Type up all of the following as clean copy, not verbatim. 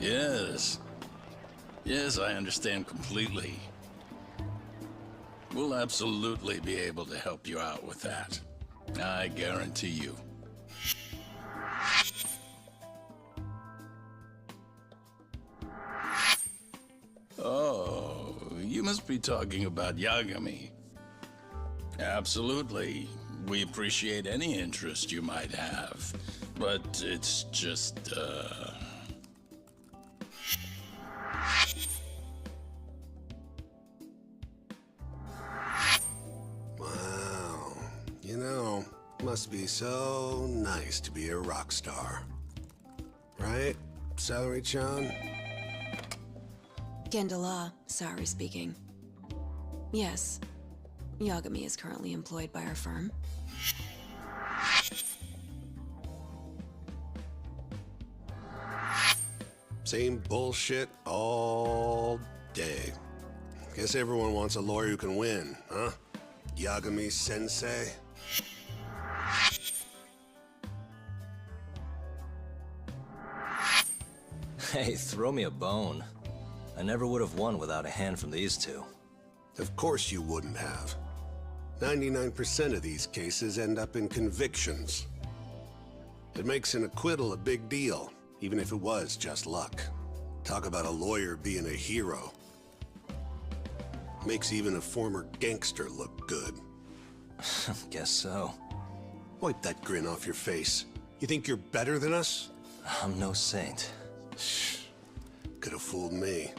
Yes. Yes, I understand completely. We'll absolutely be able to help you out with that. I guarantee you. Oh, you must be talking about Yagami. Absolutely. We appreciate any interest you might have. But it's just, Wow. You know, must be so nice to be a rock star. Right, Salary-chan? Gendala, Saori speaking. Yes, Yagami is currently employed by our firm. Same bullshit all day. Guess everyone wants a lawyer who can win, huh? Yagami-sensei? Hey, throw me a bone. I never would have won without a hand from these two. Of course you wouldn't have. 99% of these cases end up in convictions. It makes an acquittal a big deal, even if it was just luck. Talk about a lawyer being a hero. Makes even a former gangster look good. Guess so. Wipe that grin off your face. You think you're better than us? I'm no saint. Could have fooled me.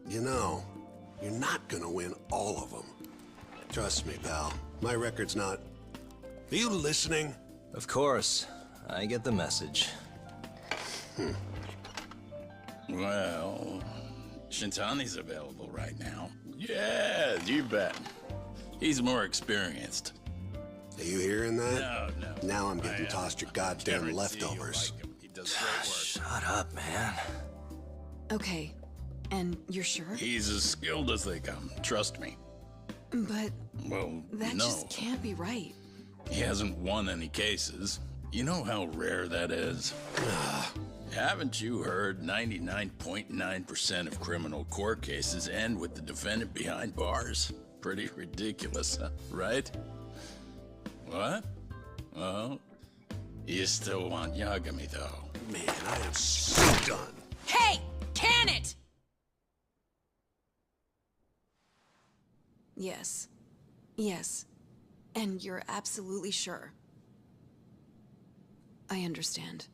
You know, you're not gonna win all of them. Trust me, pal. My record's not... Are you listening? Of course. I get the message. well, Shintani's available right now. Yeah, you bet. He's more experienced. Are you hearing that? No. Now I'm getting tossed your goddamn Guarantee leftovers. you'll like him. He does great work. Shut up, man. Okay, and you're sure? He's as skilled as they come, trust me. But Well, that no. just can't be right. He hasn't won any cases. You know how rare that is? Haven't you heard 99.9% of criminal court cases end with the defendant behind bars? Pretty ridiculous, huh? Right? What? Well, you still want Yagami, though. Man, I am so done. Hey! Can it! Yes. Yes. And you're absolutely sure. I understand.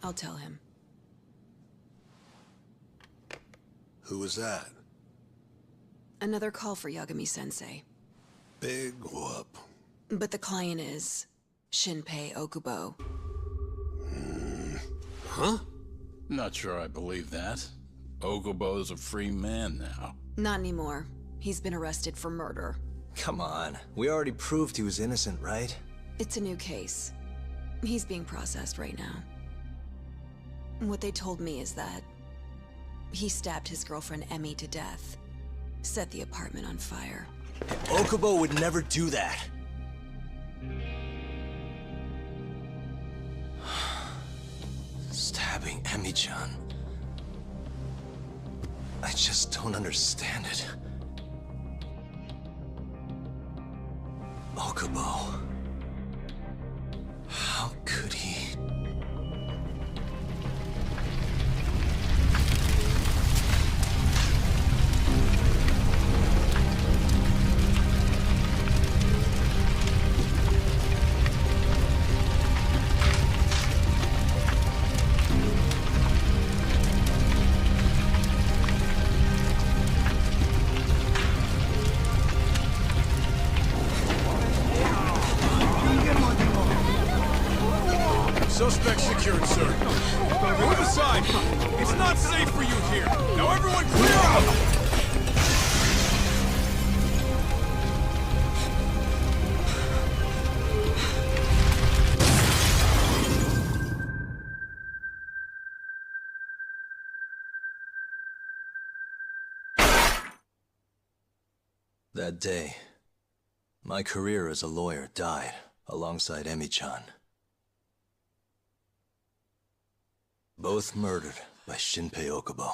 I'll tell him. Who was that? Another call for Yagami-sensei. Big whoop. But the client is Shinpei Okubo. Huh? Not sure I believe that. Okubo's a free man now. Not anymore. He's been arrested for murder. Come on. We already proved he was innocent, right? It's a new case. He's being processed right now. What they told me is that he stabbed his girlfriend Emmy to death, set the apartment on fire. Okubo would never do that. Stabbing Emmy-chan. I just don't understand it. Okubo. How could he? Suspect secured, sir. Move aside! It's not safe for you here! Now everyone clear out! That day, my career as a lawyer died alongside Emmy-chan. Both murdered by Shinpei Okubo.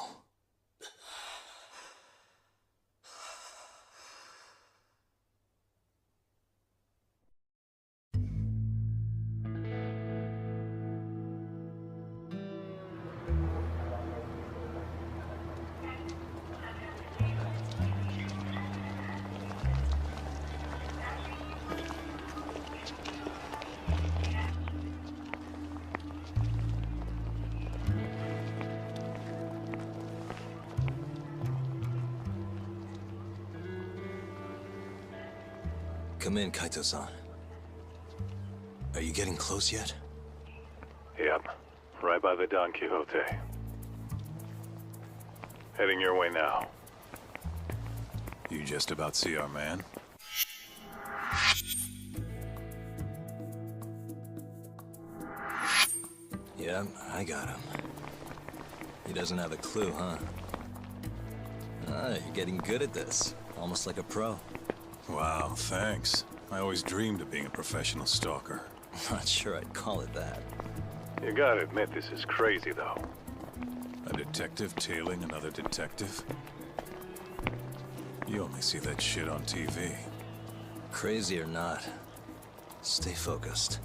Come in, Kaito-san. Are you getting close yet? Yep, right by the Don Quixote. Heading your way now. You just about see our man? Yeah, I got him. He doesn't have a clue, huh? Ah, you're getting good at this. Almost like a pro. Wow, thanks. I always dreamed of being a professional stalker. Not sure I'd call it that. You gotta admit this is crazy, though. A detective tailing another detective? You only see that shit on TV. Crazy or not, stay focused.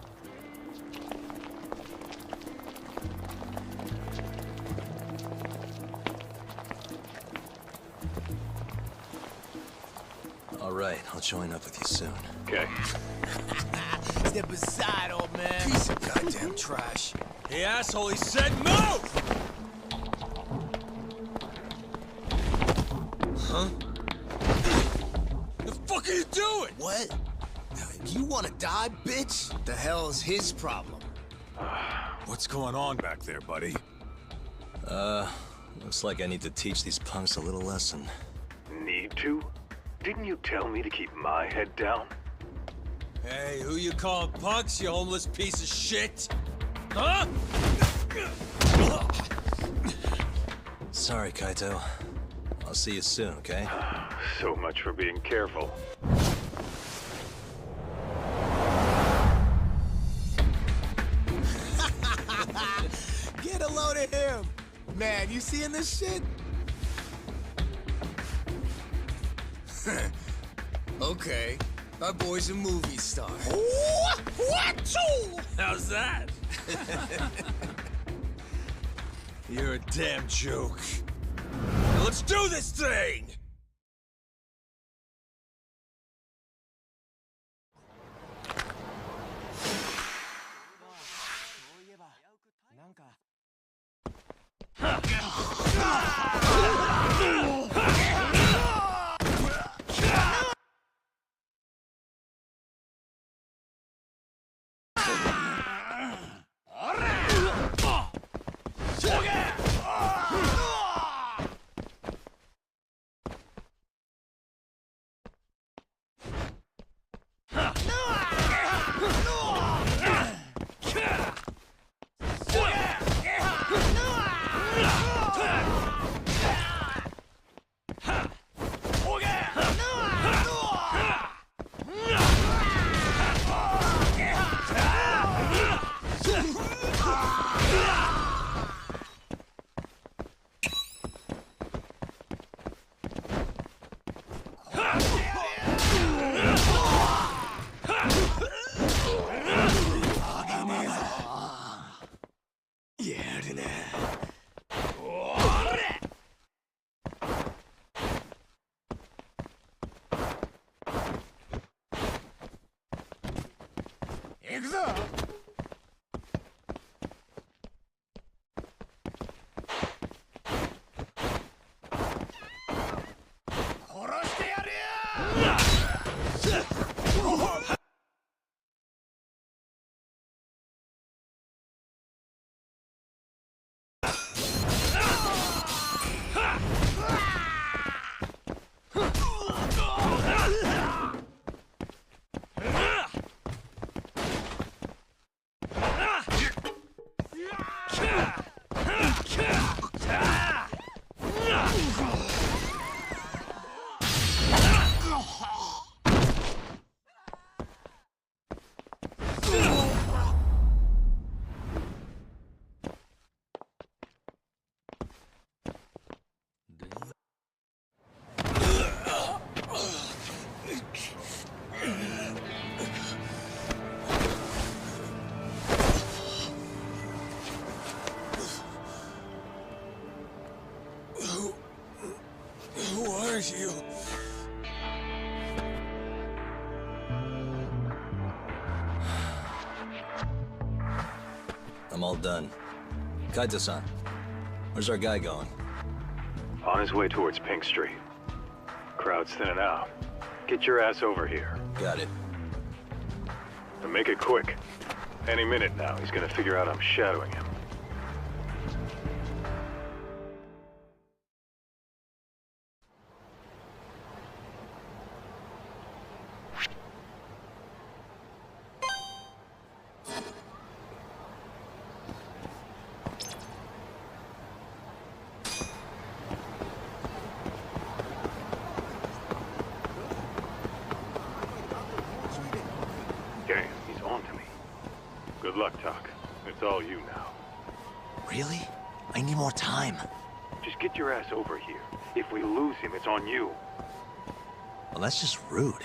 All right, I'll join up with you soon. Okay. Step aside, old man. Piece of goddamn trash. Hey, asshole, he said move! Huh? The fuck are you doing? What? You wanna die, bitch? The hell's his problem? What's going on back there, buddy? Looks like I need to teach these punks a little lesson. Need to? Didn't you tell me to keep my head down? Hey, who you calling punks, you homeless piece of shit? Huh? Sorry, Kaito. I'll see you soon, okay? So much for being careful. Get a load of him! Man, you seeing this shit? Okay, our boy's a movie star. What? How's that? You're a damn joke. Now let's do this thing! There's you. I'm all done. Kaito-san, where's our guy going? On his way towards Pink Street. Crowd's thinning out. Get your ass over here. Got it. And make it quick. Any minute now, he's gonna figure out I'm shadowing him. Okay, he's on to me. Good luck, Tuck. It's all you now. Really? I need more time. Just get your ass over here. If we lose him, it's on you. Well, that's just rude.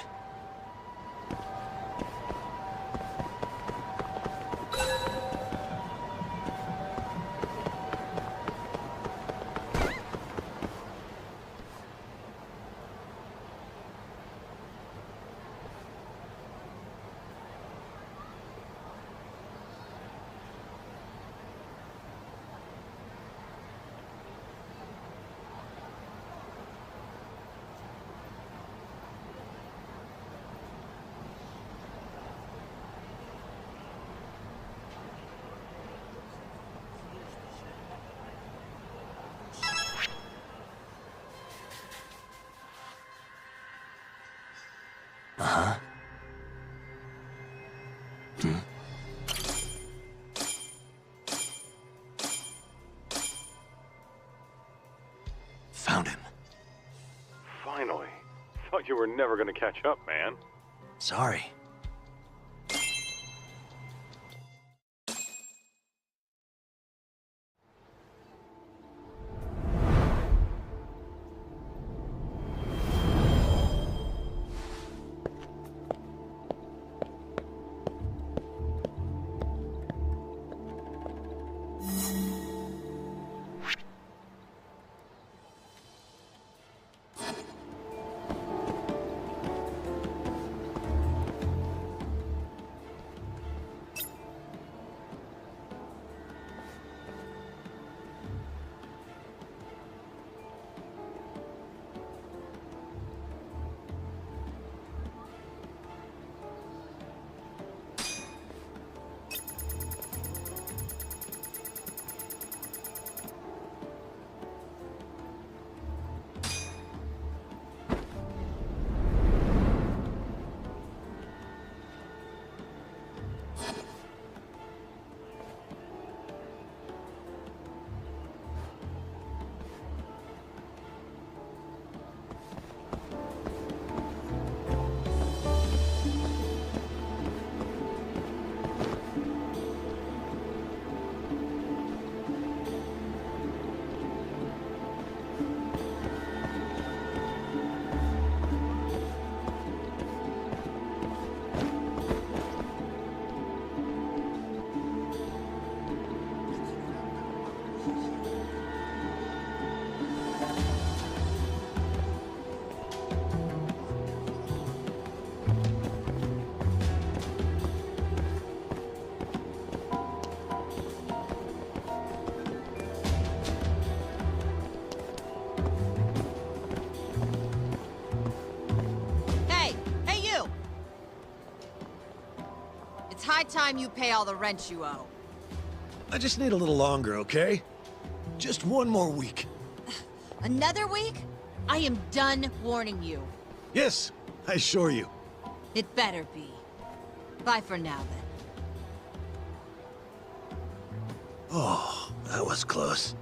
Found him. Finally. Thought you were never gonna catch up, man. Sorry. High time you pay all the rent you owe. I just need a little longer, okay? Just one more week. Another week? I am done warning you. Yes, I assure you. It better be. Bye for now, then. Oh, that was close.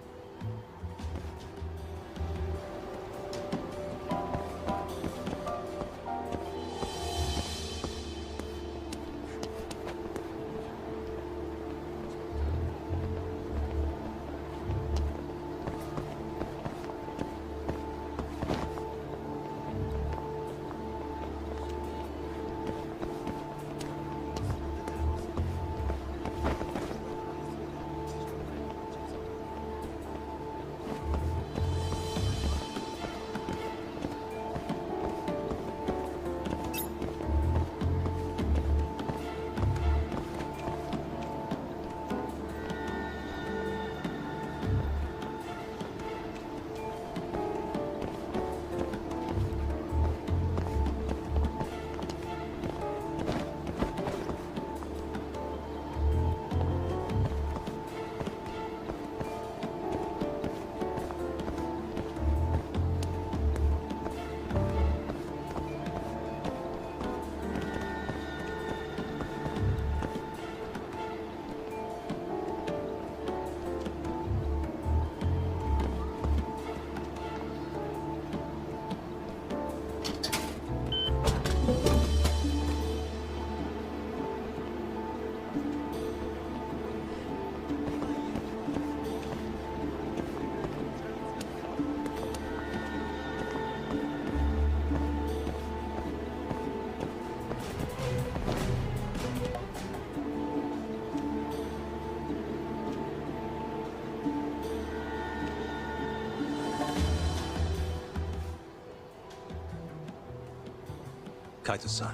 Kaito-san.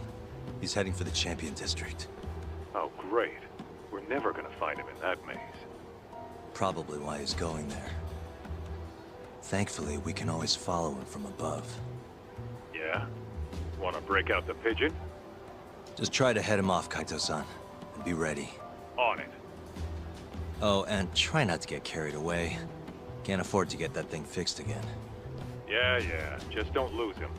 He's heading for the Champion District. Oh, great. We're never gonna find him in that maze. Probably why he's going there. Thankfully, we can always follow him from above. Yeah? Wanna break out the pigeon? Just try to head him off, Kaito-san. And be ready. On it. Oh, and try not to get carried away. Can't afford to get that thing fixed again. Yeah, just don't lose him.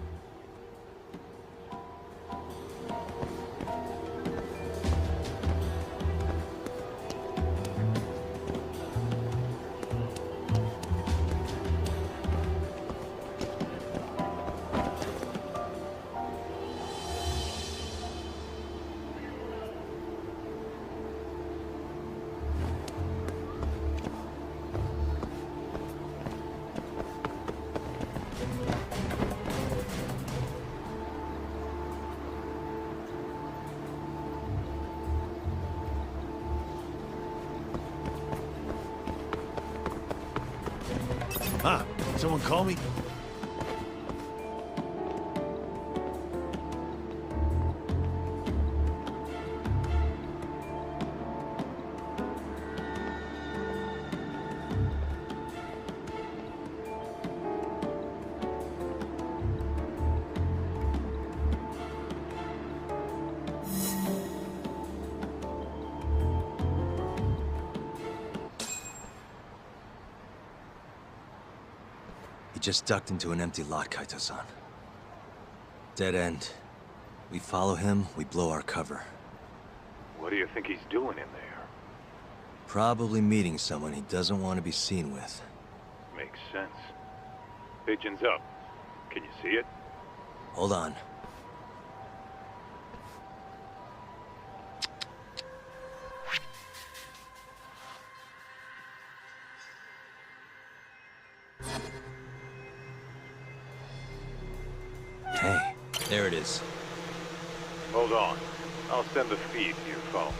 Huh? Someone call me? Just ducked into an empty lot, Kaito-san. Dead end. We follow him, we blow our cover. What do you think he's doing in there? Probably meeting someone he doesn't want to be seen with. Makes sense. Pigeon's up. Can you see it? Hold on. Hey, there it is. Hold on. I'll send the feed to your phone.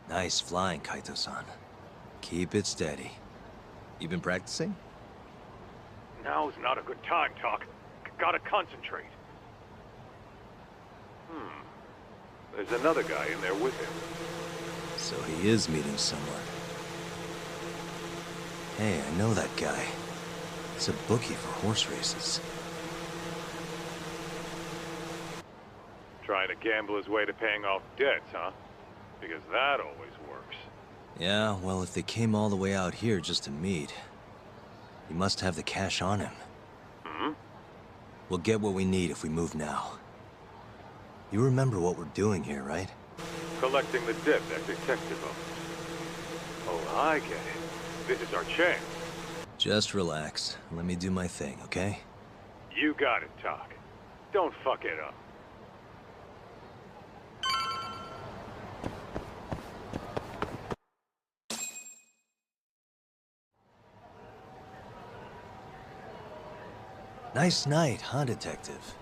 Nice flying, Kaito-san. Keep it steady. You been practicing? Now's not a good time, Talk. Gotta concentrate. There's another guy in there with him. So he is meeting someone. Hey, I know that guy. He's a bookie for horse races. Trying to gamble his way to paying off debts, huh? Because that always works. Yeah, well, if they came all the way out here just to meet, he must have the cash on him. We'll get what we need if we move now. You remember what we're doing here, right? Collecting the debt that detective owes. Oh, I get it. This is our chance. Just relax. Let me do my thing, okay? You got it, Talk. Don't fuck it up. Nice night, huh, Detective?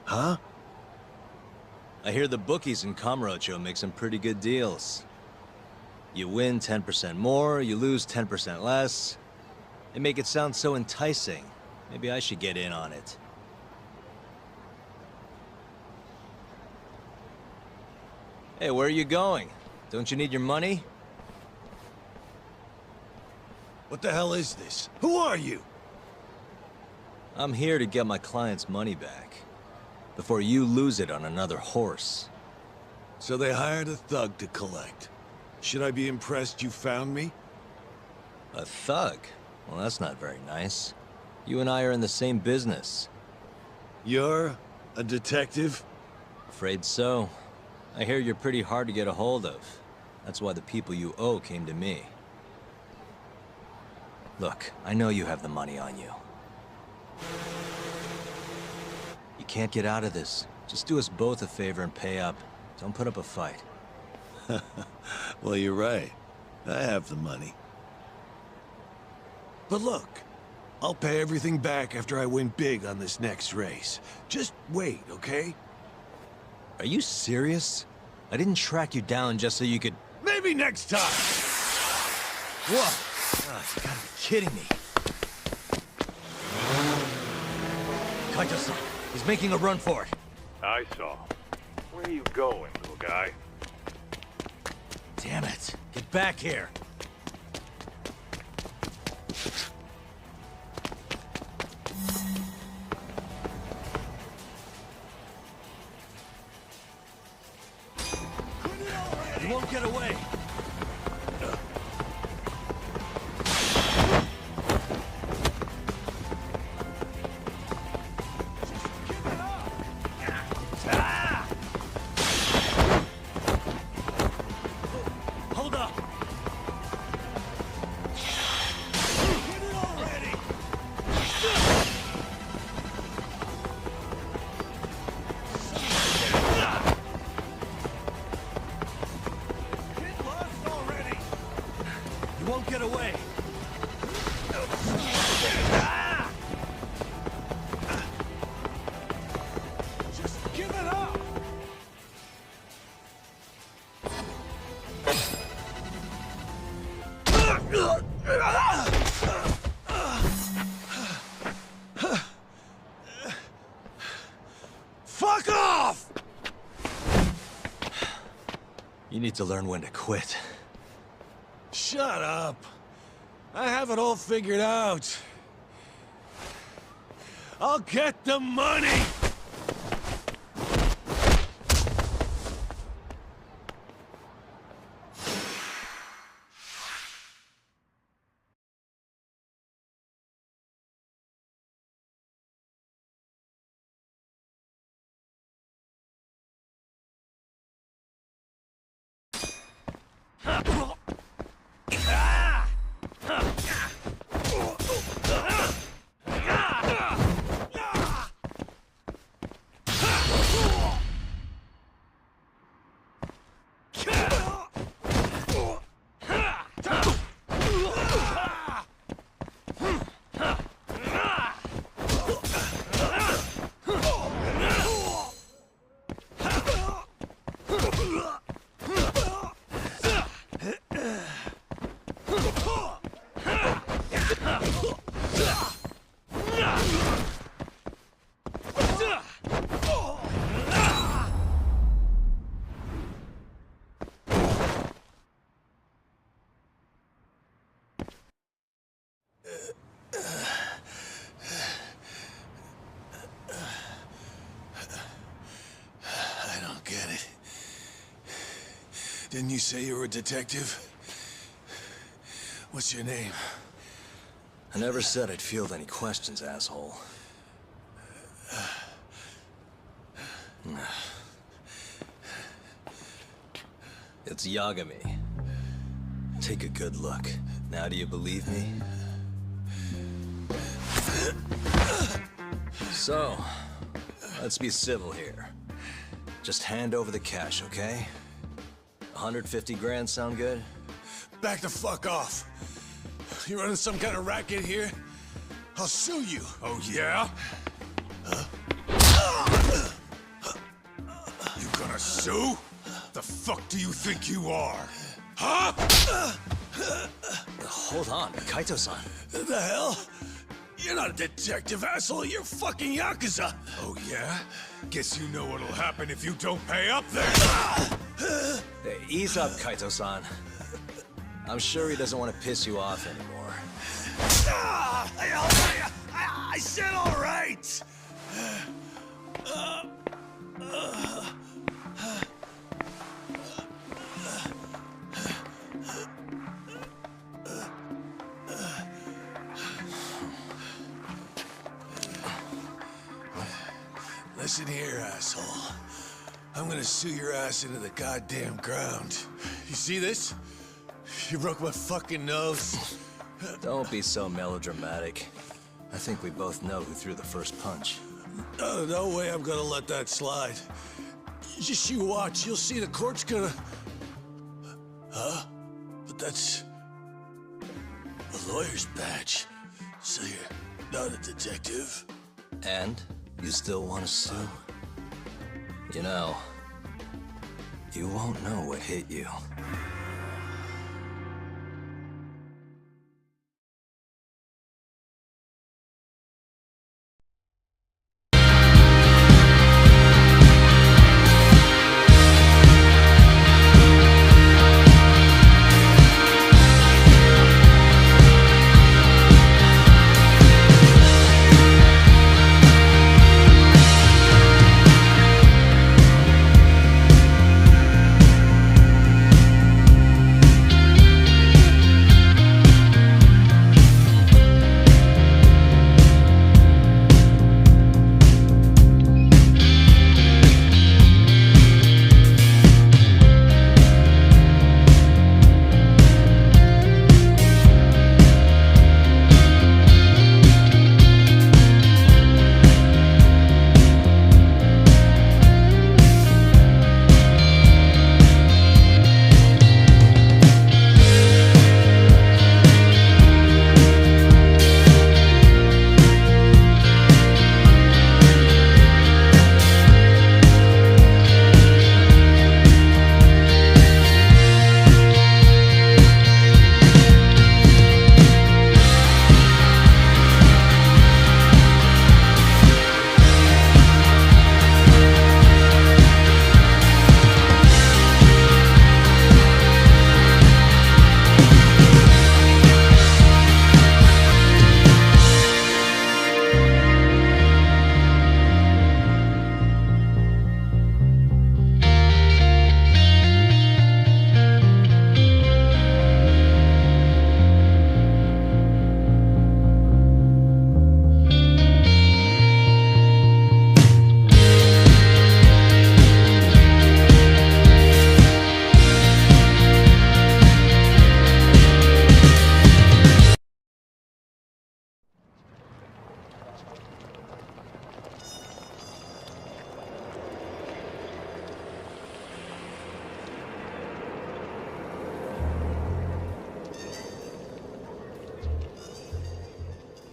Huh? I hear the bookies in Kamurocho make some pretty good deals. You win 10% more, you lose 10% less. They make it sound so enticing. Maybe I should get in on it. Hey, where are you going? Don't you need your money? What the hell is this? Who are you? I'm here to get my client's money back. Before you lose it on another horse. So they hired a thug to collect. Should I be impressed you found me? A thug? Well, that's not very nice. You and I are in the same business. You're a detective? Afraid so. I hear you're pretty hard to get a hold of. That's why the people you owe came to me. Look, I know you have the money on you. You can't get out of this. Just do us both a favor and pay up. Don't put up a fight. Well, you're right. I have the money. But look, I'll pay everything back after I win big on this next race. Just wait, okay? Are you serious? I didn't track you down just so you could... Maybe next time! Whoa! Ah, you gotta be kidding me. Kaito-san, he's making a run for it. I saw. Where are you going, little guy? Damn it. Get back here. You won't get away. Hold up. You won't get away. Just give it up! Fuck off! You need to learn when to quit. Shut up. I have it all figured out. I'll get the money! I don't get it. Didn't you say you were a detective? What's your name? I never said I'd field any questions, asshole. It's Yagami. Take a good look. Now do you believe me? So, let's be civil here. Just hand over the cash, okay? 150 grand sound good? Back the fuck off. You running some kind of racket here? I'll sue you. Oh, yeah? You gonna sue? The fuck do you think you are? Huh? Hold on, Kaito-san. The hell? You're not a detective, asshole. You're fucking Yakuza. Oh, yeah? Guess you know what'll happen if you don't pay up then. Hey, ease up, Kaito-san. I'm sure he doesn't want to piss you off anymore. I said all right. Listen here, asshole. I'm gonna sue your ass into the goddamn ground. You see this? You broke my fucking nose. Don't be so melodramatic. I think we both know who threw the first punch. No way I'm gonna let that slide. Just you watch, you'll see the court's gonna... Huh? But that's... a lawyer's badge. So you're not a detective? And? You still want to sue? You know, You won't know what hit you.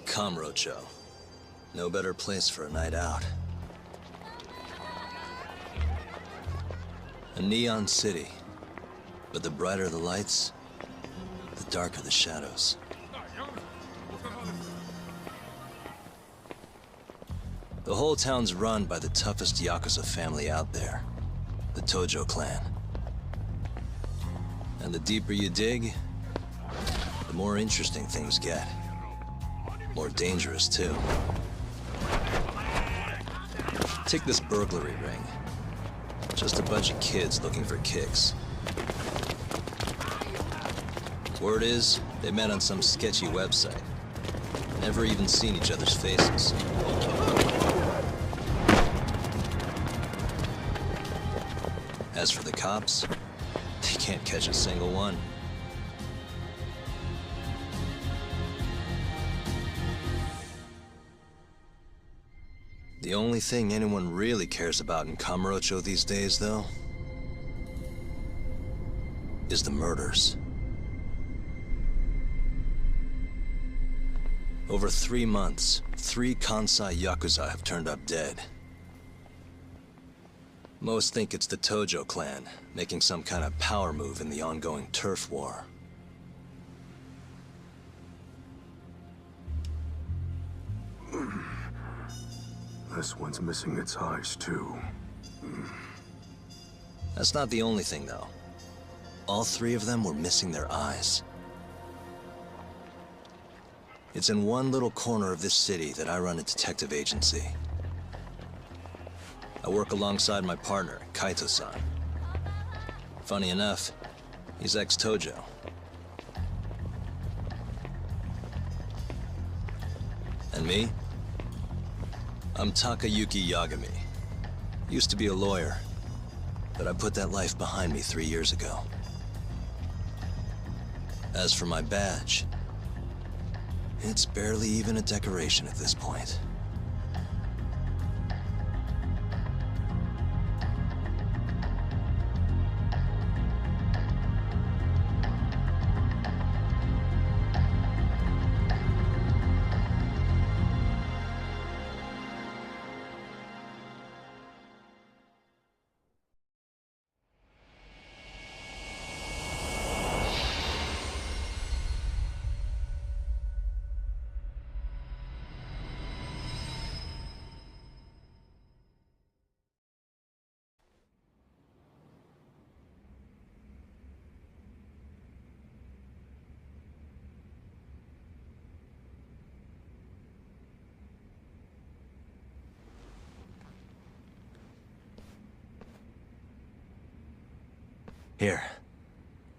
Kamurocho. No better place for a night out. A neon city. But the brighter the lights, the darker the shadows. The whole town's run by the toughest Yakuza family out there. The Tojo clan. And the deeper you dig, the more interesting things get. More dangerous, too. Take this burglary ring. Just a bunch of kids looking for kicks. Word is, they met on some sketchy website. Never even seen each other's faces. As for the cops, they can't catch a single one. The only thing anyone really cares about in Kamurocho these days, though, is the murders. Over 3 months, 3 Kansai Yakuza have turned up dead. Most think it's the Tojo clan, making some kind of power move in the ongoing turf war. This one's missing its eyes, too. That's not the only thing, though. All 3 of them were missing their eyes. It's in one little corner of this city that I run a detective agency. I work alongside my partner, Kaito-san. Funny enough, he's ex-Tojo. And me? I'm Takayuki Yagami. Used to be a lawyer, but I put that life behind me 3 years ago. As for my badge, it's barely even a decoration at this point. Here,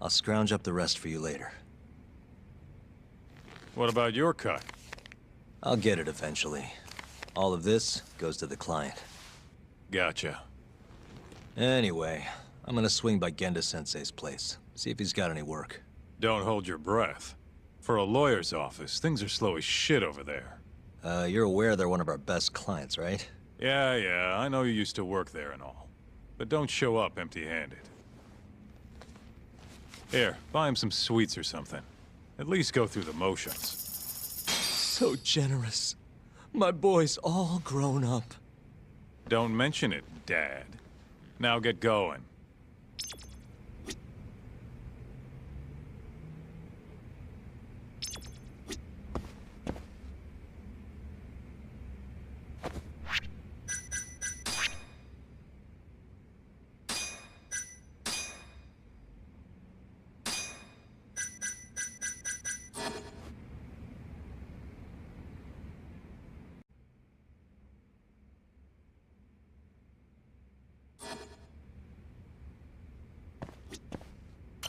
I'll scrounge up the rest for you later. What about your cut? I'll get it eventually. All of this goes to the client. Gotcha. Anyway, I'm gonna swing by Genda-sensei's place. See if he's got any work. Don't hold your breath. For a lawyer's office, things are slow as shit over there. You're aware they're one of our best clients, right? Yeah, I know you used to work there and all. But don't show up empty-handed. Here, buy him some sweets or something. At least go through the motions. So generous. My boy's all grown up. Don't mention it, Dad. Now get going.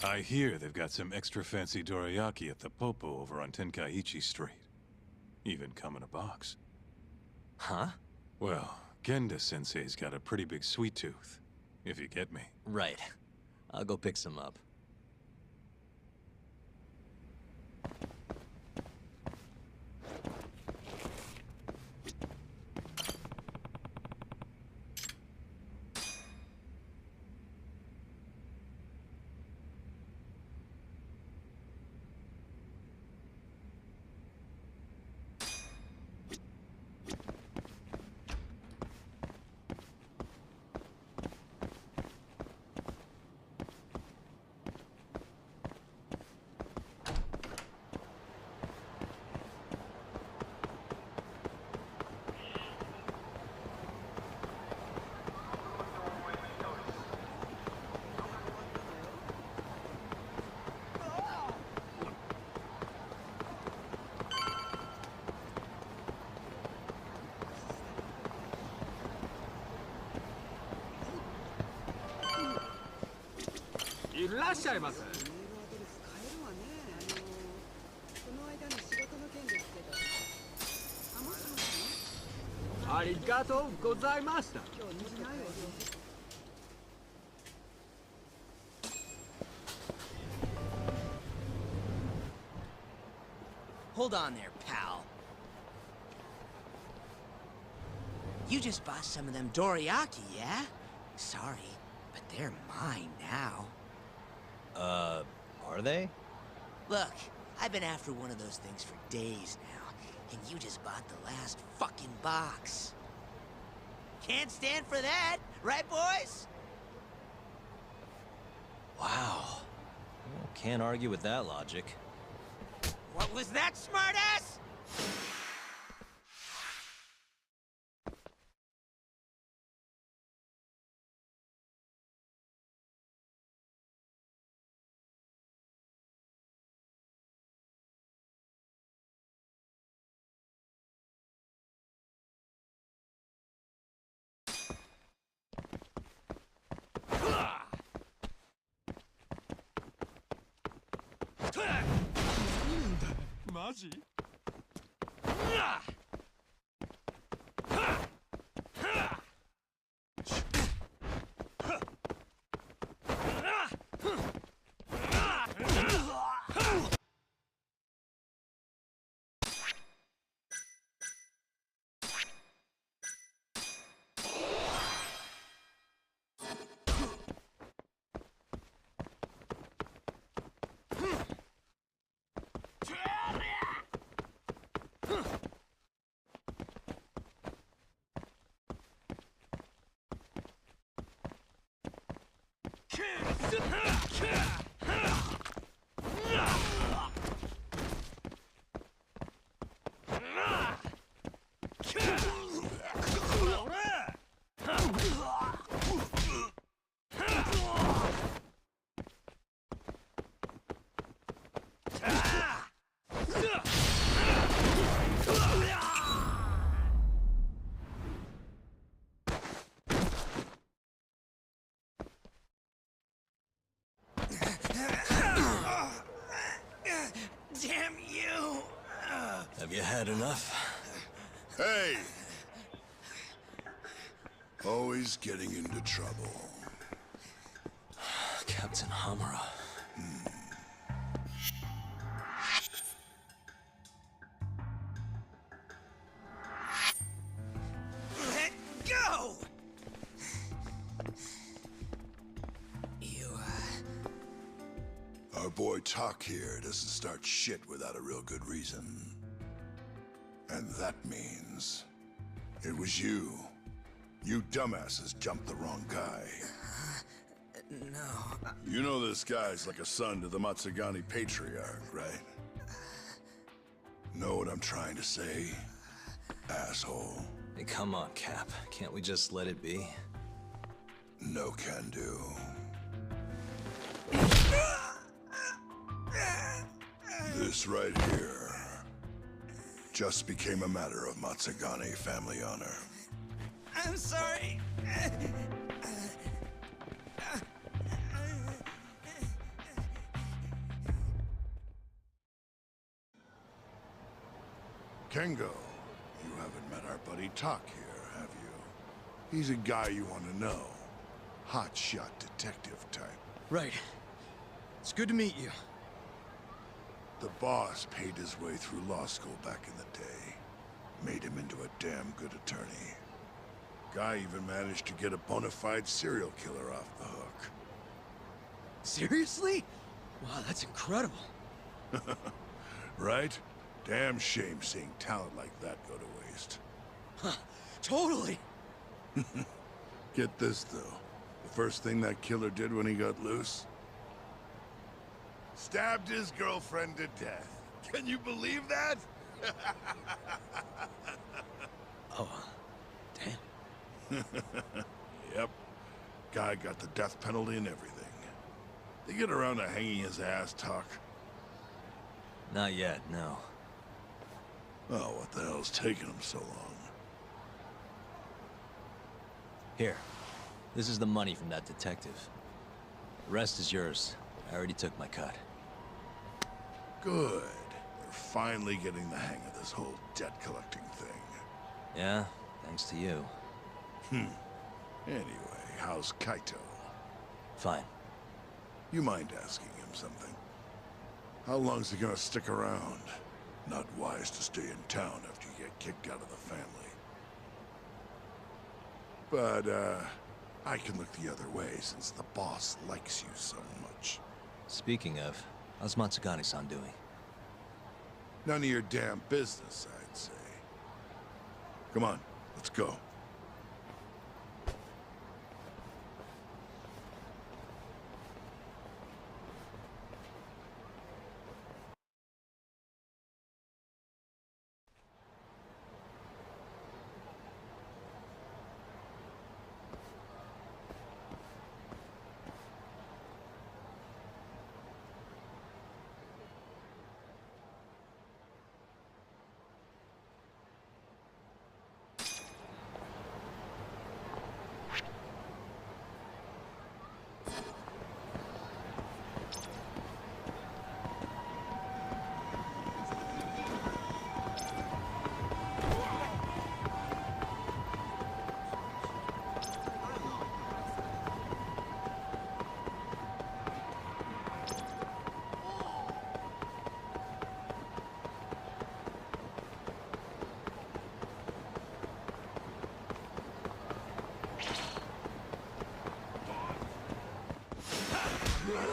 I hear they've got some extra fancy dorayaki at the Popo over on Tenkaichi Street. Even come in a box. Huh? Well, Genda-sensei's got a pretty big sweet tooth, if you get me. Right. I'll go pick some up. Hold on there, pal. You just bought some of them dorayaki, yeah? Sorry, but they're mine now. Are they? Look, I've been after one of those things for days now, and you just bought the last fucking box. Can't stand for that, right, boys? Wow. Well, can't argue with that logic. What was that, smartass? had enough. Hey! Always getting into trouble. Captain Hamura. Let go! You, Our boy Talk here doesn't start shit without a real good reason. And that means... it was you. You dumbasses jumped the wrong guy. No. You know this guy's like a son to the Matsugani Patriarch, right? Know what I'm trying to say? Asshole. Hey, come on, Cap. Can't we just let it be? No can do. This right here just became a matter of Matsugani family honor. I'm sorry. Kengo, you haven't met our buddy Talk here, have you? He's a guy you want to know. Hotshot detective type. Right. It's good to meet you. The boss paid his way through law school back in the day. Made him into a damn good attorney. Guy even managed to get a bona fide serial killer off the hook. Seriously? Wow, that's incredible. Right? Damn shame seeing talent like that go to waste. Huh, totally. Get this, though. The first thing that killer did when he got loose? Stabbed his girlfriend to death. Can you believe that? Oh, damn. Yep. Guy got the death penalty and everything. They get around to hanging his ass, Talk. Not yet, no. Oh, what the hell's taking him so long? Here. This is the money from that detective. The rest is yours. I already took my cut. Good. They're finally getting the hang of this whole debt-collecting thing. Yeah? Thanks to you. Anyway, how's Kaito? Fine. You mind asking him something? How long's he gonna stick around? Not wise to stay in town after you get kicked out of the family. But, I can look the other way since the boss likes you so much. Speaking of, how's Matsugani-san doing? None of your damn business, I'd say. Come on, let's go.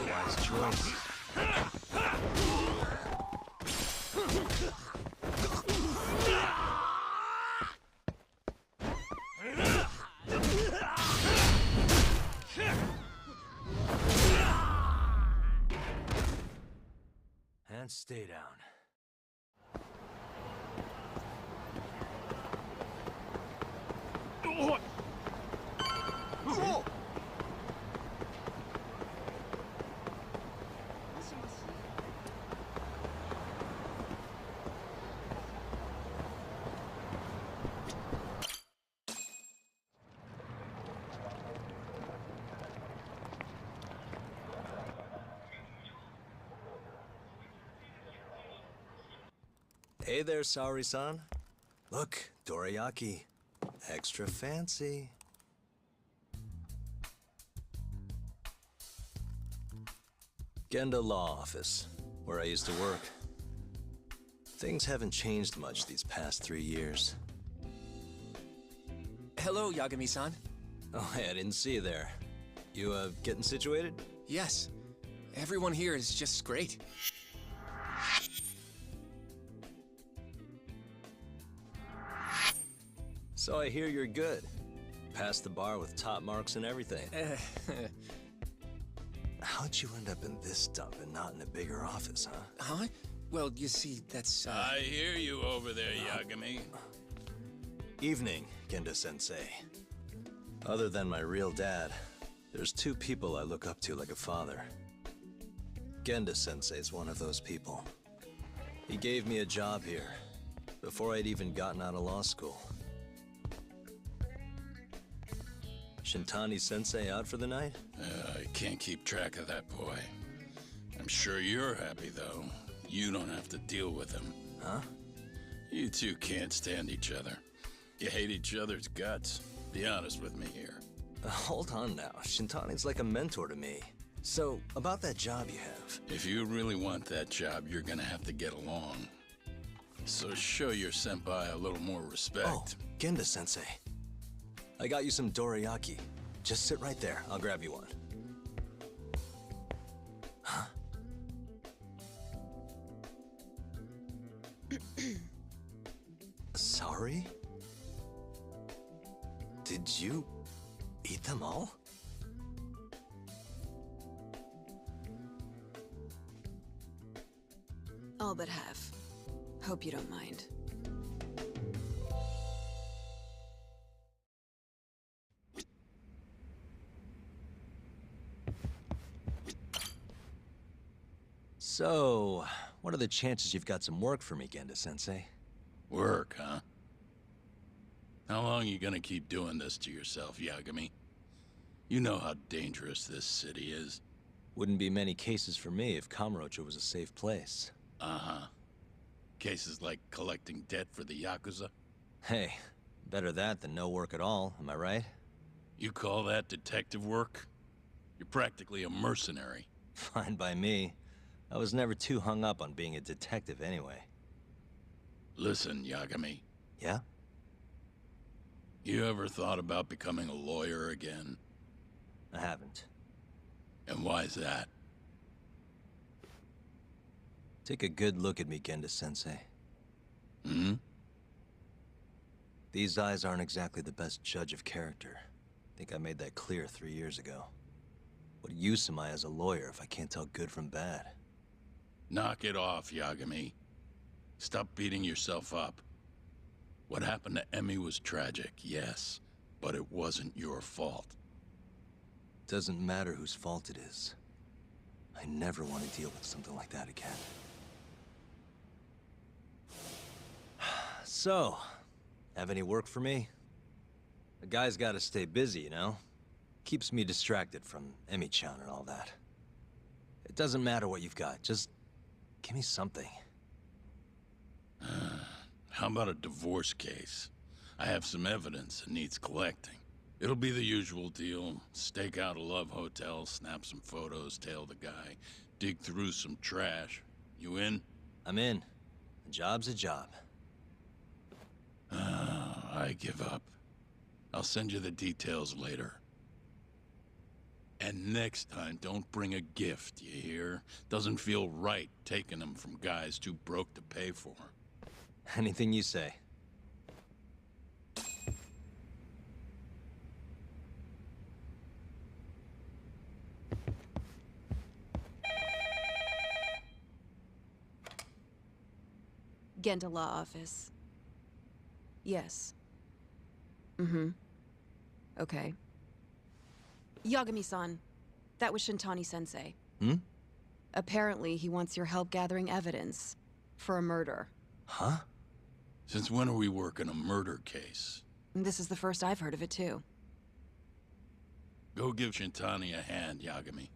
Wise choice. And stay down. Hey there, Saori-san. Look, dorayaki. Extra fancy. Genda Law Office, where I used to work. Things haven't changed much these past 3 years. Hello, Yagami-san. Oh, hey, I didn't see you there. You, getting situated? Yes. Everyone here is just great. So I hear you're good. Passed the bar with top marks and everything. How'd you end up in this dump and not in a bigger office, huh? Huh? Well, you see, that's, I hear you over there, Yagami. Evening, Genda-sensei. Other than my real dad, there's 2 people I look up to like a father. Genda-sensei's one of those people. He gave me a job here, before I'd even gotten out of law school. Shintani-sensei out for the night? I can't keep track of that boy. I'm sure you're happy, though. You don't have to deal with him. Huh? You two can't stand each other. You hate each other's guts. Be honest with me here. Hold on now. Shintani's like a mentor to me. So, about that job you have. If you really want that job, you're gonna have to get along. So show your senpai a little more respect. Oh, Genda-sensei. I got you some dorayaki. Just sit right there. I'll grab you one. Huh? Sorry? Did you eat them all? All but half. Hope you don't mind. So, what are the chances you've got some work for me, Genda-sensei? Work, huh? How long you gonna keep doing this to yourself, Yagami? You know how dangerous this city is. Wouldn't be many cases for me if Kamurocho was a safe place. Uh-huh. Cases like collecting debt for the Yakuza? Hey, better that than no work at all, am I right? You call that detective work? You're practically a mercenary. Fine by me. I was never too hung up on being a detective anyway. Listen, Yagami. Yeah? You ever thought about becoming a lawyer again? I haven't. And why's that? Take a good look at me, Genda-sensei. Hmm? These eyes aren't exactly the best judge of character. I think I made that clear 3 years ago. What use am I as a lawyer if I can't tell good from bad? Knock it off, Yagami. Stop beating yourself up. What happened to Emmy was tragic, yes, but it wasn't your fault. Doesn't matter whose fault it is. I never want to deal with something like that again. So, have any work for me? A guy's gotta stay busy, you know? Keeps me distracted from Emmy-chan and all that. It doesn't matter what you've got, just give me something. How about a divorce case? I have some evidence that needs collecting. It'll be the usual deal. Stake out a love hotel, snap some photos, tail the guy, dig through some trash. You in? I'm in. A job's a job. I give up. I'll send you the details later. And next time, don't bring a gift, you hear? Doesn't feel right taking them from guys too broke to pay for. Anything you say. Genda Law Office. Yes. Mm-hmm. Okay. Yagami-san, that was Shintani-sensei. Hmm? Apparently, he wants your help gathering evidence for a murder. Huh? Since when are we working a murder case? This is the first I've heard of it, too. Go give Shintani a hand, Yagami.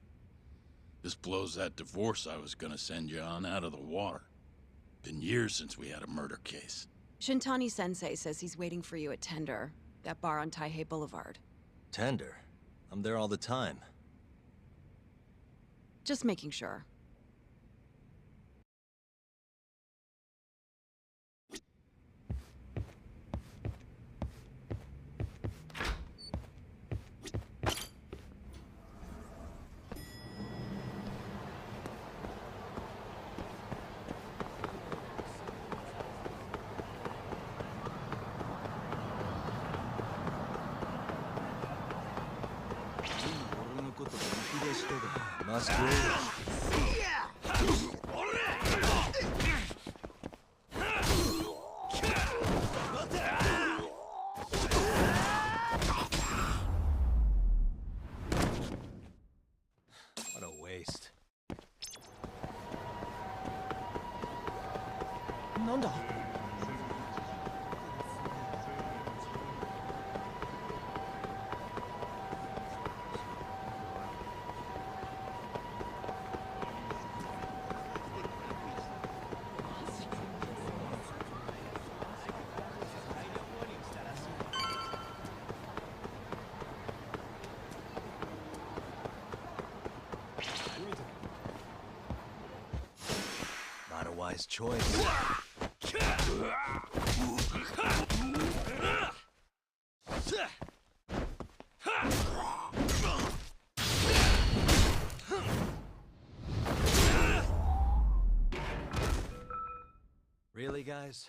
This blows that divorce I was gonna send you on out of the water. Been years since we had a murder case. Shintani-sensei says he's waiting for you at Tender, that bar on Taihei Boulevard. Tender? I'm there all the time. Just making sure. What a waste. Not a wise choice. Really, guys?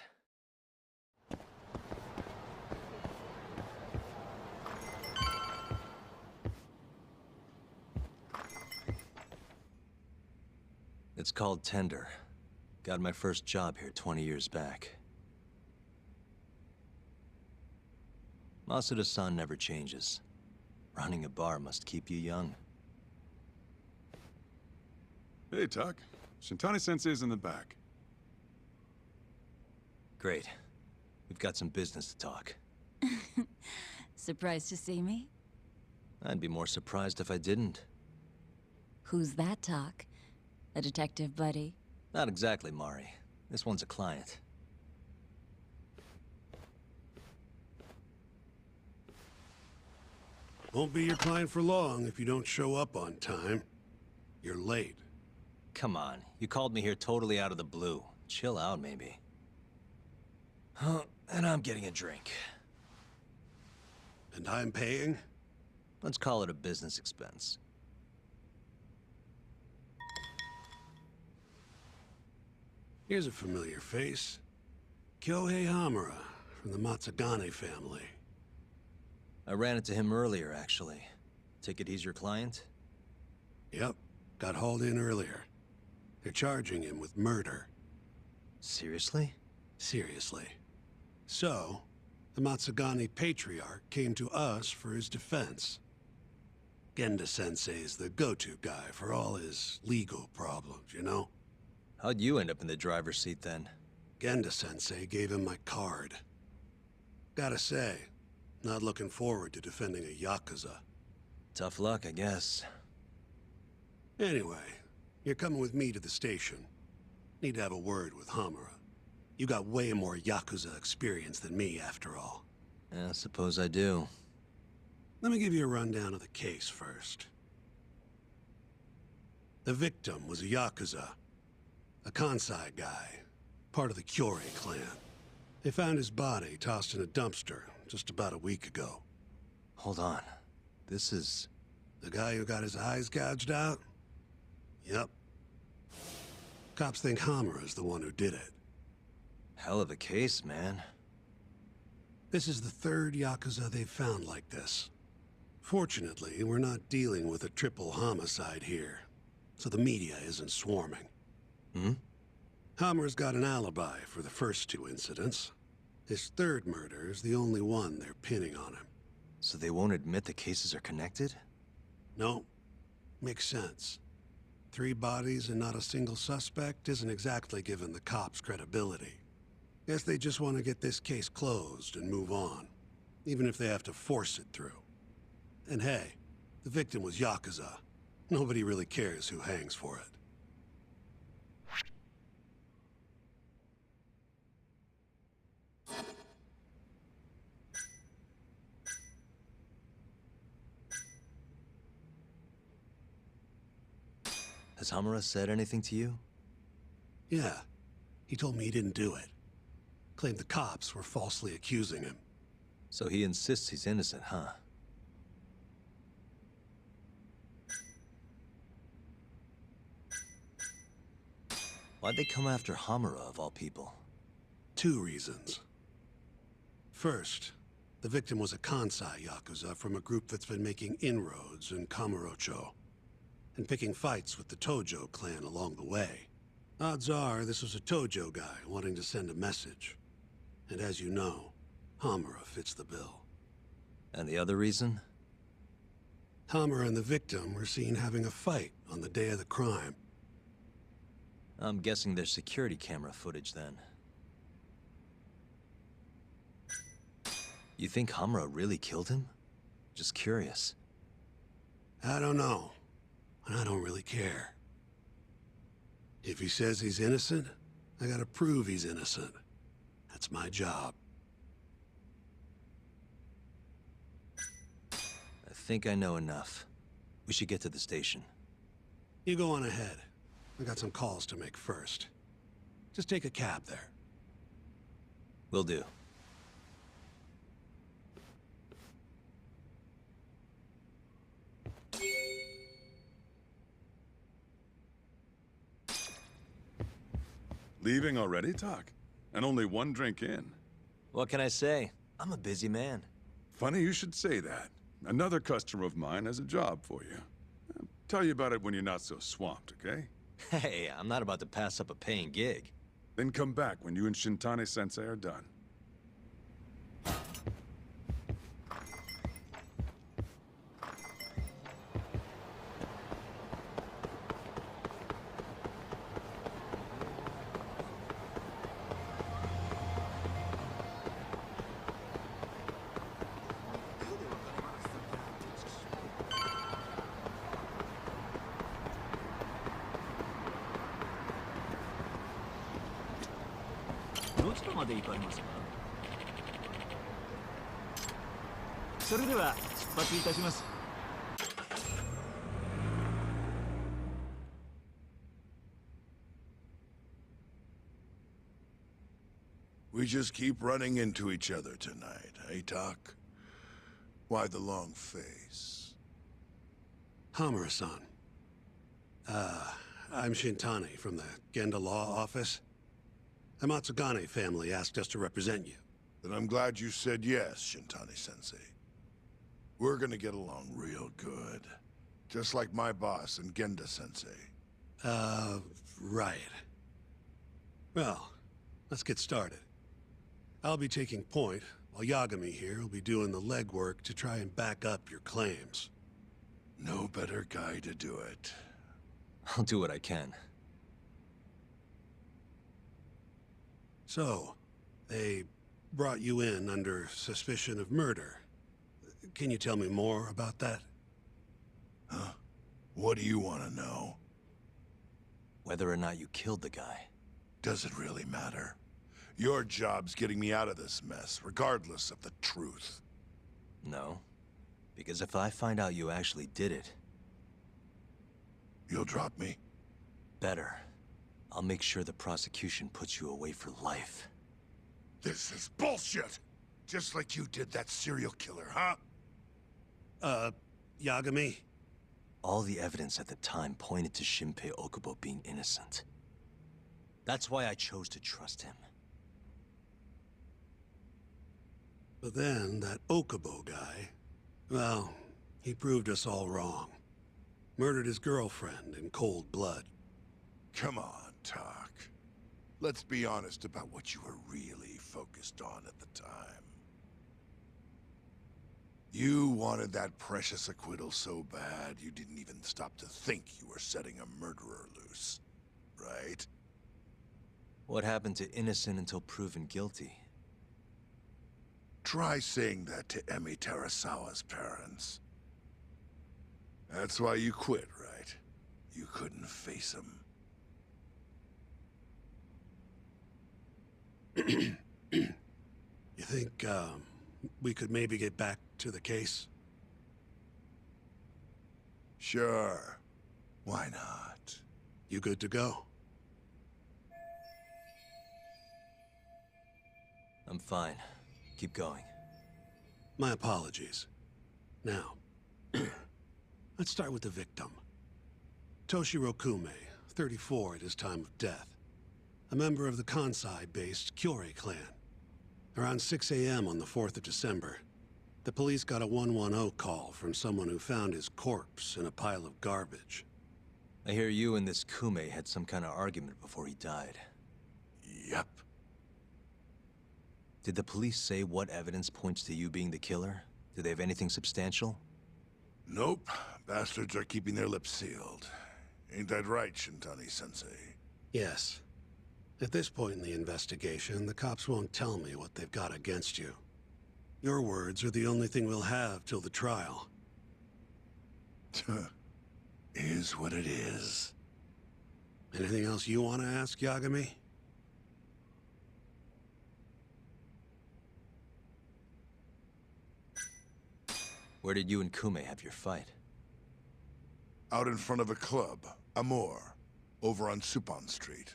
It's called Tender. Got my first job here 20 years back. Masuda-san never changes. Running a bar must keep you young. Hey, Tuck. Shintani-sensei's in the back. Great. We've got some business to talk. Surprised to see me? I'd be more surprised if I didn't. Who's that, Talk? A detective buddy? Not exactly, Mari. This one's a client. Won't be your client for long if you don't show up on time. You're late. Come on, you called me here totally out of the blue. Chill out, maybe. Huh, and I'm getting a drink. And I'm paying? Let's call it a business expense. Here's a familiar face. Kyohei Hamura, from the Matsugane family. I ran into him earlier, actually. Take it he's your client? Yep, got hauled in earlier. They're charging him with murder. Seriously? Seriously. So, the Matsugane Patriarch came to us for his defense. Genda-sensei's the go-to guy for all his legal problems, you know? How'd you end up in the driver's seat, then? Genda-sensei gave him my card. Gotta say, not looking forward to defending a Yakuza. Tough luck, I guess. Anyway, you're coming with me to the station. Need to have a word with Hamura. You got way more Yakuza experience than me, after all. Yeah, I suppose I do. Let me give you a rundown of the case first. The victim was a Yakuza. A Kansai guy. Part of the Kyorei clan. They found his body tossed in a dumpster just about a week ago. Hold on. This is... The guy who got his eyes gouged out? Yep. Cops think Hamura's the one who did it. Hell of a case, man. This is the third Yakuza they've found like this. Fortunately, we're not dealing with a triple homicide here, so the media isn't swarming. Hmm? Hamura's got an alibi for the first two incidents. His third murder is the only one they're pinning on him. So they won't admit the cases are connected? No. Makes sense. 3 bodies and not a single suspect isn't exactly giving the cops credibility. Guess they just want to get this case closed and move on, even if they have to force it through. And hey, the victim was Yakuza. Nobody really cares who hangs for it. Has Hamura said anything to you? Yeah. He told me he didn't do it. Claimed the cops were falsely accusing him. So he insists he's innocent, huh? Why'd they come after Hamura, of all people? 2 reasons. First, the victim was a Kansai Yakuza from a group that's been making inroads in Kamurocho, and picking fights with the Tojo clan along the way. Odds are this was a Tojo guy wanting to send a message. And as you know, Hamura fits the bill. And the other reason? Hamura and the victim were seen having a fight on the day of the crime. I'm guessing there's security camera footage then. You think Hamura really killed him? Just curious. I don't know, and I don't really care. If he says he's innocent, I gotta prove he's innocent. That's my job. I think I know enough. We should get to the station. You go on ahead. I got some calls to make first. Just take a cab there. Will do. Leaving already, Tak? And only 1 drink in. What can I say? I'm a busy man. Funny you should say that. Another customer of mine has a job for you. I'll tell you about it when you're not so swamped, okay? Hey, I'm not about to pass up a paying gig. Then come back when you and Shintani-sensei are done. We just keep running into each other tonight, eh, Tak? Why the long face? Hamura-san. I'm Shintani from the Genda Law Office. The Matsugane family asked us to represent you. Then I'm glad you said yes, Shintani-sensei. We're gonna get along real good. Just like my boss and Genda-sensei. Right. Well, let's get started. I'll be taking point, while Yagami here will be doing the legwork to try and back up your claims. No better guy to do it. I'll do what I can. So, they brought you in under suspicion of murder. Can you tell me more about that? Huh? What do you want to know? Whether or not you killed the guy. Does it really matter? Your job's getting me out of this mess, regardless of the truth. No. Because if I find out you actually did it... You'll drop me? Better. I'll make sure the prosecution puts you away for life. This is bullshit! Just like you did that serial killer, huh? Yagami? All the evidence at the time pointed to Shinpei Okubo being innocent. That's why I chose to trust him. But then, that Okubo guy... Well, he proved us all wrong. Murdered his girlfriend in cold blood. Come on, Tak. Let's be honest about what you were really focused on at the time. You wanted that precious acquittal so bad, you didn't even stop to think you were setting a murderer loose. Right? What happened to innocent until proven guilty? Try saying that to Emi Terasawa's parents. That's why you quit, right? You couldn't face him. You think, we could maybe get back to the case? Sure. Why not? You good to go? I'm fine. Keep going. My apologies. Now, let's start with the victim. Toshiro Kume, 34 at his time of death. A member of the Kansai-based Kyorei clan. Around 6 a.m. on the 4th of December, the police got a 110 call from someone who found his corpse in a pile of garbage. I hear you and this Kume had some kind of argument before he died. Yep. Did the police say what evidence points to you being the killer? Do they have anything substantial? Nope. Bastards are keeping their lips sealed. Ain't that right, Shintani-sensei? Yes. At this point in the investigation, the cops won't tell me what they've got against you. Your words are the only thing we'll have till the trial. Is what it is. Anything else you want to ask, Yagami? Where did you and Kume have your fight? Out in front of a club, Amor, over on Supon Street.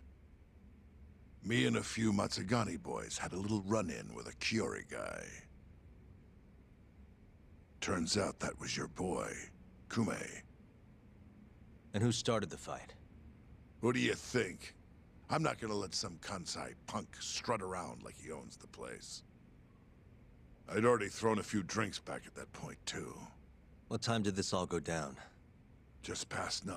Me and a few Matsugani boys had a little run-in with a Kyorei guy. Turns out that was your boy, Kume. And who started the fight? What do you think? I'm not gonna let some Kansai punk strut around like he owns the place. I'd already thrown a few drinks back at that point, too. What time did this all go down? Just past 9.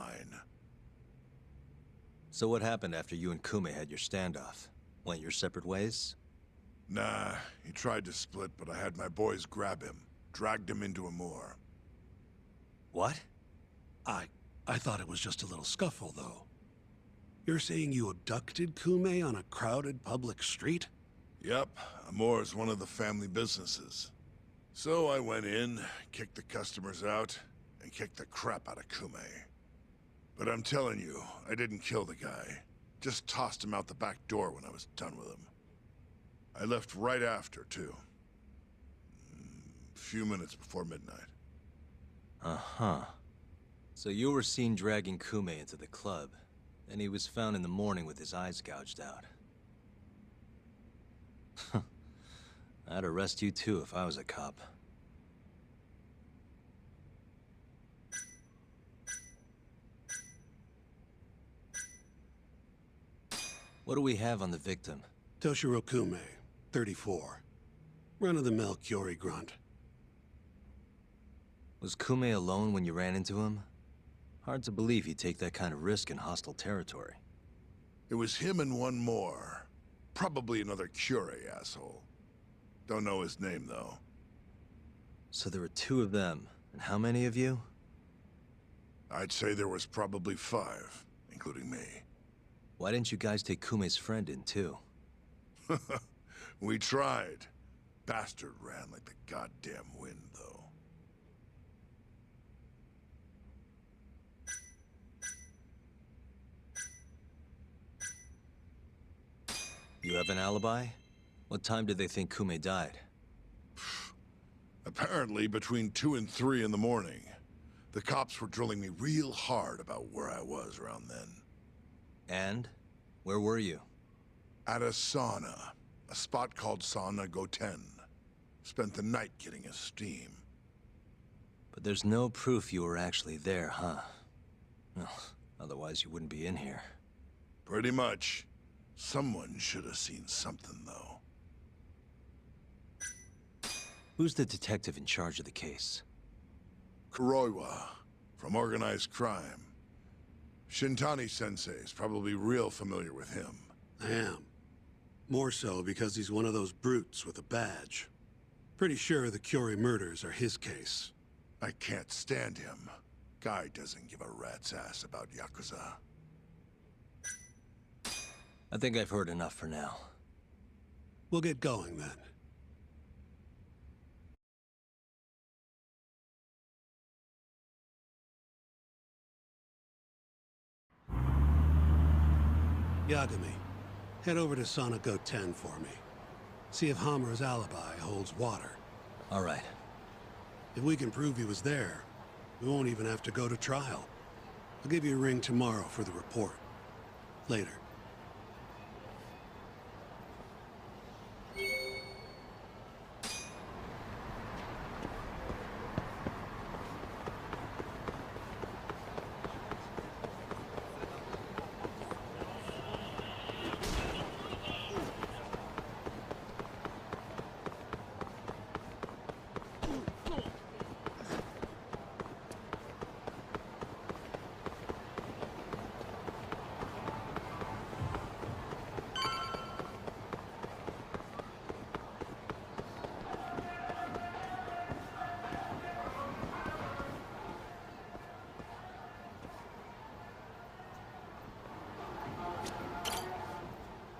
So what happened after you and Kume had your standoff? Went your separate ways? Nah, he tried to split, but I had my boys grab him. Dragged him into Amor. What? I thought it was just a little scuffle, though. You're saying you abducted Kume on a crowded public street? Yep, Amor's one of the family businesses. So I went in, kicked the customers out, and kicked the crap out of Kume. But I'm telling you, I didn't kill the guy. Just tossed him out the back door when I was done with him. I left right after, too. A few minutes before midnight. Uh-huh. So you were seen dragging Kume into the club, and he was found in the morning with his eyes gouged out. I'd arrest you too if I was a cop. What do we have on the victim? Toshiro Kume, 34. Run-of-the-mill Kyorei grunt. Was Kume alone when you ran into him? Hard to believe he'd take that kind of risk in hostile territory. It was him and one more. Probably another Kyorei asshole. Don't know his name, though. So there were 2 of them, and how many of you? I'd say there was probably 5, including me. Why didn't you guys take Kume's friend in, too? We tried. Bastard ran like the goddamn wind, though. You have an alibi? What time did they think Kume died? Apparently between 2 and 3 in the morning. The cops were drilling me real hard about where I was around then. And? Where were you? At a sauna. A spot called Sauna Goten. Spent the night getting a steam. But there's no proof you were actually there, huh? Well, otherwise you wouldn't be in here. Pretty much. Someone should have seen something, though. Who's the detective in charge of the case? Kuroiwa, from Organized Crime. Shintani-sensei is probably real familiar with him. I am. More so because he's one of those brutes with a badge. Pretty sure the Kyorei murders are his case. I can't stand him. Guy doesn't give a rat's ass about Yakuza. I think I've heard enough for now. We'll get going then. Yagami, head over to Sauna Goten for me. See if Hamura's alibi holds water. All right. If we can prove he was there, we won't even have to go to trial. I'll give you a ring tomorrow for the report. Later.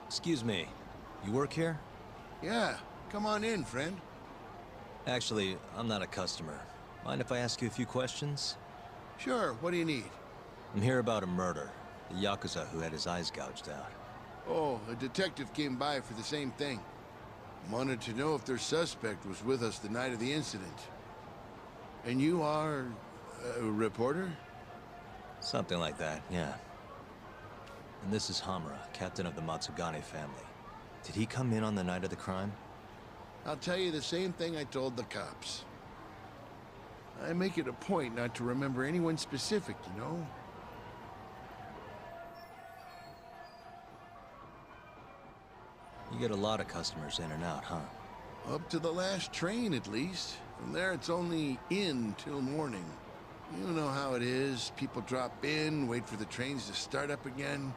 Excuse me, you work here? Yeah, come on in, friend. Actually, I'm not a customer. Mind if I ask you a few questions? Sure, what do you need? I'm here about a murder. The Yakuza who had his eyes gouged out. Oh, a detective came by for the same thing. Wanted to know if their suspect was with us the night of the incident. And you are... a reporter? Something like that, yeah. And this is Hamura, captain of the Matsugane family. Did he come in on the night of the crime? I'll tell you the same thing I told the cops. I make it a point not to remember anyone specific, you know? You get a lot of customers in and out, huh? Up to the last train, at least. From there, it's only in till morning. You know how it is. People drop in, wait for the trains to start up again.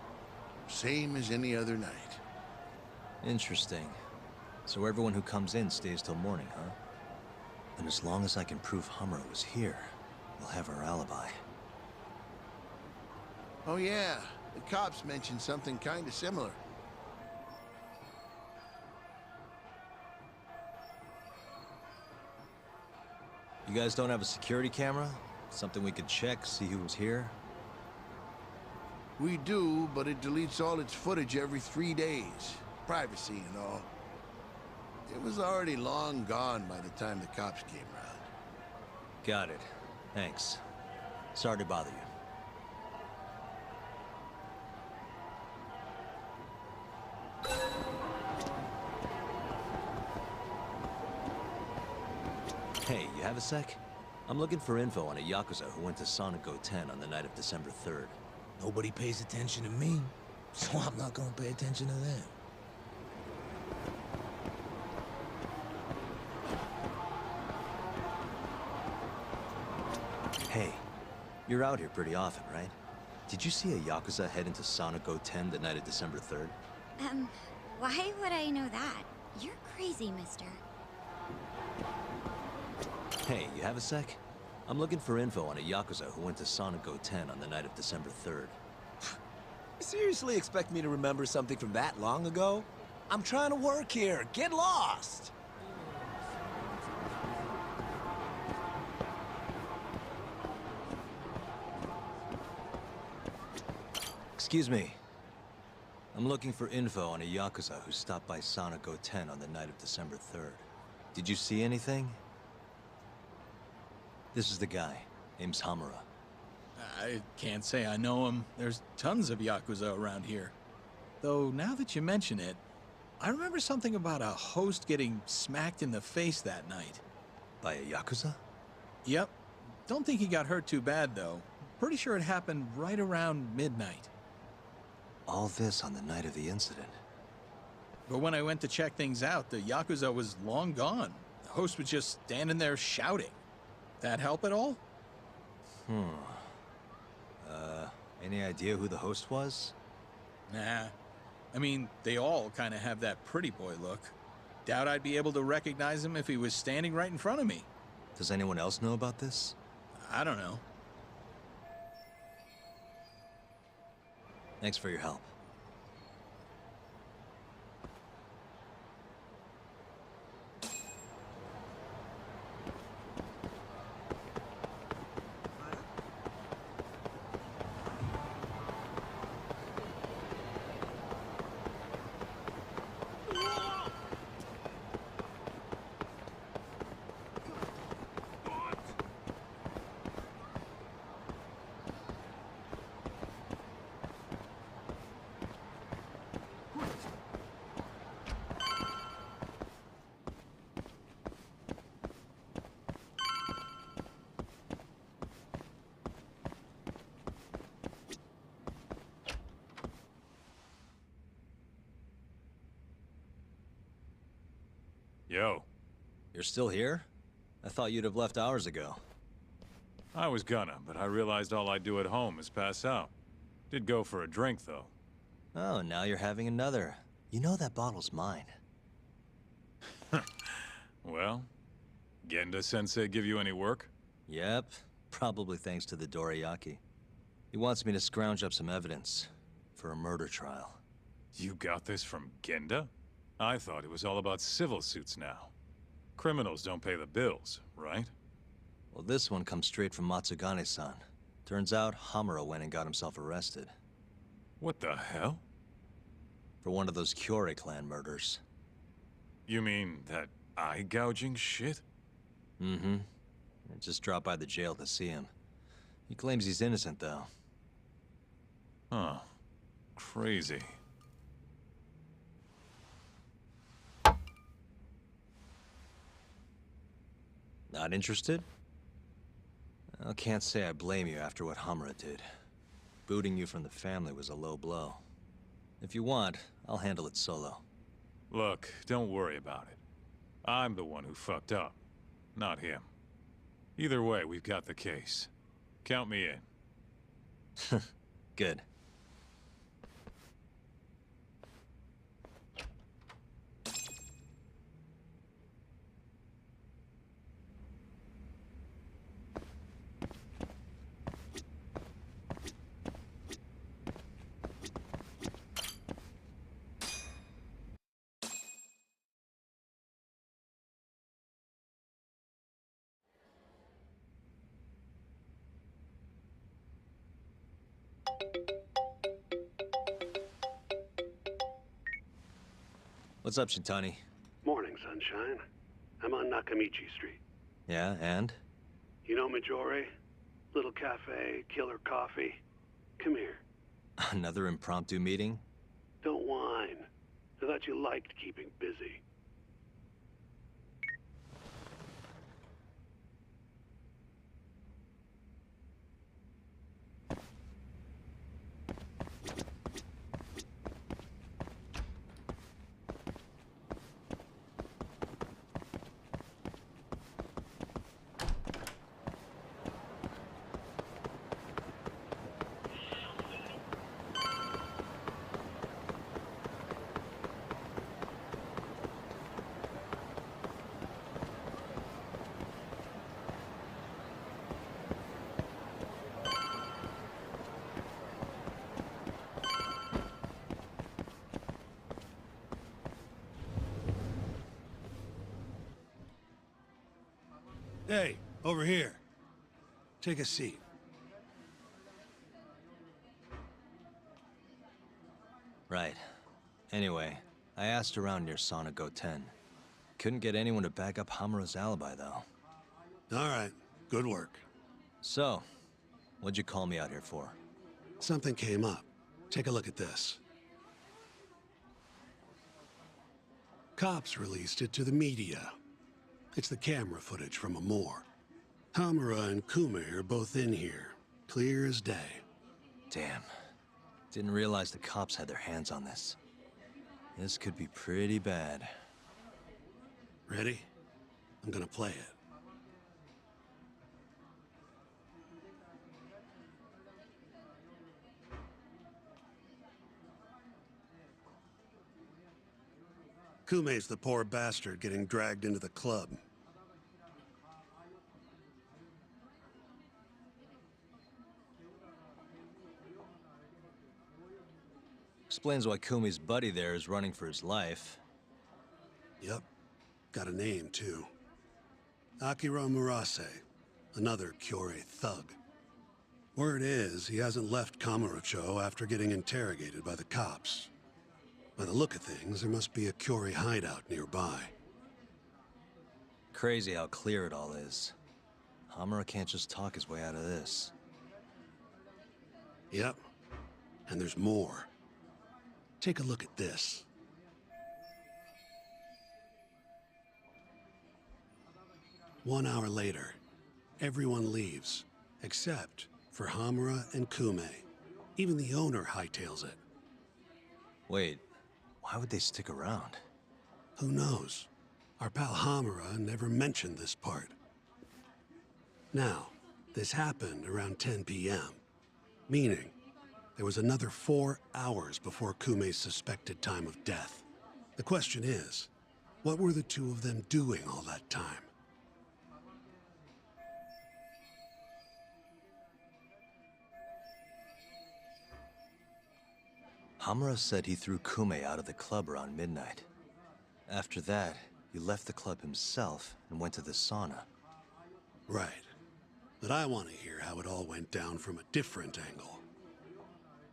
Same as any other night. Interesting. So everyone who comes in stays till morning, huh? And as long as I can prove Hamura was here, we'll have our alibi. Oh yeah, the cops mentioned something kinda similar. You guys don't have a security camera? Something we could check, see who was here? We do, but it deletes all its footage every 3 days. Privacy and all. It was already long gone by the time the cops came around. Got it. Thanks. Sorry to bother you. Hey, you have a sec? I'm looking for info on a Yakuza who went to Sonico 10 on the night of December 3rd. Nobody pays attention to me, so I'm not gonna pay attention to them. Hey, you're out here pretty often, right? Did you see a Yakuza head into Sonico 10 the night of December 3rd? Why would I know that? You're crazy, mister. Hey, you have a sec? I'm looking for info on a Yakuza who went to Sonico 10 on the night of December 3rd. You seriously expect me to remember something from that long ago? I'm trying to work here. Get lost! Excuse me. I'm looking for info on a Yakuza who stopped by Sonico 10 on the night of December 3rd. Did you see anything? This is the guy. Name's Hamura. I can't say I know him. There's tons of Yakuza around here. Though, now that you mention it, I remember something about a host getting smacked in the face that night. By a Yakuza? Yep. Don't think he got hurt too bad, though. Pretty sure it happened right around midnight. All this on the night of the incident. But when I went to check things out, the Yakuza was long gone. The host was just standing there shouting. That help at all? Any idea who the host was? Nah. I mean, they all kind of have that pretty boy look. Doubt I'd be able to recognize him if he was standing right in front of me. Does anyone else know about this? I don't know. Thanks for your help. Yo. You're still here? I thought you'd have left hours ago. I was gonna, but I realized all I do at home is pass out. Did go for a drink, though. Oh, now you're having another. You know that bottle's mine. Well, Genda-sensei give you any work? Yep, probably thanks to the Dorayaki. He wants me to scrounge up some evidence for a murder trial. You got this from Genda? I thought it was all about civil suits now. Criminals don't pay the bills, right? Well, this one comes straight from Matsugane-san. Turns out Hamura went and got himself arrested. What the hell? For one of those Kyorei clan murders. You mean that eye-gouging shit? Mm-hmm. I just dropped by the jail to see him. He claims he's innocent, though. Huh. Crazy. Not interested? I can't say I blame you after what Hamura did. Booting you from the family was a low blow. If you want, I'll handle it solo. Look, don't worry about it. I'm the one who fucked up, not him. Either way, we've got the case. Count me in. Good. What's up, Shintani? Morning, sunshine. I'm on Nakamichi Street. Yeah, and? You know Majore? Little cafe, killer coffee. Come here. Another impromptu meeting? Don't whine. I thought you liked keeping busy. Hey, over here. Take a seat. Right. Anyway, I asked around near Sonic 10. Couldn't get anyone to back up Hamura's alibi, though. All right. Good work. So, what'd you call me out here for? Something came up. Take a look at this. Cops released it to the media. It's the camera footage from Amor. Hamura and Kume are both in here. Clear as day. Damn. Didn't realize the cops had their hands on this. This could be pretty bad. Ready? I'm gonna play it. Kume's the poor bastard getting dragged into the club. Explains why Kumi's buddy there is running for his life. Yep. Got a name, too. Akira Murase, another Kyorei thug. Word is, he hasn't left Kamurocho after getting interrogated by the cops. By the look of things, there must be a Kyorei hideout nearby. Crazy how clear it all is. Hamura can't just talk his way out of this. Yep. And there's more. Take a look at this. One hour later, everyone leaves, except for Hamura and Kume. Even the owner hightails it. Wait, why would they stick around? Who knows? Our pal Hamura never mentioned this part. Now, this happened around 10 p.m., meaning there was another 4 hours before Kume's suspected time of death. The question is, what were the two of them doing all that time? Hamura said he threw Kume out of the club around midnight. After that, he left the club himself and went to the sauna. Right. But I want to hear how it all went down from a different angle.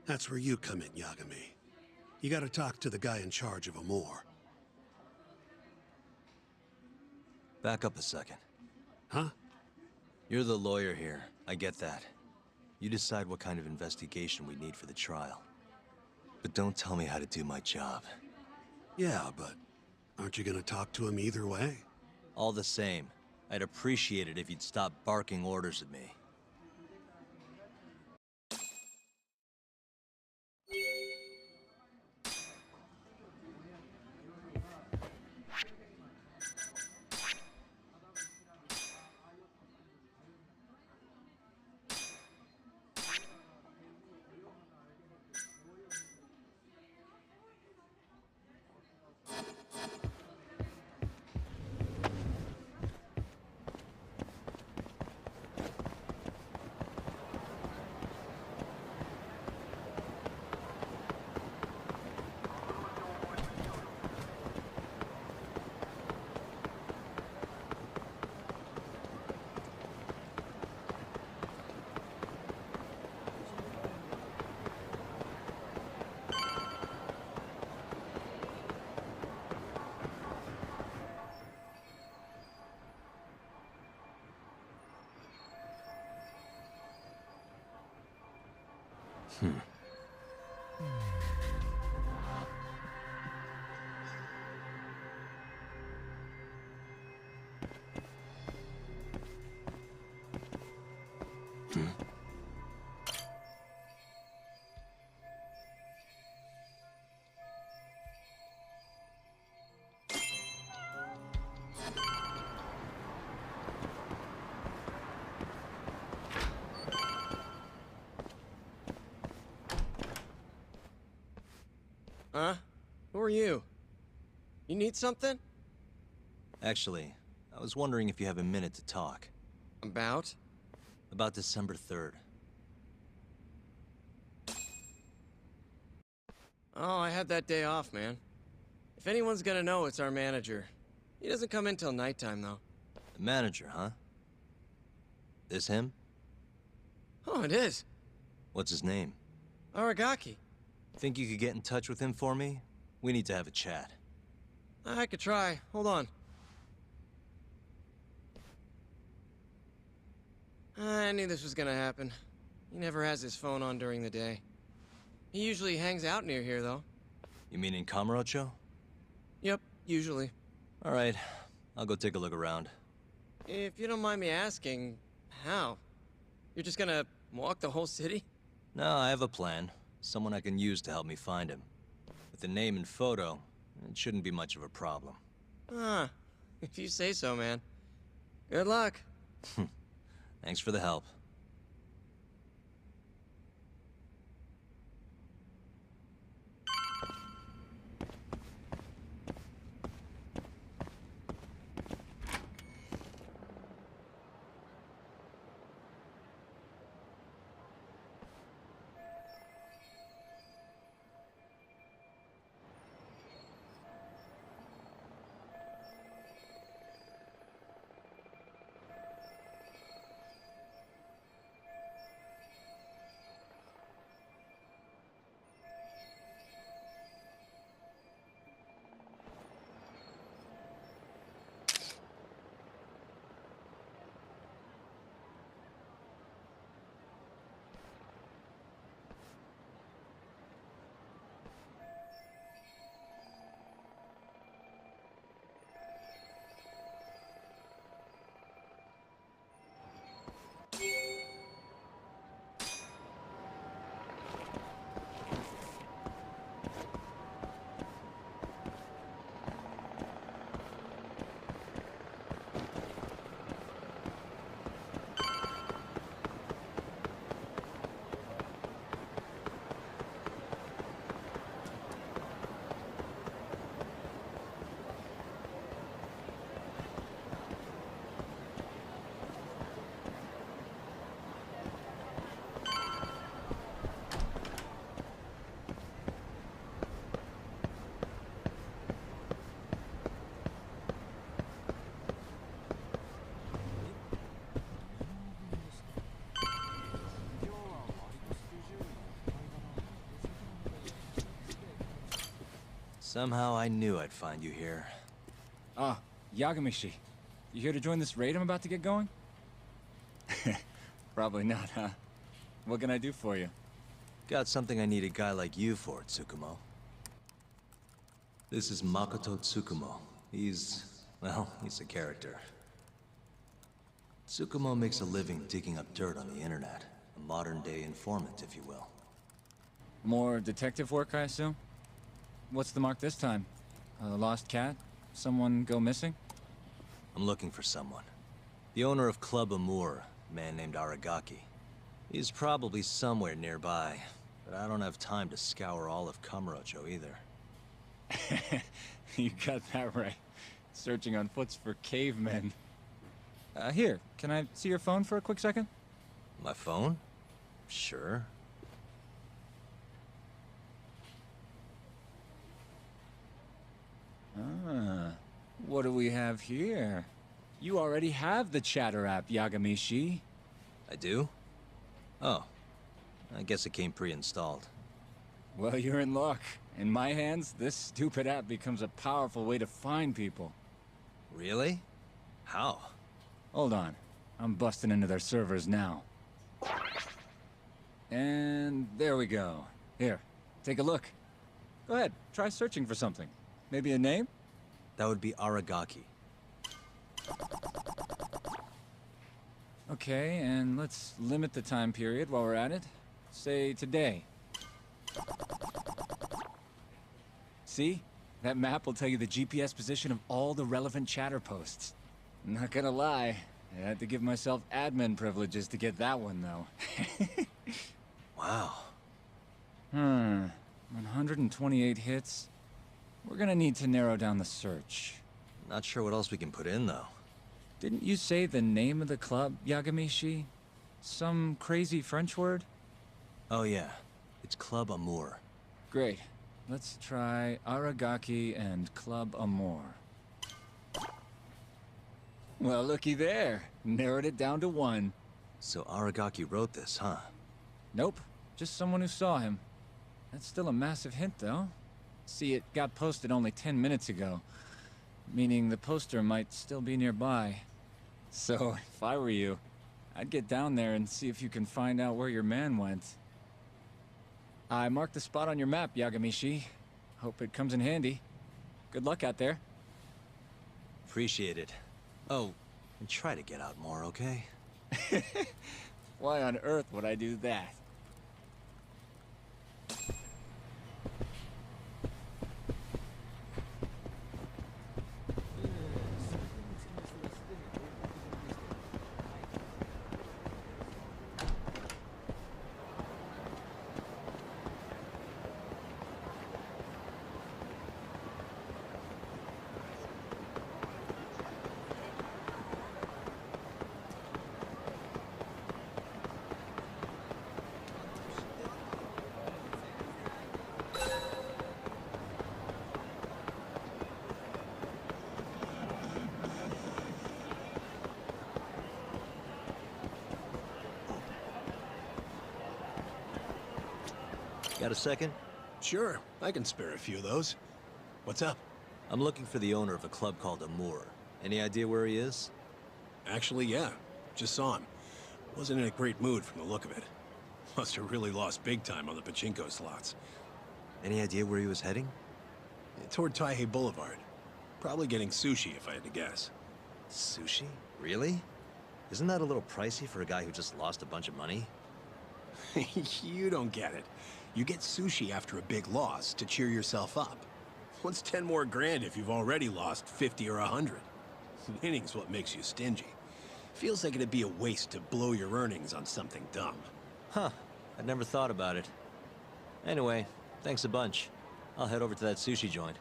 That's where you come in, Yagami. You gotta talk to the guy in charge of Amor. Back up a second. Huh? You're the lawyer here. I get that. You decide what kind of investigation we need for the trial. But don't tell me how to do my job. Yeah, but aren't you gonna talk to him either way? All the same, I'd appreciate it if you'd stop barking orders at me. Huh? Who are you? You need something? Actually, I was wondering if you have a minute to talk. About? About December 3rd. Oh, I had that day off, man. If anyone's gonna know, it's our manager. He doesn't come in till nighttime, though. The manager, huh? This him? Oh, it is. What's his name? Aragaki. Think you could get in touch with him for me? We need to have a chat. I could try. Hold on. I knew this was gonna happen. He never has his phone on during the day. He usually hangs out near here, though. You mean in Kamurocho? Yep, usually. All right, I'll go take a look around. If you don't mind me asking, how? You're just gonna walk the whole city? No, I have a plan. Someone I can use to help me find him. With the name and photo, it shouldn't be much of a problem. Ah, if you say so, man. Good luck. Thanks for the help. Somehow I knew I'd find you here. Ah, Yagamishi. You here to join this raid I'm about to get going? Probably not, huh? What can I do for you? Got something I need a guy like you for, Tsukumo. This is Makoto Tsukumo. He's a character. Tsukumo makes a living digging up dirt on the internet. A modern-day informant, if you will. More detective work, I assume? What's the mark this time? A lost cat? Someone go missing? I'm looking for someone. The owner of Club Amour, a man named Aragaki. He's probably somewhere nearby, but I don't have time to scour all of Kamurocho either. You got that right. Searching on foots for cavemen. Here, can I see your phone for a quick second? My phone? Sure. Ah, what do we have here? You already have the Chatter app, Yagamishi. I do? Oh. I guess it came pre-installed. Well, you're in luck. In my hands, this stupid app becomes a powerful way to find people. Really? How? Hold on. I'm busting into their servers now. And there we go. Here, take a look. Go ahead, try searching for something. Maybe a name? That would be Aragaki. Okay, and let's limit the time period while we're at it. Say today. See? That map will tell you the GPS position of all the relevant Chatter posts. Not gonna lie, I had to give myself admin privileges to get that one, though. Wow. 128 hits. We're gonna need to narrow down the search. Not sure what else we can put in, though. Didn't you say the name of the club, Yagamishi? Some crazy French word? Oh yeah, it's Club Amour. Great. Let's try Aragaki and Club Amour. Well, looky there. Narrowed it down to 1. So Aragaki wrote this, huh? Nope. Just someone who saw him. That's still a massive hint, though. See, it got posted only 10 minutes ago. Meaning the poster might still be nearby. So, if I were you, I'd get down there and see if you can find out where your man went. I marked the spot on your map, Yagamishi. Hope it comes in handy. Good luck out there. Appreciate it. Oh, and try to get out more, okay? Why on earth would I do that? Got a second? Sure, I can spare a few of those. What's up? I'm looking for the owner of a club called Amour. Any idea where he is? Actually, yeah. Just saw him. Wasn't in a great mood from the look of it. Must have really lost big time on the pachinko slots. Any idea where he was heading? Toward Taihei Boulevard. Probably getting sushi, if I had to guess. Sushi? Really? Isn't that a little pricey for a guy who just lost a bunch of money? You don't get it. You get sushi after a big loss to cheer yourself up. What's 10 more grand if you've already lost 50 or 100? Winning's what makes you stingy. Feels like it'd be a waste to blow your earnings on something dumb. Huh. I'd never thought about it. Anyway, thanks a bunch. I'll head over to that sushi joint.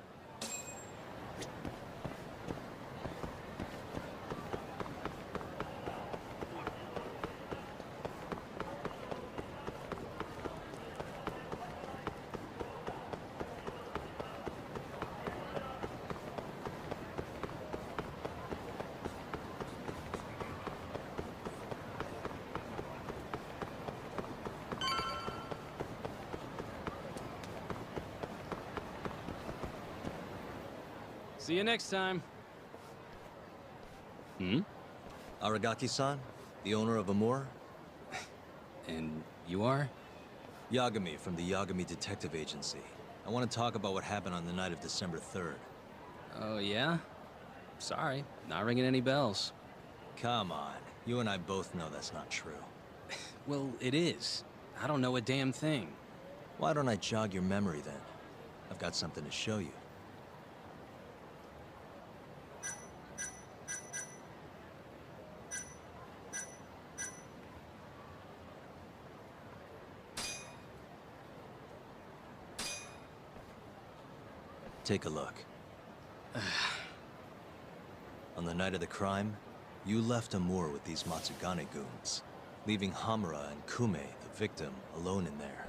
See you next time. Hmm? Aragaki-san, the owner of Amur? And you are? Yagami from the Yagami Detective Agency. I want to talk about what happened on the night of December 3rd. Oh, yeah? Sorry, not ringing any bells. Come on, you and I both know that's not true. Well, it is. I don't know a damn thing. Why don't I jog your memory then? I've got something to show you. Take a look. On the night of the crime, you left Amur with these Matsugane goons, leaving Hamura and Kume, the victim, alone in there.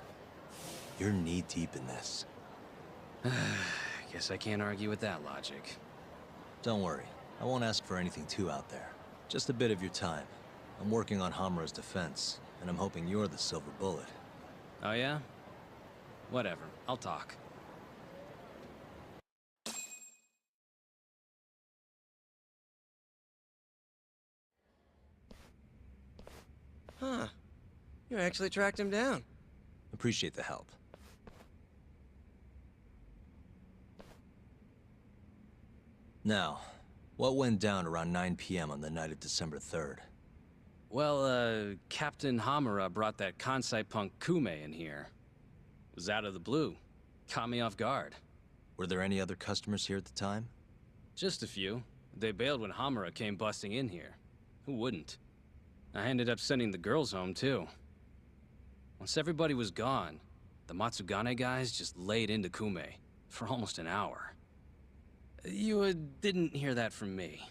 You're knee-deep in this. Guess I can't argue with that logic. Don't worry, I won't ask for anything too out there. Just a bit of your time. I'm working on Hamura's defense, and I'm hoping you're the silver bullet. Oh yeah? Whatever, I'll talk. Huh. You actually tracked him down. Appreciate the help. Now, what went down around 9 p.m. on the night of December 3rd? Well, Captain Hamura brought that Kansai punk Kume in here. It was out of the blue. Caught me off guard. Were there any other customers here at the time? Just a few. They bailed when Hamura came busting in here. Who wouldn't? I ended up sending the girls home, too. Once everybody was gone, the Matsugane guys just laid into Kume for almost an hour. You didn't hear that from me.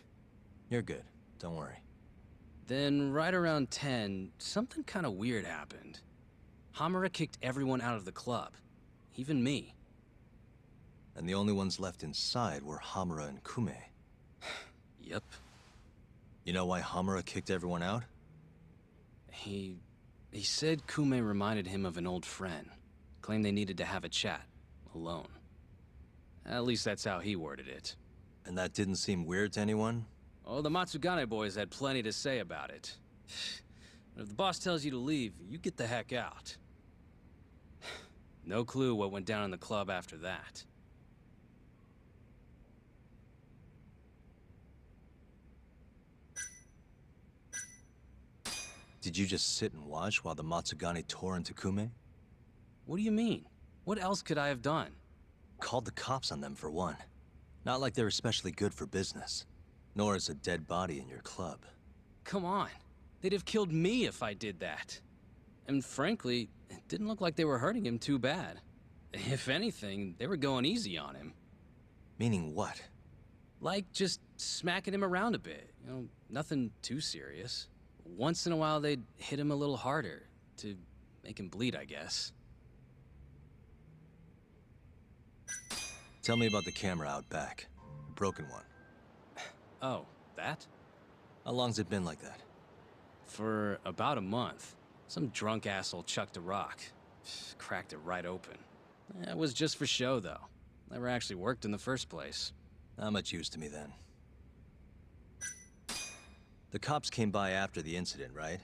You're good. Don't worry. Then, right around 10, something kind of weird happened. Hamura kicked everyone out of the club. Even me. And the only ones left inside were Hamura and Kume. Yep. You know why Hamura kicked everyone out? He said Kume reminded him of an old friend. Claimed they needed to have a chat. Alone. At least that's how he worded it. And that didn't seem weird to anyone? Oh, the Matsugane boys had plenty to say about it. If the boss tells you to leave, you get the heck out. No clue what went down in the club after that. Did you just sit and watch while the Matsugane tore into Kume? What do you mean? What else could I have done? Called the cops on them for one. Not like they're especially good for business. Nor is a dead body in your club. Come on. They'd have killed me if I did that. And frankly, it didn't look like they were hurting him too bad. If anything, they were going easy on him. Meaning what? Like just smacking him around a bit. You know, nothing too serious. Once in a while, they'd hit him a little harder to make him bleed, I guess. Tell me about the camera out back. The broken one. Oh, that? How long's it been like that? For about a month. Some drunk asshole chucked a rock. Cracked it right open. It was just for show, though. Never actually worked in the first place. Not much use to me, then. The cops came by after the incident, right?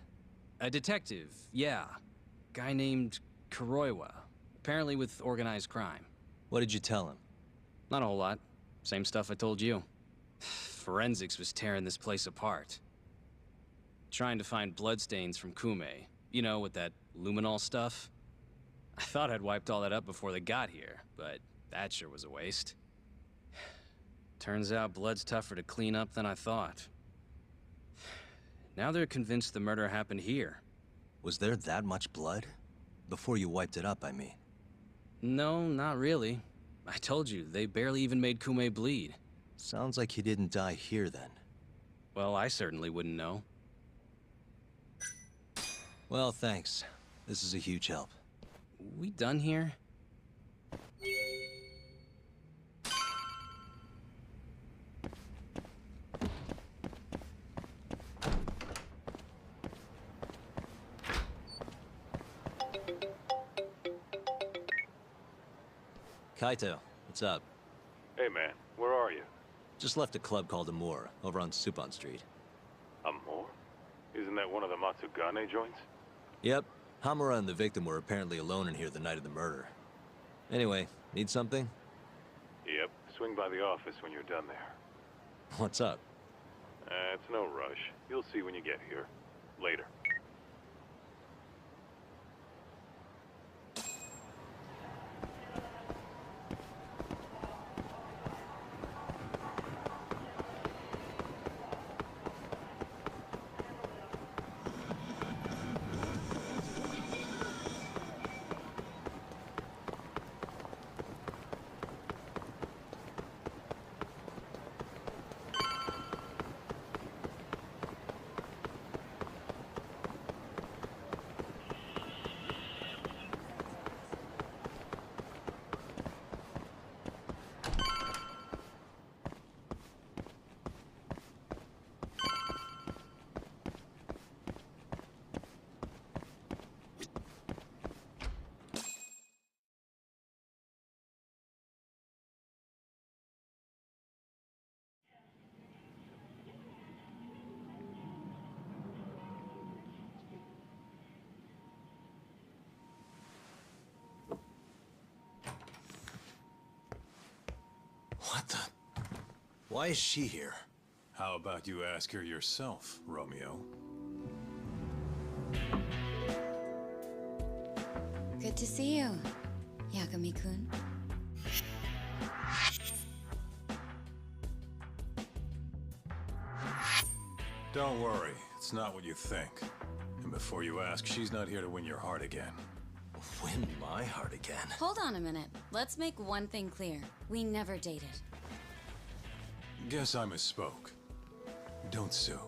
A detective, yeah. Guy named Kuroiwa. Apparently with organized crime. What did you tell him? Not a whole lot. Same stuff I told you. Forensics was tearing this place apart. Trying to find bloodstains from Kume. You know, with that luminol stuff. I thought I'd wiped all that up before they got here, but that sure was a waste. Turns out blood's tougher to clean up than I thought. Now they're convinced the murder happened here. Was there that much blood? Before you wiped it up, I mean. No, not really. I told you, they barely even made Kume bleed. Sounds like he didn't die here, then. Well, I certainly wouldn't know. Well, thanks. This is a huge help. We done here? Kaito, what's up? Hey man, where are you? Just left a club called Amur, over on Supon Street. Amor? Isn't that one of the Matsugane joints? Yep. Hamura and the victim were apparently alone in here the night of the murder. Anyway, need something? Yep. Swing by the office when you're done there. What's up? It's no rush. You'll see when you get here. Later. What the? Why is she here? How about you ask her yourself, Romeo? Good to see you, Yagami-kun. Don't worry, it's not what you think. And before you ask, she's not here to win your heart again. Win my heart again? Hold on a minute. Let's make one thing clear. We never dated. Guess I misspoke. Don't sue.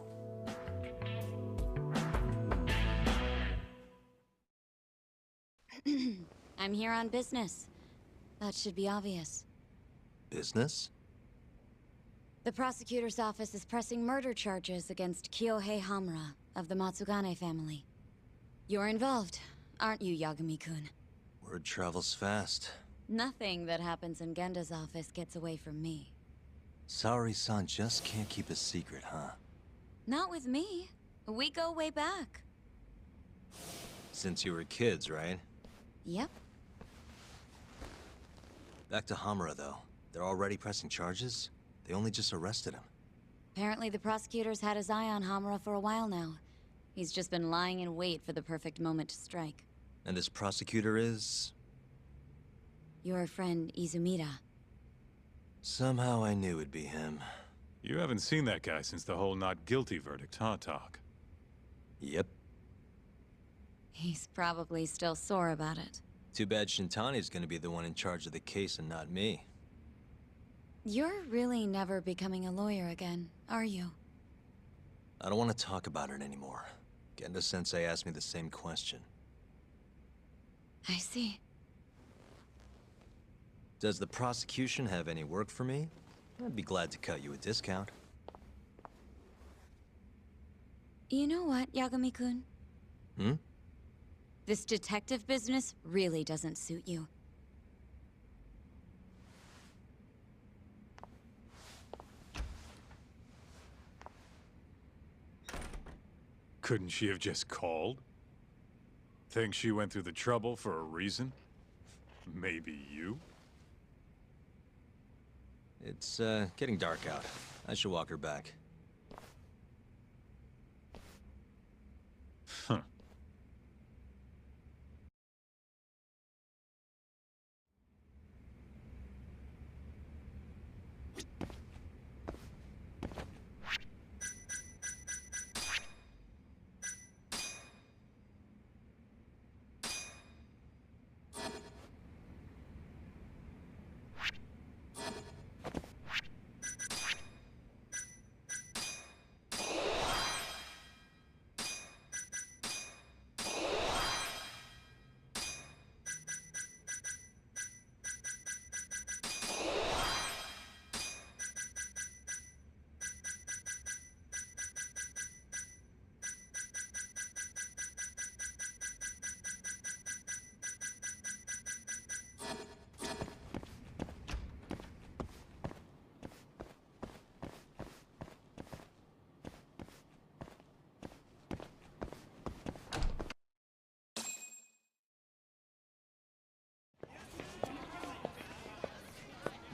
I'm here on business. That should be obvious. Business? The prosecutor's office is pressing murder charges against Kyohei Hamura of the Matsugane family. You're involved, aren't you, Yagami-kun? Word travels fast. Nothing that happens in Genda's office gets away from me. Saori-san just can't keep a secret, huh? Not with me. We go way back. Since you were kids, right? Yep. Back to Hamura, though. They're already pressing charges? They only just arrested him. Apparently the prosecutor's had his eye on Hamura for a while now. He's just been lying in wait for the perfect moment to strike. And this prosecutor is? Your friend Izumida. Somehow I knew it'd be him. You haven't seen that guy since the whole not guilty verdict, huh, Talk? Yep. He's probably still sore about it. Too bad Shintani's gonna be the one in charge of the case and not me. You're really never becoming a lawyer again, are you? I don't want to talk about it anymore. Genda-sensei asked me the same question. I see. Does the prosecution have any work for me? I'd be glad to cut you a discount. You know what, Yagami-kun? Hmm? This detective business really doesn't suit you. Couldn't she have just called? Think she went through the trouble for a reason? Maybe you? It's, getting dark out. I should walk her back. Huh.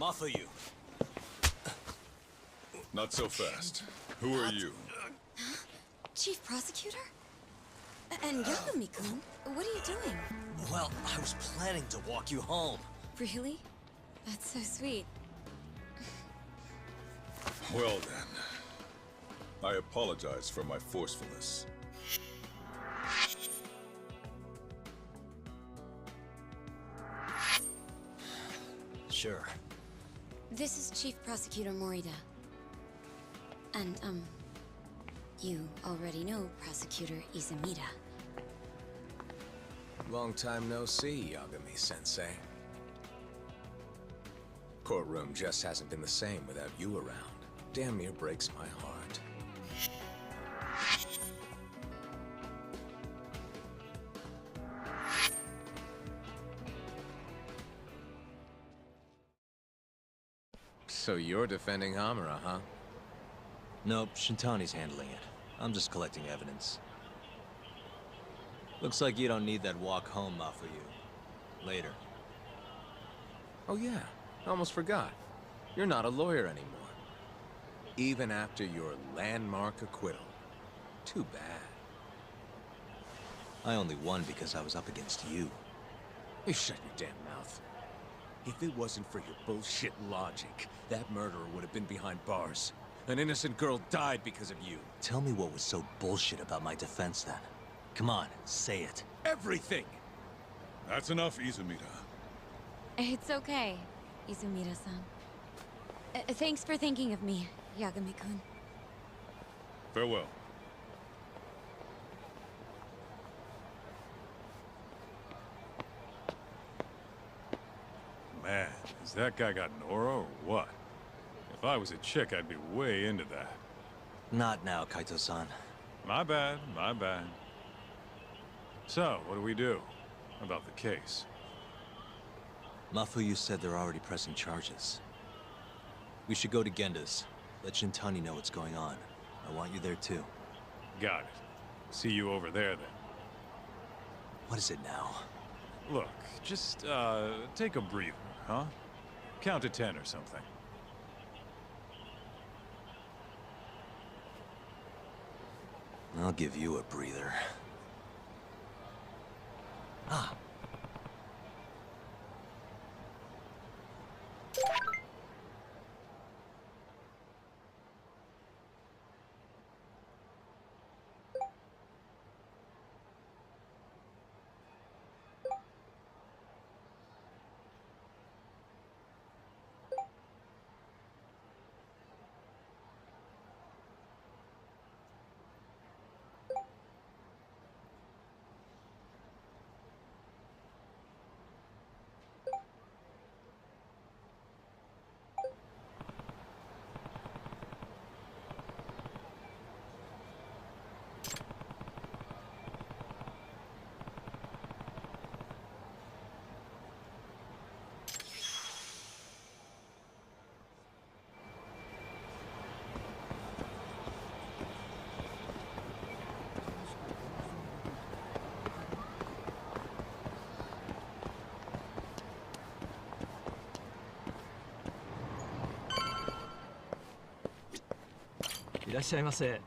Mafuyu. Not so fast. Who are you? Chief Prosecutor? And Yagami-kun, what are you doing? Well, I was planning to walk you home. Really? That's so sweet. Well then. I apologize for my forcefulness. Sure. This is Chief Prosecutor Morita. And, you already know Prosecutor Izumida. Long time no see, Yagami-sensei. Courtroom just hasn't been the same without you around. Damn near breaks my heart. So you're defending Hamura, huh? Nope, Shintani's handling it. I'm just collecting evidence. Looks like you don't need that walk home, Mafuyu. Later. Oh yeah, I almost forgot. You're not a lawyer anymore. Even after your landmark acquittal. Too bad. I only won because I was up against you. You shut your damn mouth. If it wasn't for your bullshit logic, that murderer would have been behind bars. An innocent girl died because of you. Tell me what was so bullshit about my defense then. Come on, say it. Everything! That's enough, Izumida. It's okay, Izumida-san. Thanks for thinking of me, Yagami-kun. Farewell. Man, has that guy got Nora or what? If I was a chick, I'd be way into that. Not now, Kaito-san. My bad, my bad. So, what do we do about the case? Mafuyu said they're already pressing charges. We should go to Genda's. Let Shintani know what's going on. I want you there too. Got it. See you over there then. What is it now? Look, just, take a breather, huh? Count to 10 or something. I'll give you a breather. Ah.いらっしゃいませ。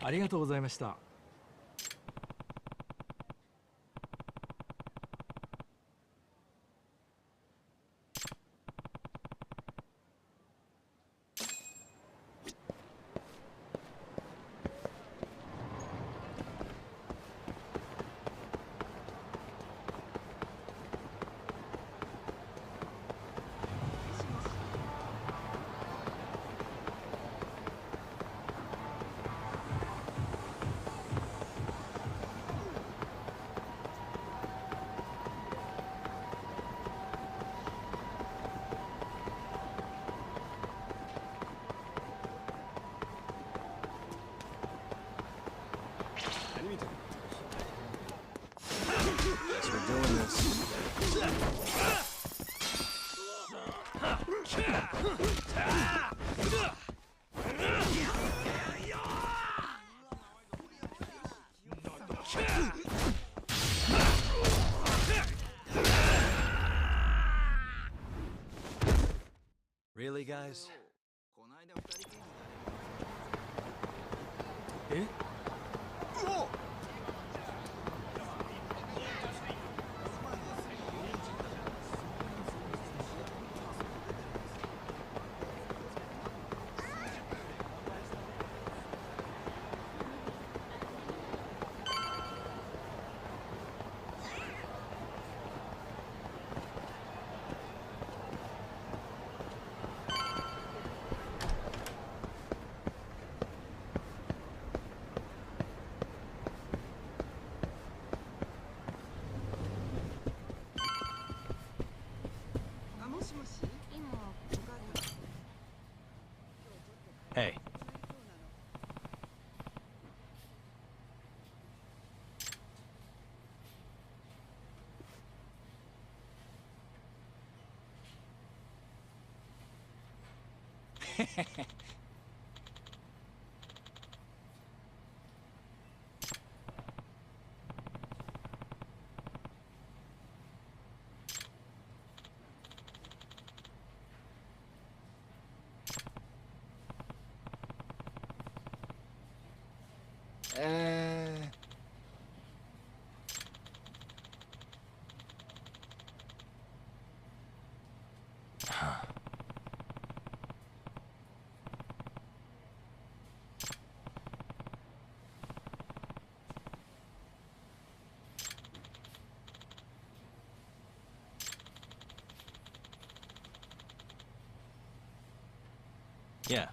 ありがとうございました。Guess we're doing this. Really, guys? Eh? Hey. Yeah.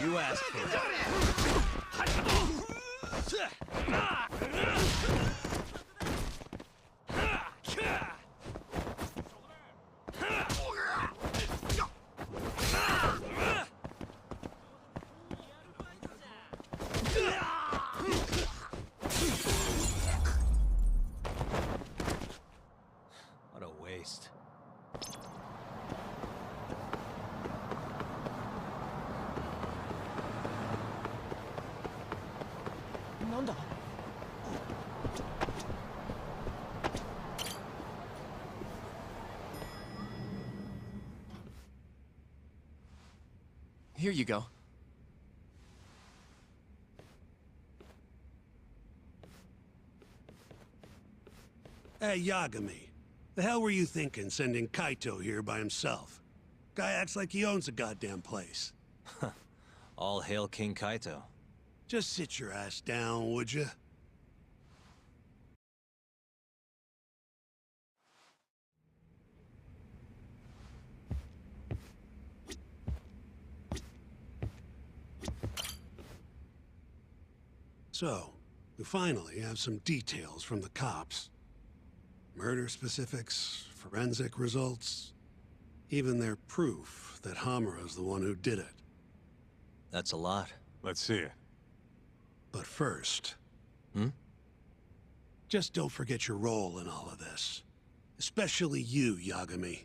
You asked for it. What a waste. Here you go. Hey, Yagami. The hell were you thinking sending Kaito here by himself? Guy acts like he owns the goddamn place. All hail King Kaito. Just sit your ass down, would you? So, we finally have some details from the cops. Murder specifics, forensic results, even their proof that Hamura's the one who did it. That's a lot. Let's see it. But first... Just don't forget your role in all of this. Especially you, Yagami.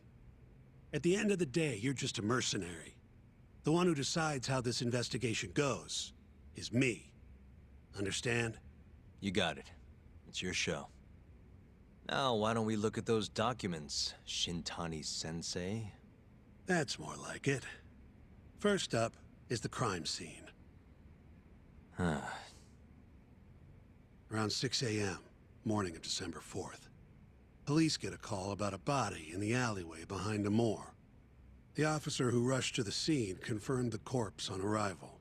At the end of the day, you're just a mercenary. The one who decides how this investigation goes is me. Understand? You got it. It's your show. Now, why don't we look at those documents, Shintani-sensei? That's more like it. First up is the crime scene. Around 6 a.m., morning of December 4th. Police get a call about a body in the alleyway behind a moor. The officer who rushed to the scene confirmed the corpse on arrival.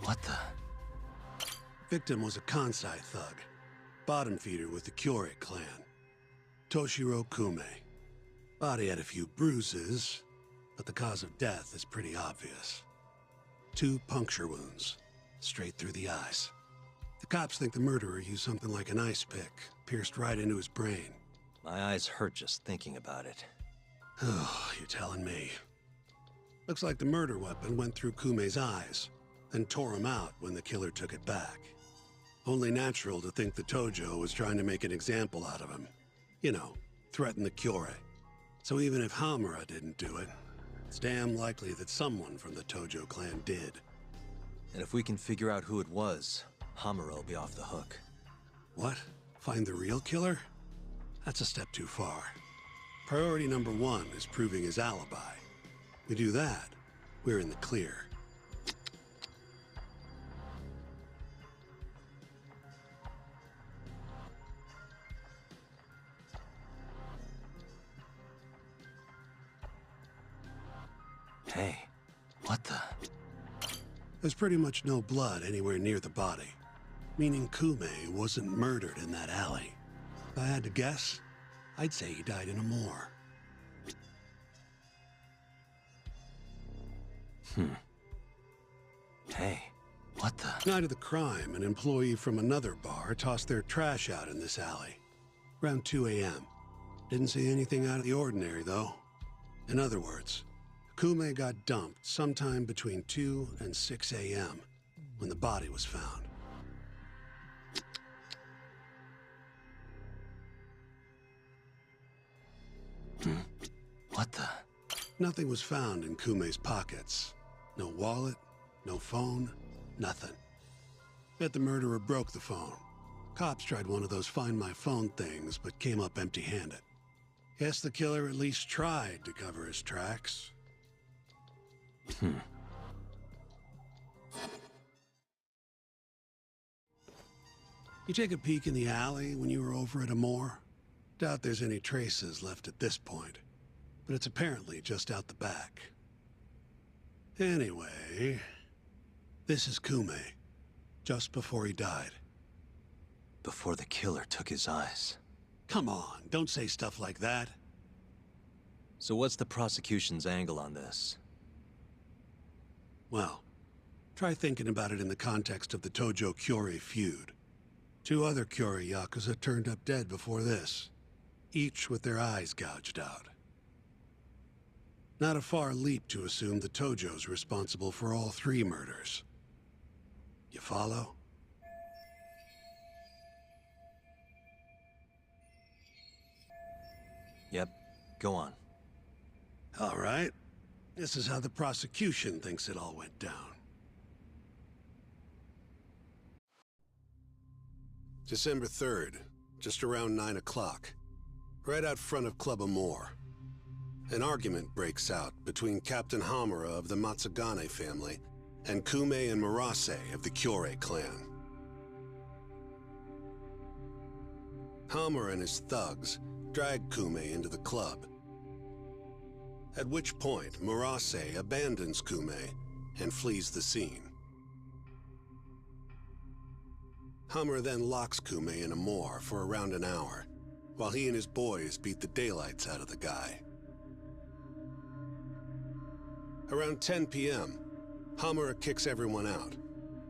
What the? Victim was a Kansai thug, bottom feeder with the Kyorei clan. Toshiro Kume. Body had a few bruises, but the cause of death is pretty obvious. 2 puncture wounds, straight through the eyes. The cops think the murderer used something like an ice pick, pierced right into his brain. My eyes hurt just thinking about it. Oh, you're telling me. Looks like the murder weapon went through Kume's eyes, then tore him out when the killer took it back. Only natural to think the Tojo was trying to make an example out of him. You know, threaten the Kyorei. So even if Hamura didn't do it, it's damn likely that someone from the Tojo clan did. And if we can figure out who it was, Hamura will be off the hook. What? Find the real killer? That's a step too far. Priority number 1 is proving his alibi. We do that, we're in the clear. Hey, what the? There's pretty much no blood anywhere near the body, meaning Kume wasn't murdered in that alley. If I had to guess, I'd say he died in a moor. Hey, what the? Night of the crime, an employee from another bar tossed their trash out in this alley. Around 2 a.m. Didn't see anything out of the ordinary, though. In other words, Kume got dumped sometime between 2 and 6 a.m. when the body was found. What the? Nothing was found in Kume's pockets. No wallet, no phone, nothing. Bet the murderer broke the phone. Cops tried one of those Find My Phone things, but came up empty-handed. Guess the killer at least tried to cover his tracks. You take a peek in the alley when you were over at Amor? Doubt there's any traces left at this point, but it's apparently just out the back. Anyway, this is Kume, just before he died. Before the killer took his eyes. Come on, don't say stuff like that. So what's the prosecution's angle on this? Well, try thinking about it in the context of the Tojo-Kyorei feud. 2 other Kyorei Yakuza turned up dead before this, each with their eyes gouged out. Not a far leap to assume the Tojo's responsible for all 3 murders. You follow? Yep, go on. All right. This is how the prosecution thinks it all went down. December 3rd, just around 9 o'clock, right out front of Club Amor. An argument breaks out between Captain Hamura of the Matsugane family and Kume and Murase of the Kyorei clan. Hamura and his thugs drag Kume into the club, at which point Murase abandons Kume and flees the scene. Hamura then locks Kume in a moor for around an hour, while he and his boys beat the daylights out of the guy. Around 10 p.m., Hamura kicks everyone out,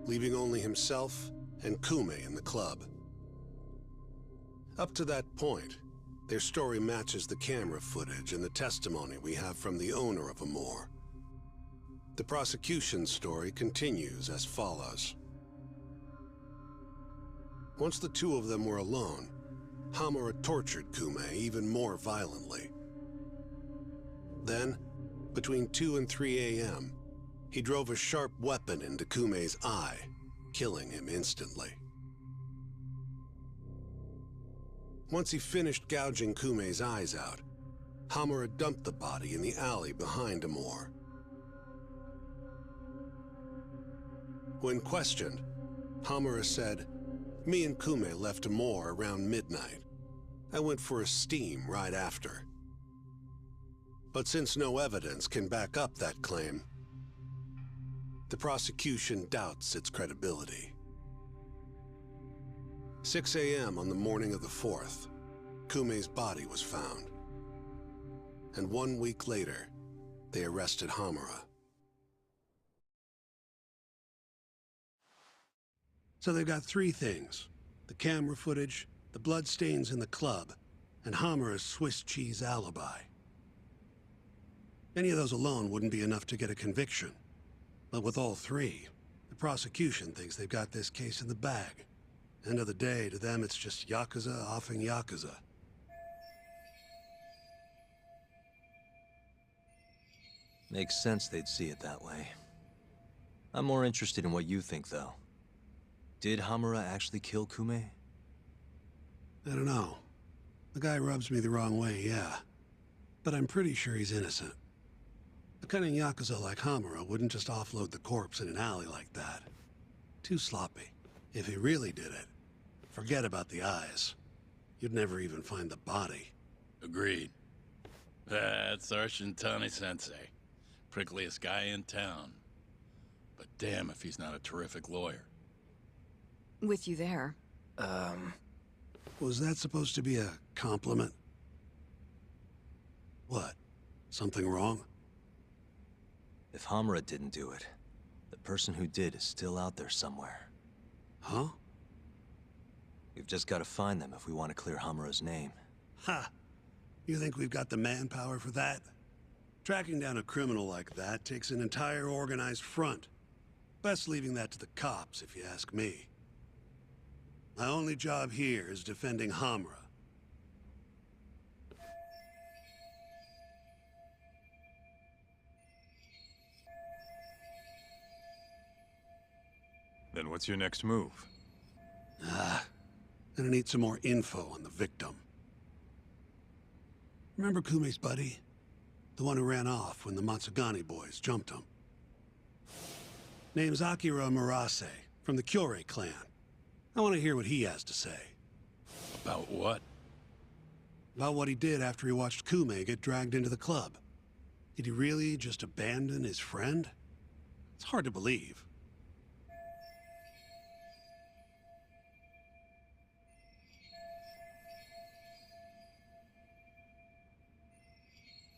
leaving only himself and Kume in the club. Up to that point, their story matches the camera footage and the testimony we have from the owner of Amor. The prosecution's story continues as follows. Once the two of them were alone, Hamura tortured Kume even more violently. Then, between 2 and 3 a.m., he drove a sharp weapon into Kume's eye, killing him instantly. Once he finished gouging Kume's eyes out, Hamura dumped the body in the alley behind Amor. When questioned, Hamura said, "Me and Kume left Amor around midnight. I went for a steam right after." But since no evidence can back up that claim, the prosecution doubts its credibility. 6 a.m. on the morning of the 4th, Kume's body was found. And 1 week later, they arrested Hamura. So they've got 3 things: the camera footage, the bloodstains in the club, and Hamura's Swiss cheese alibi. Any of those alone wouldn't be enough to get a conviction. But with all 3, the prosecution thinks they've got this case in the bag. End of the day, to them it's just Yakuza offing Yakuza. Makes sense they'd see it that way. I'm more interested in what you think, though. Did Hamura actually kill Kume? I don't know. The guy rubs me the wrong way, yeah. But I'm pretty sure he's innocent. A cunning Yakuza like Hamura wouldn't just offload the corpse in an alley like that. Too sloppy. If he really did it, forget about the eyes. You'd never even find the body. Agreed. That's our Shintani-sensei. Prickliest guy in town. But damn if he's not a terrific lawyer. With you there. Was that supposed to be a compliment? What? Something wrong? If Hamura didn't do it, the person who did is still out there somewhere. Huh? We've just got to find them if we want to clear Hamura's name. Ha! You think we've got the manpower for that? Tracking down a criminal like that takes an entire organized front. Best leaving that to the cops, if you ask me. My only job here is defending Hamura. Then what's your next move? Gonna need some more info on the victim. Remember Kume's buddy? The one who ran off when the Matsugane boys jumped him. Name's Akira Murase, from the Kyorei clan. I want to hear what he has to say. About what? About what he did after he watched Kume get dragged into the club. Did he really just abandon his friend? It's hard to believe.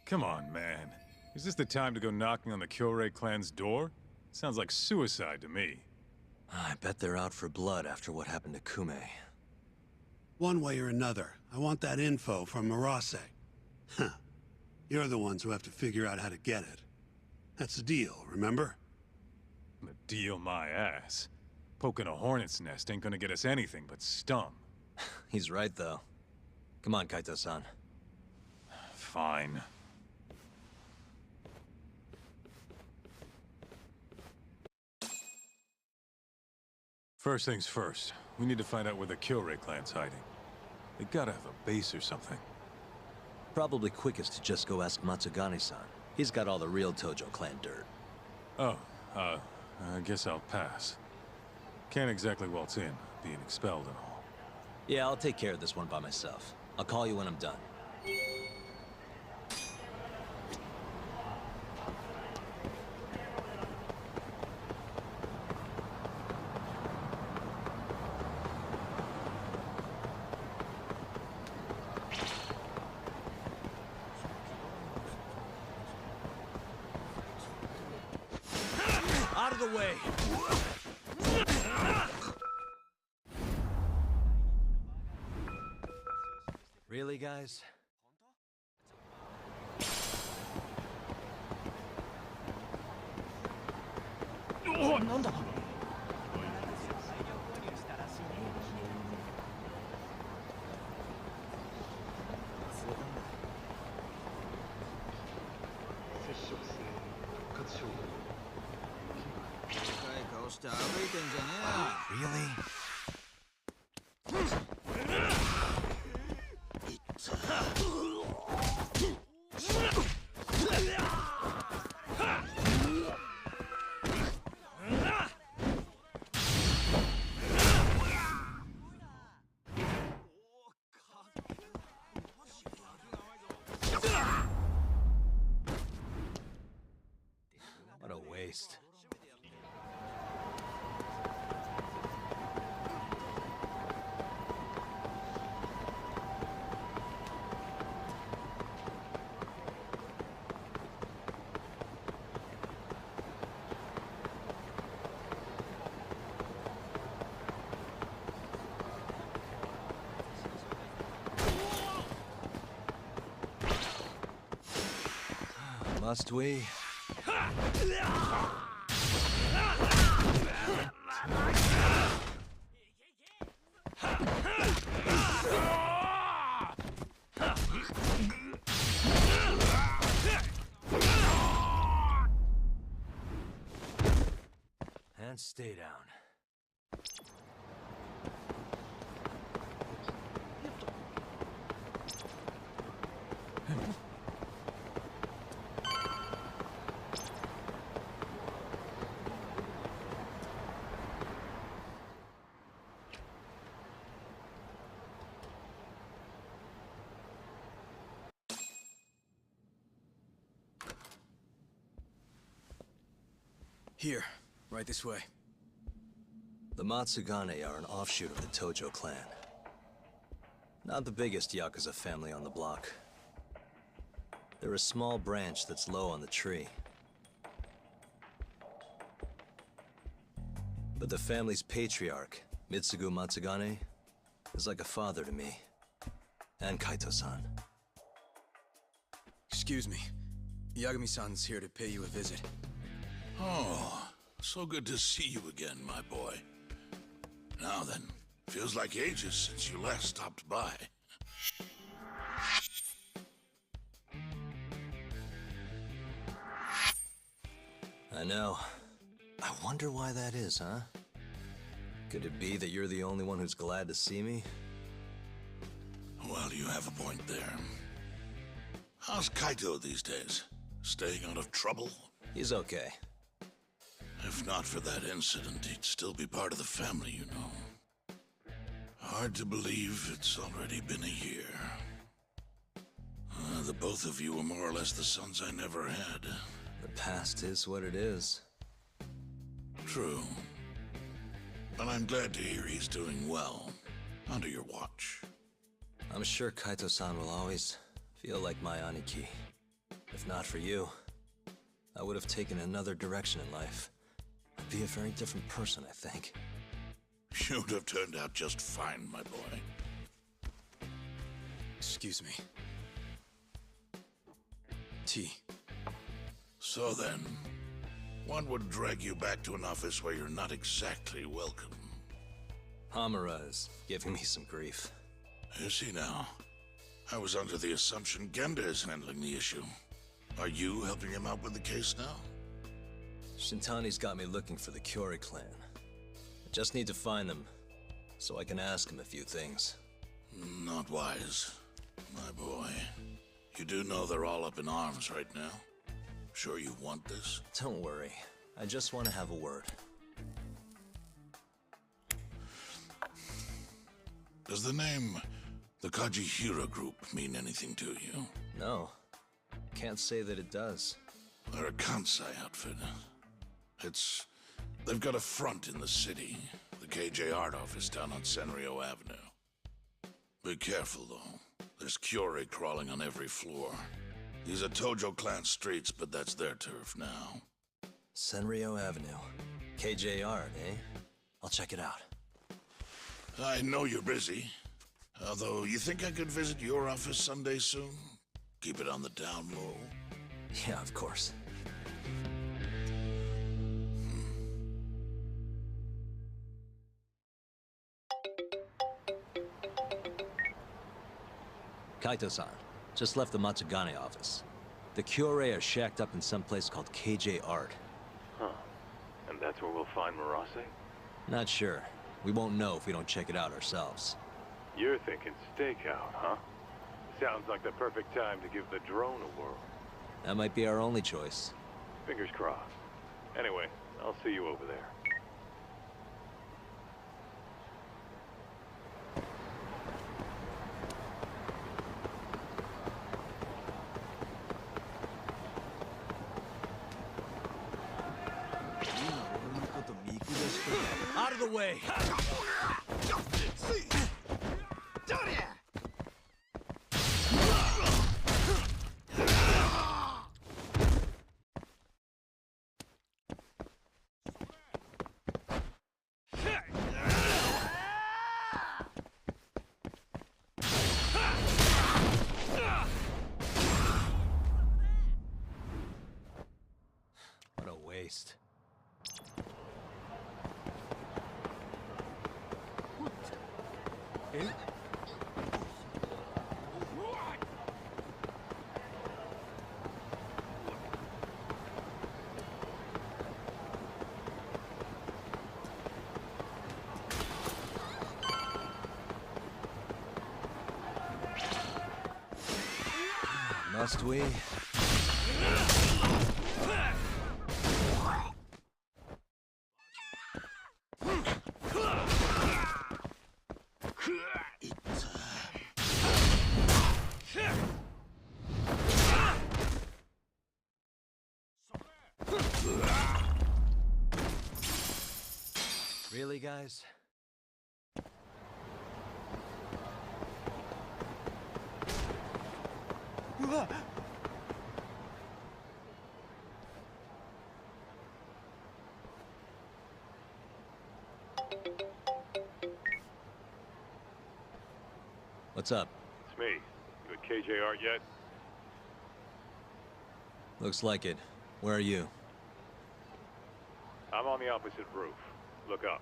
Come on, man. Is this the time to go knocking on the Kyorei clan's door? Sounds like suicide to me. I bet they're out for blood after what happened to Kume. One way or another, I want that info from Murase. Huh. You're the ones who have to figure out how to get it. That's the deal, remember? The deal my ass. Poking a hornet's nest ain't gonna get us anything but stung. He's right, though. Come on, Kaito-san. Fine. First things first, we need to find out where the Kyorei clan's hiding. They gotta have a base or something. Probably quickest to just go ask Matsugane-san. He's got all the real Tojo clan dirt. Oh, I guess I'll pass. Can't exactly waltz in, being expelled and all. Yeah, I'll take care of this one by myself. I'll call you when I'm done. the way! Really, guys? Really? What a waste. Must we? And stay down. Here, right this way. The Matsugane are an offshoot of the Tojo clan. Not the biggest Yakuza family on the block. They're a small branch that's low on the tree. But the family's patriarch, Mitsugu Matsugane, is like a father to me. And Kaito-san. Excuse me. Yagami-san's here to pay you a visit. Oh, so good to see you again, my boy. Now then, feels like ages since you last stopped by. I know. I wonder why that is, huh? Could it be that you're the only one who's glad to see me? Well, you have a point there. How's Kaito these days? Staying out of trouble? He's okay. If not for that incident, he'd still be part of the family, you know. Hard to believe it's already been a year. The both of you were more or less the sons I never had. The past is what it is. True. But I'm glad to hear he's doing well, under your watch. I'm sure Kaito-san will always feel like my Aniki. If not for you, I would have taken another direction in life. I'd be a very different person, I think. You'd have turned out just fine, my boy. Excuse me. Tea. So then, one would drag you back to an office where you're not exactly welcome. Hamura is giving me some grief. Is he now? I was under the assumption Genda is handling the issue. Are you helping him out with the case now? Shintani's got me looking for the Kyori clan. I just need to find them, so I can ask him a few things. Not wise, my boy. You do know they're all up in arms right now? Sure you want this? Don't worry. I just want to have a word. Does the name the Kajihira Group mean anything to you? No. Can't say that it does. They're a Kansai outfit. They've got a front in the city. The KJ Art office down on Senryo Avenue. Be careful, though. There's Kyori crawling on every floor. These are Tojo clan streets, but that's their turf now. Senryo Avenue. KJ Art, eh? I'll check it out. I know you're busy. Although, you think I could visit your office someday soon? Keep it on the down low. Yeah, of course. Kaito-san, just left the Matsugane office. The Kyorei are shacked up in some place called KJ Art. Huh. And that's where we'll find Murase? Not sure. We won't know if we don't check it out ourselves. You're thinking stakeout, huh? Sounds like the perfect time to give the drone a whirl. That might be our only choice. Fingers crossed. Anyway, I'll see you over there. Out of the way! What a waste. Must we? Really, guys? What's up? It's me. You at KJ Art yet? Looks like it. Where are you? I'm on the opposite roof. Look up.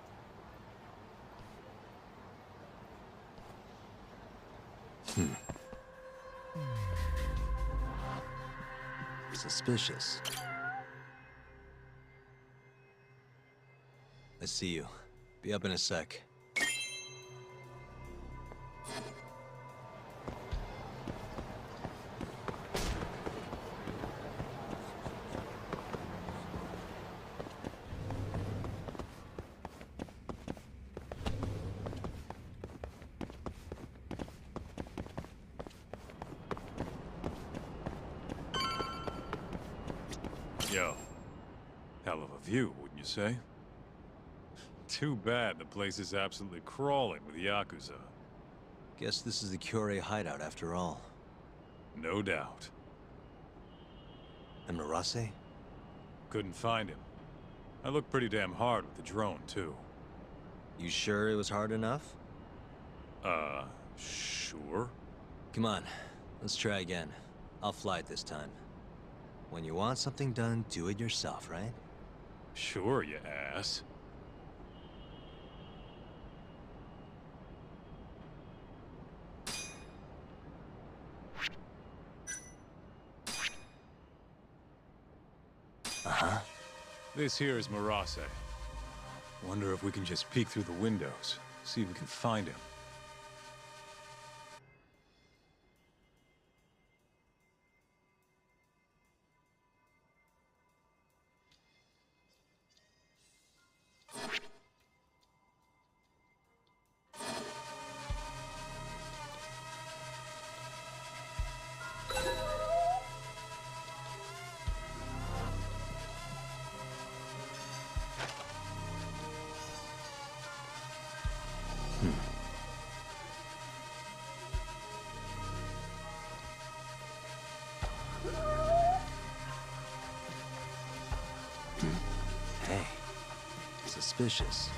Suspicious. I see you. Be up in a sec. Yo, hell of a view, wouldn't you say? Too bad the place is absolutely crawling with Yakuza. Guess this is the Kyorei hideout after all. No doubt. And Murase? Couldn't find him. I looked pretty damn hard with the drone, too. You sure it was hard enough? Sure. Come on, let's try again. I'll fly it this time. When you want something done, do it yourself, right? Sure, you ass. Uh-huh. This here is Murase. Wonder if we can just peek through the windows, see if we can find him. Hey, Suspicious.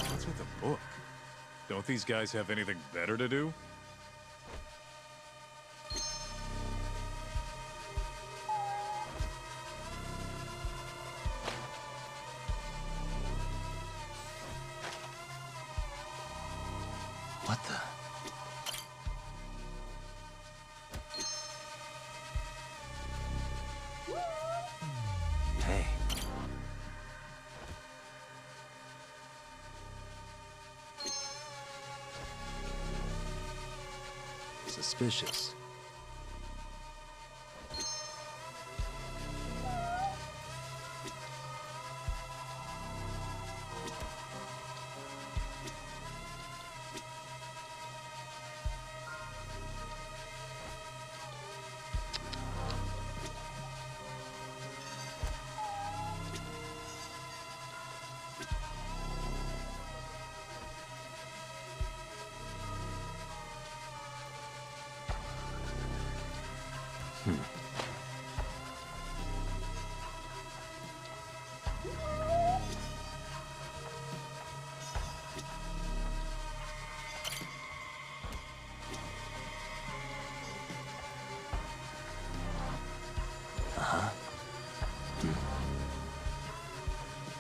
What's with the book? Don't these guys have anything better to do? What the? Hey. Suspicious.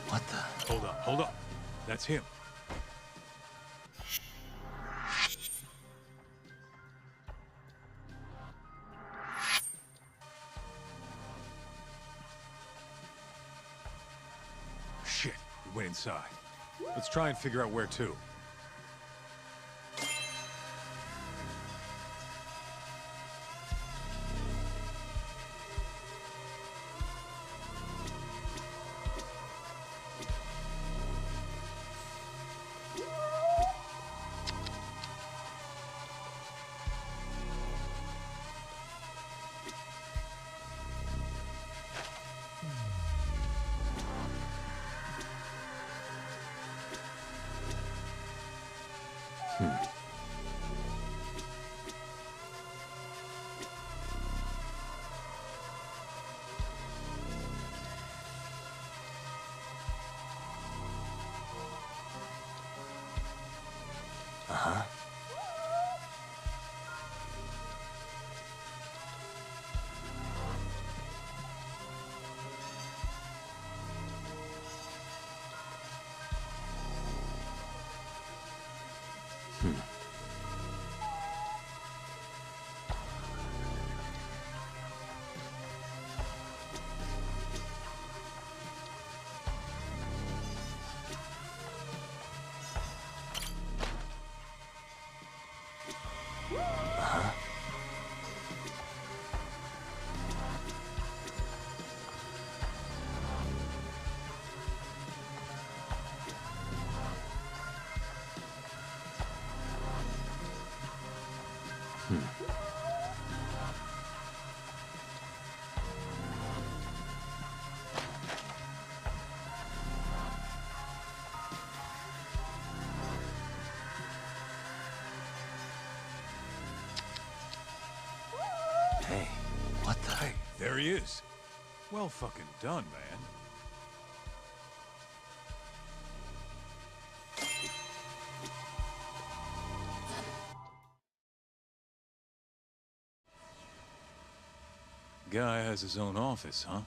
What the? Hold up. That's him. Shit, we went inside. Let's try and figure out where to. Uh-huh. Hey, what the? Hey, there he is. Well fucking done, man. Guy has his own office, huh?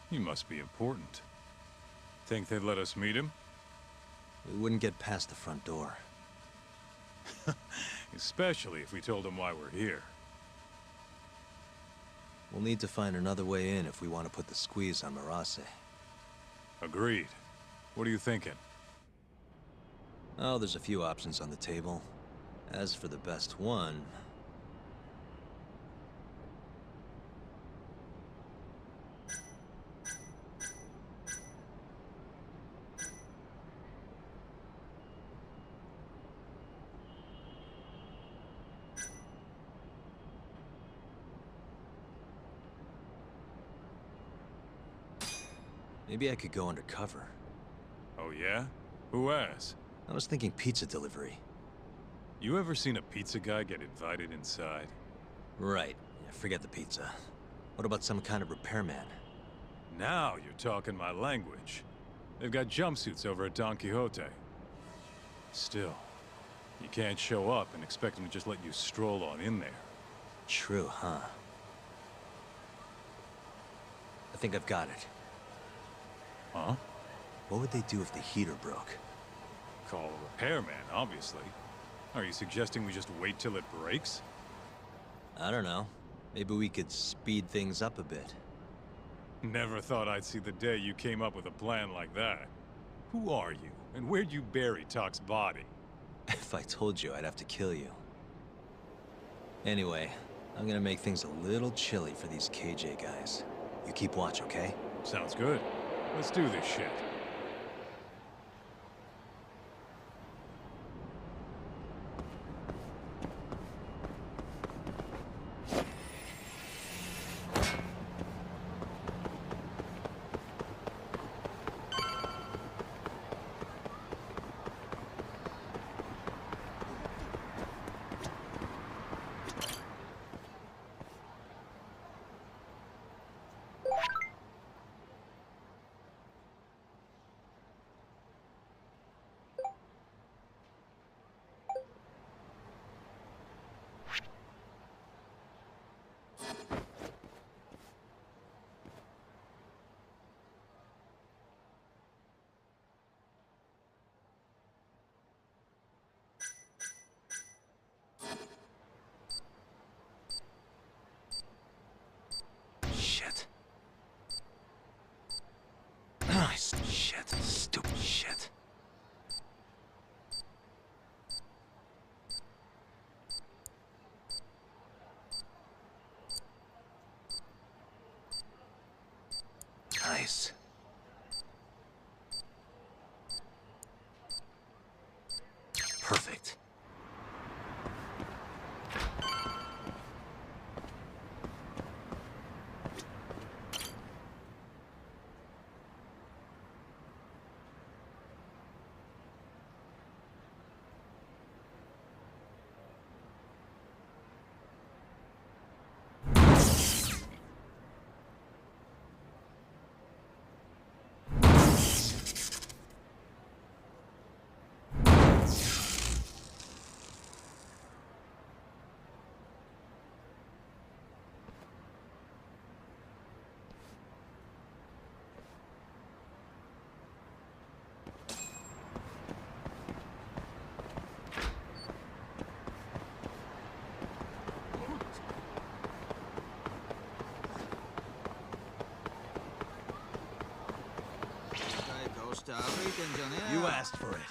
He must be important. Think they'd let us meet him? We wouldn't get past the front door. Especially if we told him why we're here. We'll need to find another way in if we want to put the squeeze on Marase. Agreed. What are you thinking? Oh, there's a few options on the table. As for the best one... Maybe I could go undercover. Oh yeah? Who has? I was thinking pizza delivery. You ever seen a pizza guy get invited inside? Right. Yeah, forget the pizza. What about some kind of repairman? Now you're talking my language. They've got jumpsuits over at Don Quixote. Still, you can't show up and expect them to just let you stroll on in there. True, huh? I think I've got it. Huh? What would they do if the heater broke? Call a repairman, obviously. Are you suggesting we just wait till it breaks? I don't know. Maybe we could speed things up a bit. Never thought I'd see the day you came up with a plan like that. Who are you, and where'd you bury Talk's body? If I told you, I'd have to kill you. Anyway, I'm gonna make things a little chilly for these KJ guys. You keep watch, okay? Sounds good. Let's do this shit. Shit. Nice. Shit. Stupid shit. Nice. Perfect. You asked for it.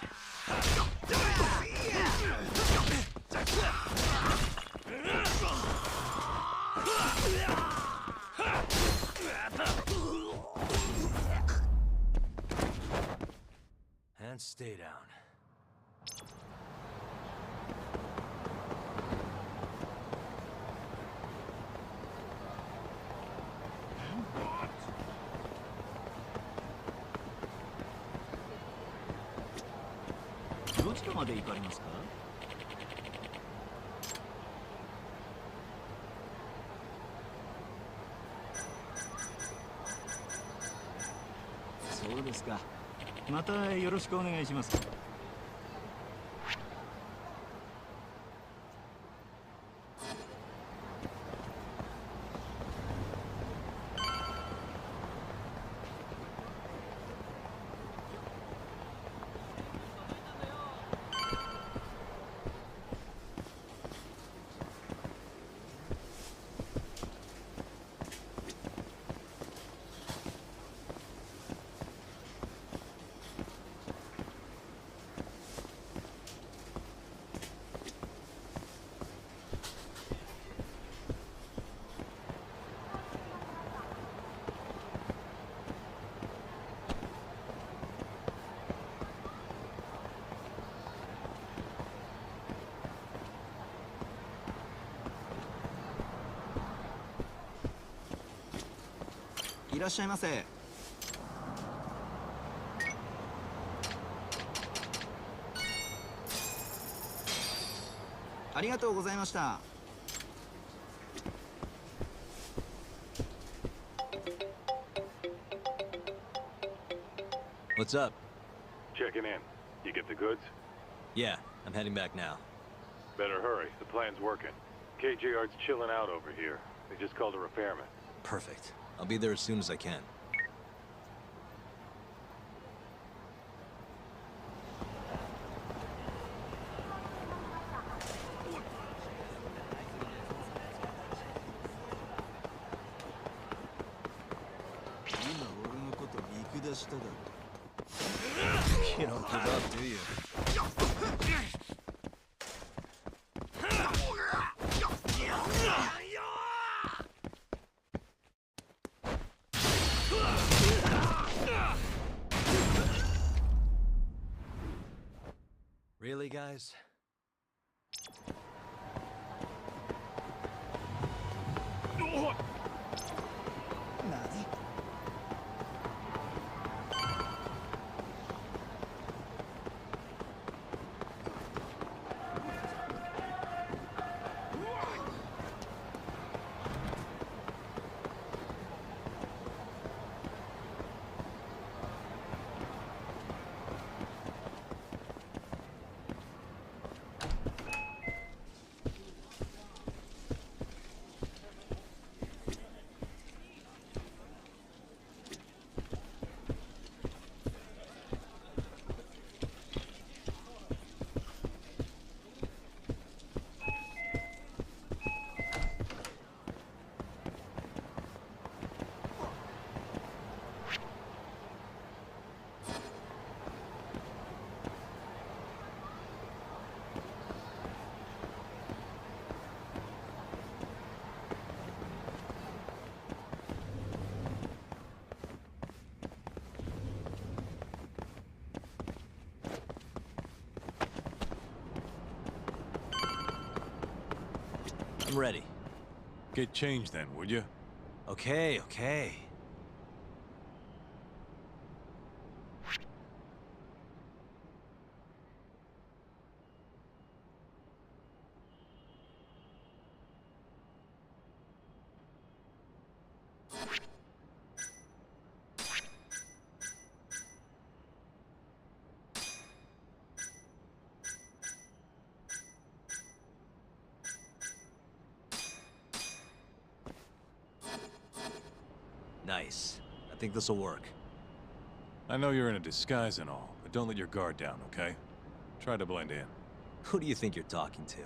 And stay down.そうですか。またよろしくお願いします。いらっしゃいませ。ありがとうございました。What's up? Checking in. You get the goods? Yeah, I'm heading back now. Better hurry. The plan's working. KJR's chilling out over here. They just called a repairman. Perfect. I'll be there as soon as I can. You don't give up, do you? Really, guys? I'm ready. Get changed then, would you? Okay, okay. Nice. I think this'll work. I know you're in a disguise and all, but don't let your guard down, okay? Try to blend in. Who do you think you're talking to?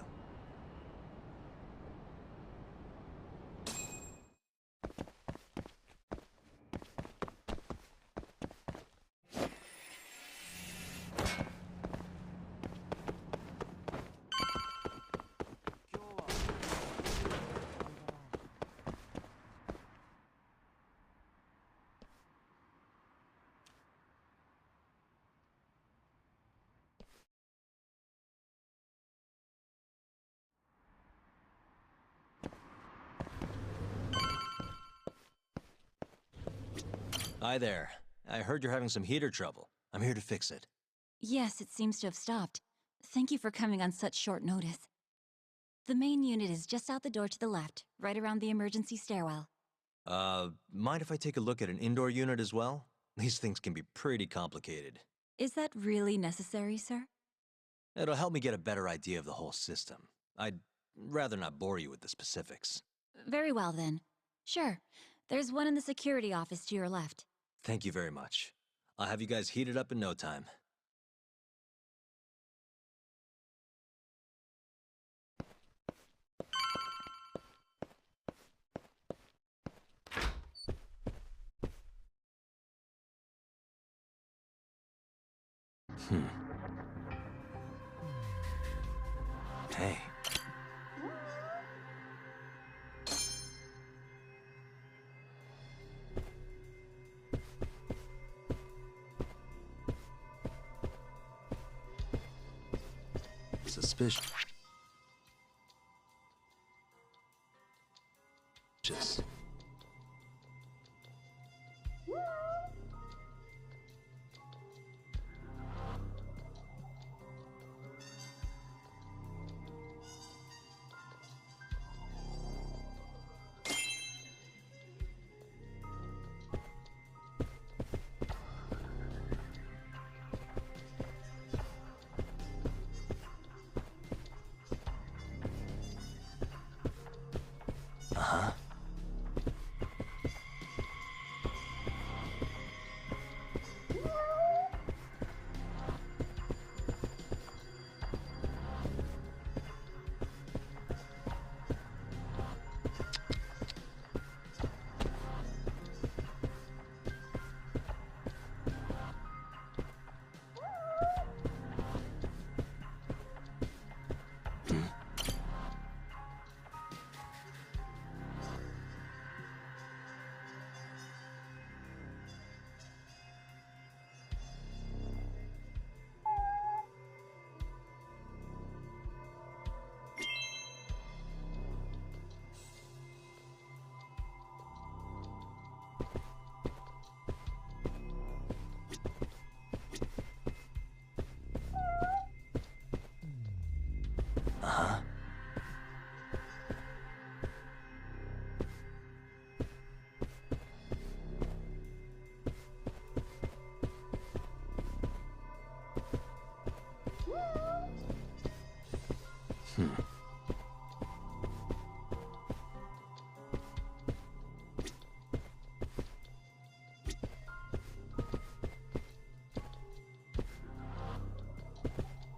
Hi there. I heard you're having some heater trouble. I'm here to fix it. Yes, it seems to have stopped. Thank you for coming on such short notice. The main unit is just out the door to the left, right around the emergency stairwell. Mind if I take a look at an indoor unit as well? These things can be pretty complicated. Is that really necessary, sir? It'll help me get a better idea of the whole system. I'd rather not bore you with the specifics. Very well, then. Sure. There's one in the security office to your left. Thank you very much. I'll have you guys heated up in no time. Hey. Suspicious.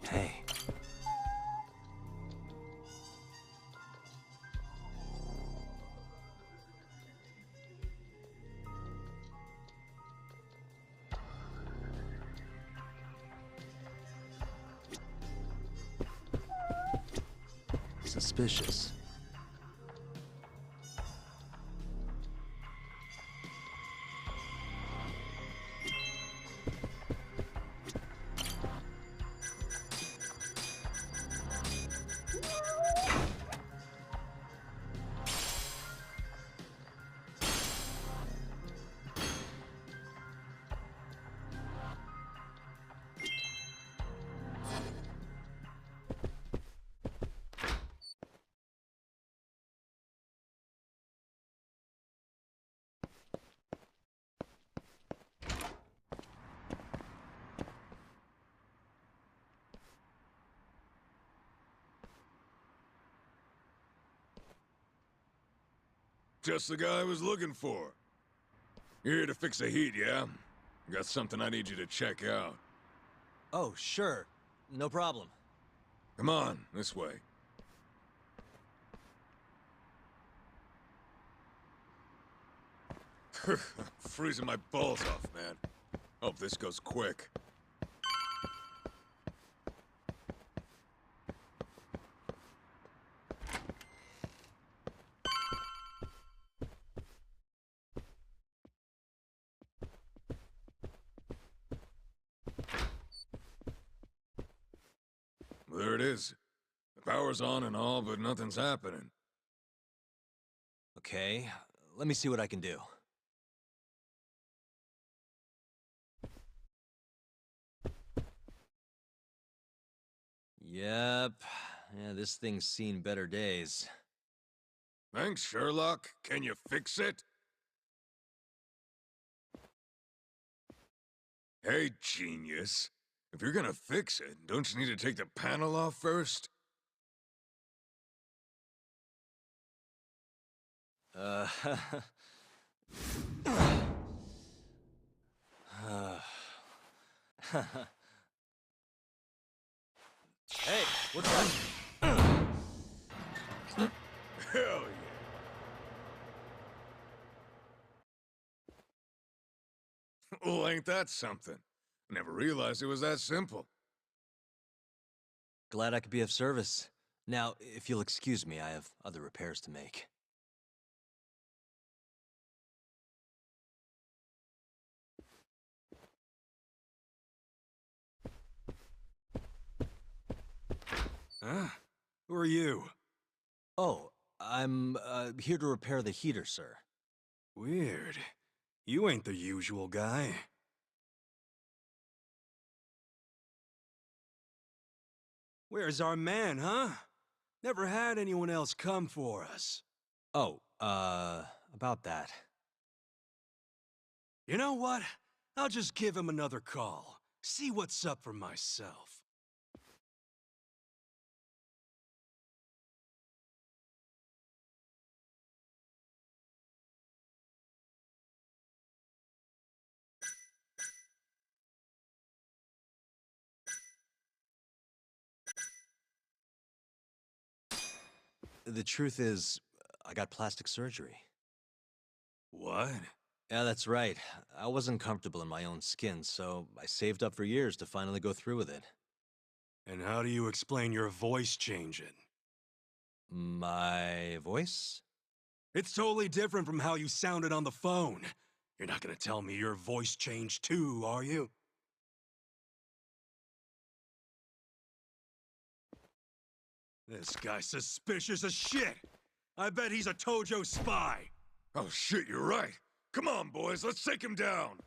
Hey. Suspicious. Just the guy I was looking for. You're here to fix the heat, yeah? Got something I need you to check out. Oh, sure. No problem. Come on, this way. Freezing my balls off, man. Hope this goes quick. There it is. The power's on and all, but nothing's happening. Okay, let me see what I can do. Yep. Yeah, this thing's seen better days. Thanks, Sherlock. Can you fix it? Hey, genius. If you're gonna fix it, don't you need to take the panel off first? Hey, what's that? Hell yeah. Well, ain't that something? Never realized it was that simple. Glad I could be of service. Now, if you'll excuse me, I have other repairs to make. Huh? Who are you? Oh, I'm here to repair the heater, sir. Weird. You ain't the usual guy. Where's our man, huh? Never had anyone else come for us. Oh, about that. You know what? I'll just give him another call. See what's up for myself. The truth is, I got plastic surgery. What? Yeah, that's right. I wasn't comfortable in my own skin, so I saved up for years to finally go through with it. And how do you explain your voice changing? My voice? It's totally different from how you sounded on the phone. You're not gonna tell me your voice changed too, are you? This guy's suspicious as shit! I bet he's a Tojo spy! Oh shit, you're right. Come on, boys, let's take him down.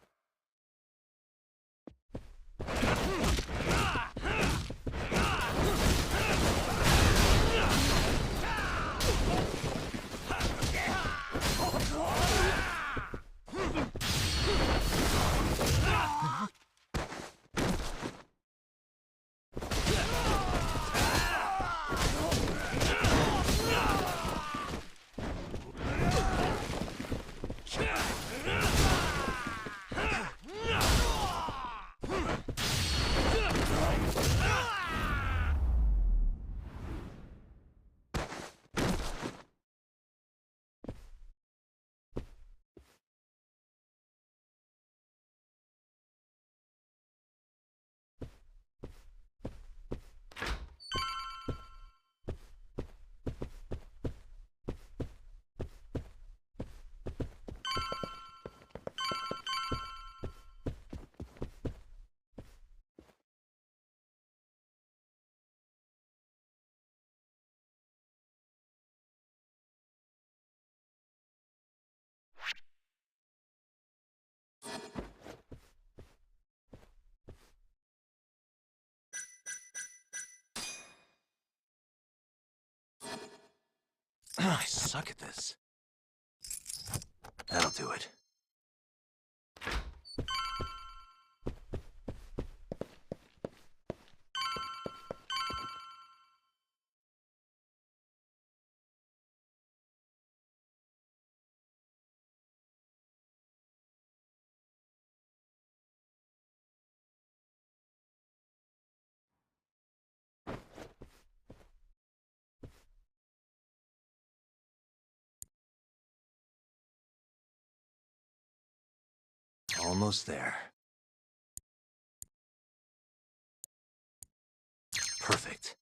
I suck at this. That'll do it. Almost there. Perfect.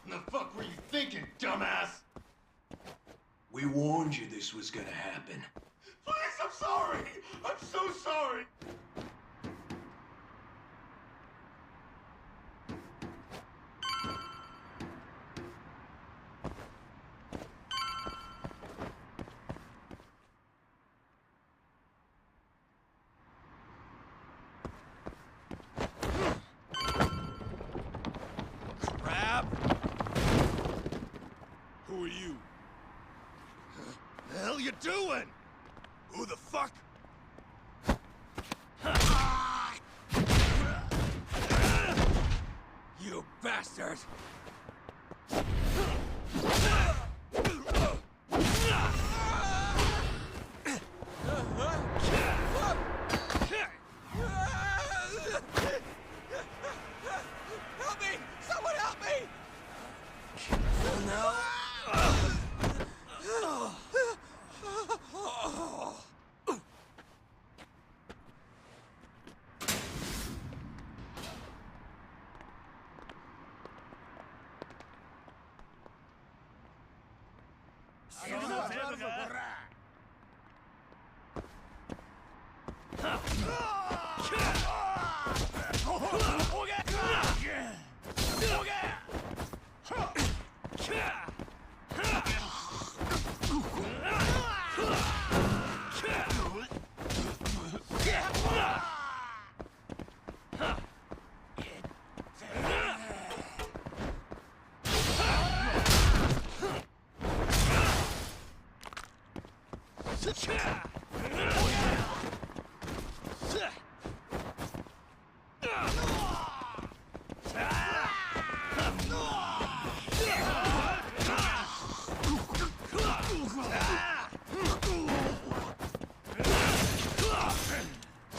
The fuck were you thinking, dumbass? We warned you this was gonna happen. Please, I'm sorry! I'm so sorry! Who are you? The hell you doing? Who the fuck? You bastard! Help me! Someone help me!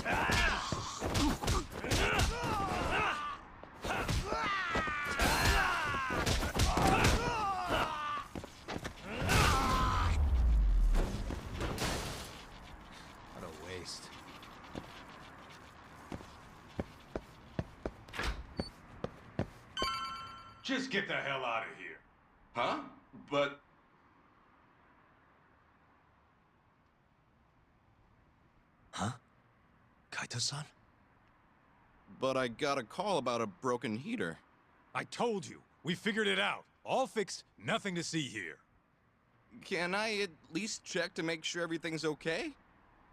Ah! Just get the hell out of here. Huh? But... Huh? Kaito-san? But I got a call about a broken heater. I told you. We figured it out. All fixed, nothing to see here. Can I at least check to make sure everything's okay?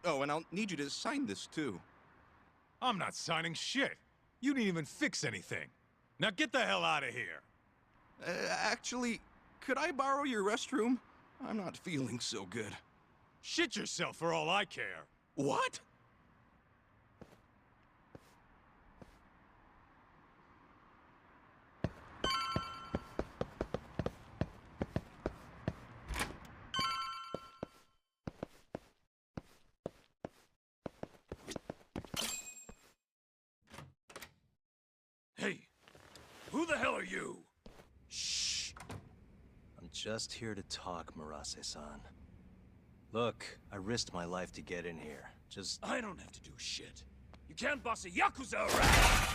Oh, and I'll need you to sign this, too. I'm not signing shit. You didn't even fix anything. Now get the hell out of here. Actually, could I borrow your restroom? I'm not feeling so good. Shit yourself for all I care. What? Hey, who the hell are you? Shh. I'm just here to talk, Murase-san. Look, I risked my life to get in here. Just... I don't have to do shit. You can't boss a Yakuza around!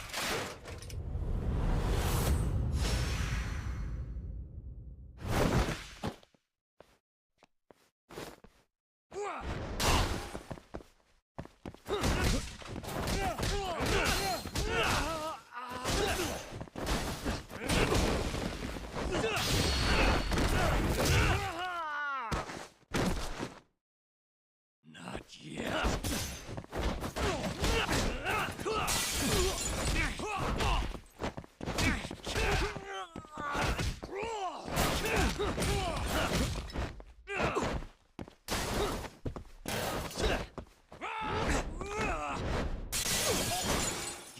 Not yet.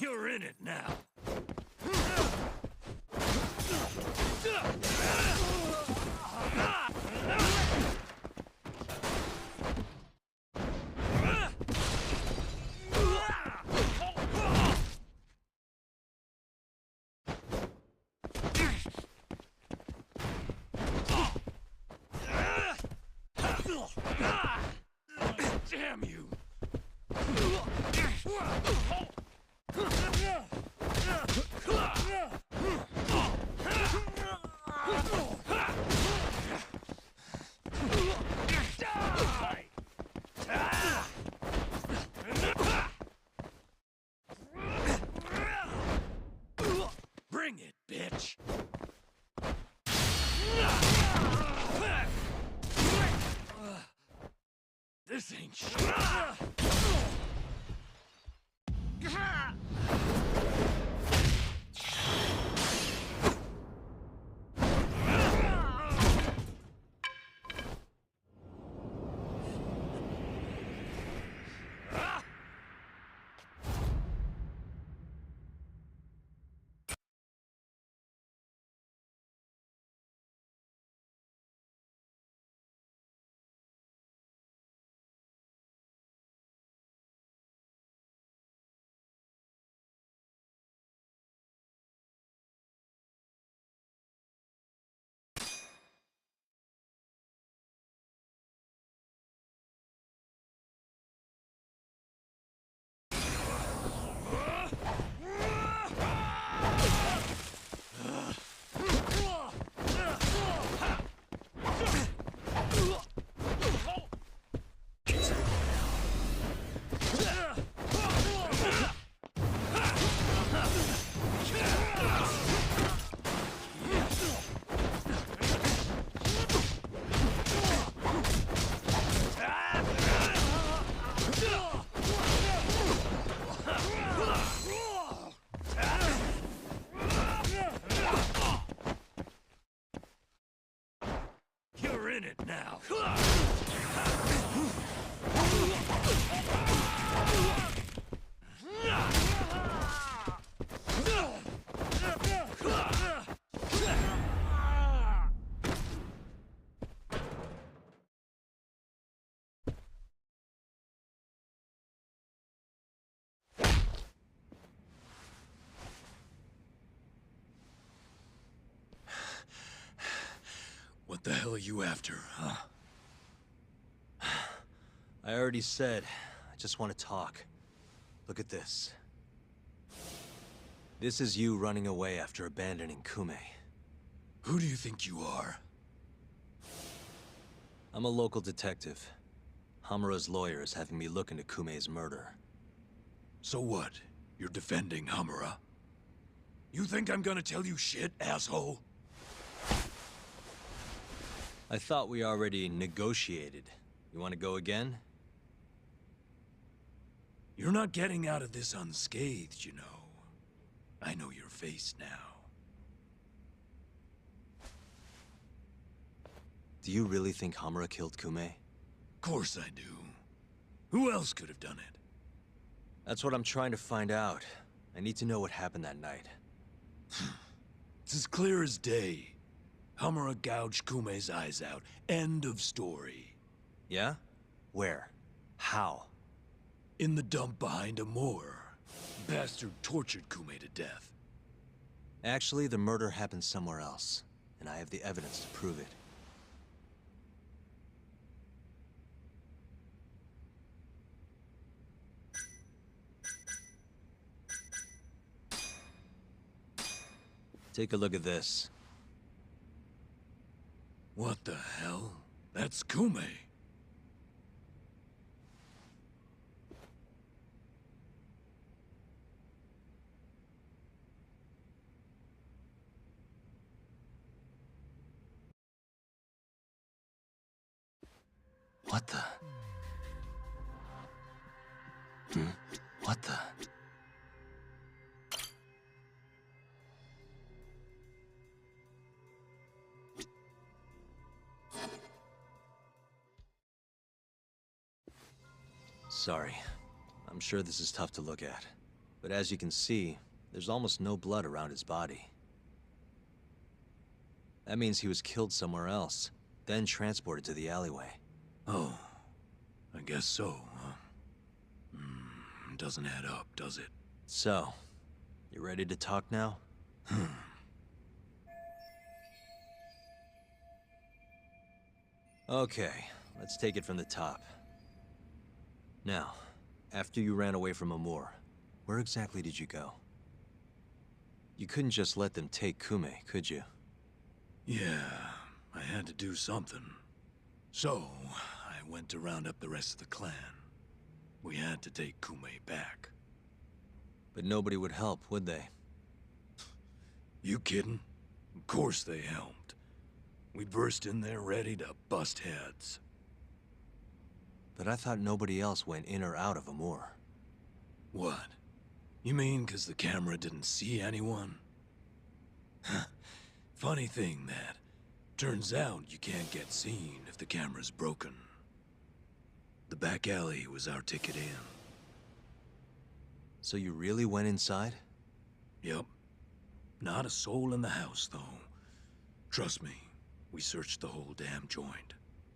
You're in it now. Damn you! Bring it, bitch! This ain't shit. You're in it now. What the hell are you after, huh? I already said, I just want to talk. Look at this. This is you running away after abandoning Kume. Who do you think you are? I'm a local detective. Hamura's lawyer is having me look into Kume's murder. So what? You're defending Hamura? You think I'm gonna tell you shit, asshole? I thought we already negotiated. You want to go again? You're not getting out of this unscathed, you know. I know your face now. Do you really think Hamura killed Kume? Course I do. Who else could have done it? That's what I'm trying to find out. I need to know what happened that night. It's as clear as day. Hamura gouged Kume's eyes out. End of story. Yeah? Where? How? In the dump behind Amur. Bastard tortured Kume to death. Actually, the murder happened somewhere else, and I have the evidence to prove it. Take a look at this. What the hell? That's Kume. What the? What the? Sorry. I'm sure this is tough to look at. But as you can see, there's almost no blood around his body. That means he was killed somewhere else, then transported to the alleyway. Oh, I guess so, huh? Doesn't add up, does it? So, you ready to talk now? Okay, let's take it from the top. Now, after you ran away from Amur, where exactly did you go? You couldn't just let them take Kume, could you? Yeah, I had to do something. So, I went to round up the rest of the clan. We had to take Kume back. But nobody would help, would they? You kidding? Of course they helped. We burst in there ready to bust heads. But I thought nobody else went in or out of Amur. What? You mean 'cause the camera didn't see anyone? Funny thing that. Turns out you can't get seen if the camera's broken. The back alley was our ticket in. So you really went inside? Yep. Not a soul in the house, though. Trust me, we searched the whole damn joint.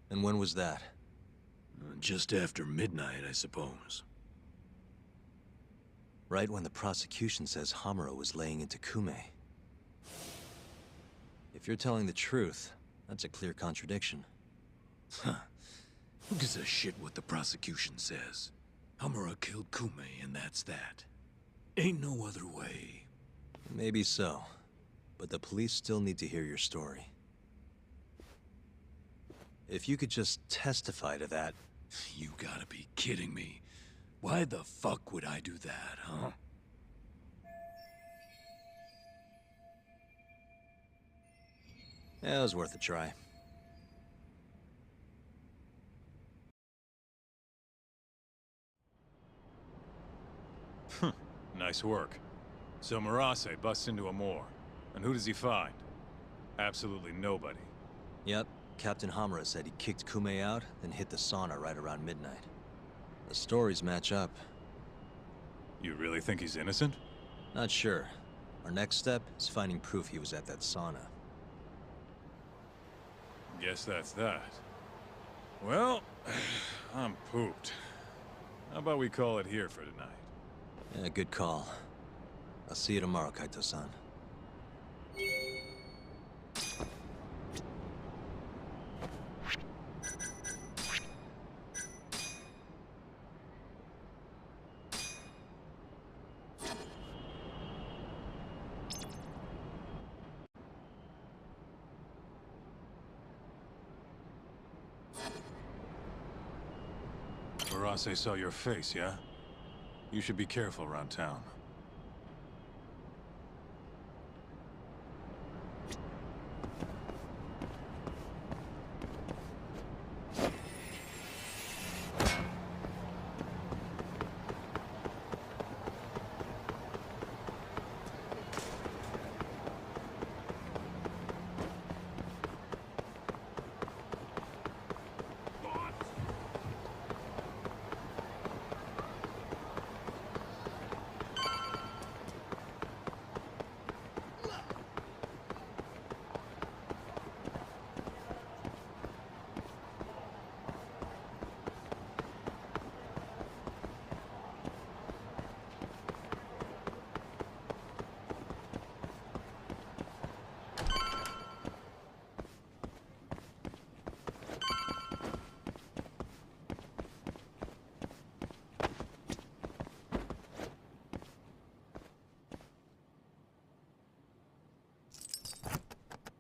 And when was that? Just after midnight, I suppose. Right when the prosecution says Hamura was laying into Kume. If you're telling the truth, that's a clear contradiction. Huh. Who gives a shit what the prosecution says? Hamura killed Kume, and that's that. Ain't no other way. Maybe so. But the police still need to hear your story. If you could just testify to that... You gotta be kidding me. Why the fuck would I do that, huh? Yeah, it was worth a try. Nice work. So Murase busts into Amur. And who does he find? Absolutely nobody. Yep. Captain Hamura said he kicked Kume out, then hit the sauna right around midnight. The stories match up. You really think he's innocent? Not sure. Our next step is finding proof he was at that sauna. Guess that's that. Well, I'm pooped. How about we call it here for tonight? Yeah, good call. I'll see you tomorrow, Kaito-san. Murase saw your face, yeah? You should be careful around town.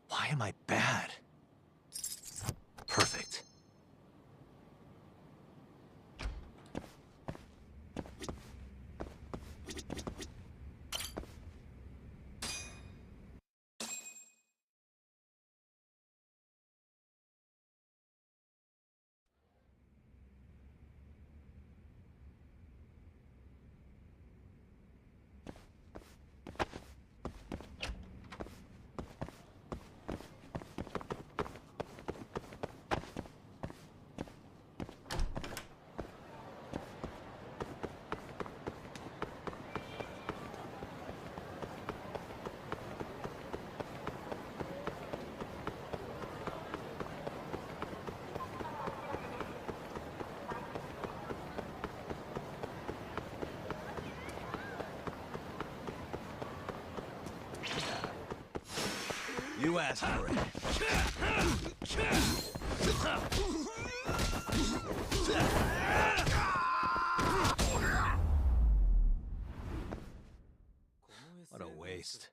Why am I bad? Perfect. You asked for it. What a waste.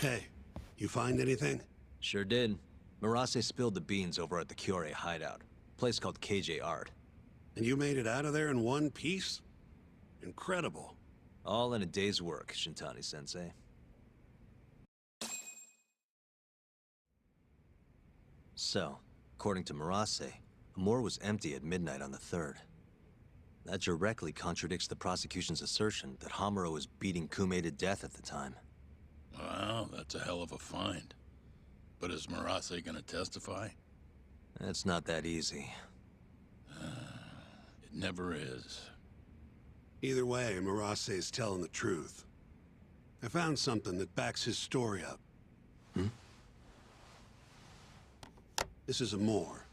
Hey, you find anything? Sure did. Murase spilled the beans over at the Kyorei hideout. Place called KJ Art. And you made it out of there in one piece? Incredible. All in a day's work, Shintani-sensei. So, according to Murase, Amur was empty at midnight on the 3rd. That directly contradicts the prosecution's assertion that Hamura was beating Kume to death at the time. Wow, that's a hell of a find. But is Murase gonna testify? It's not that easy. It never is. Either way, Murase is telling the truth. I found something that backs his story up. This is Amur.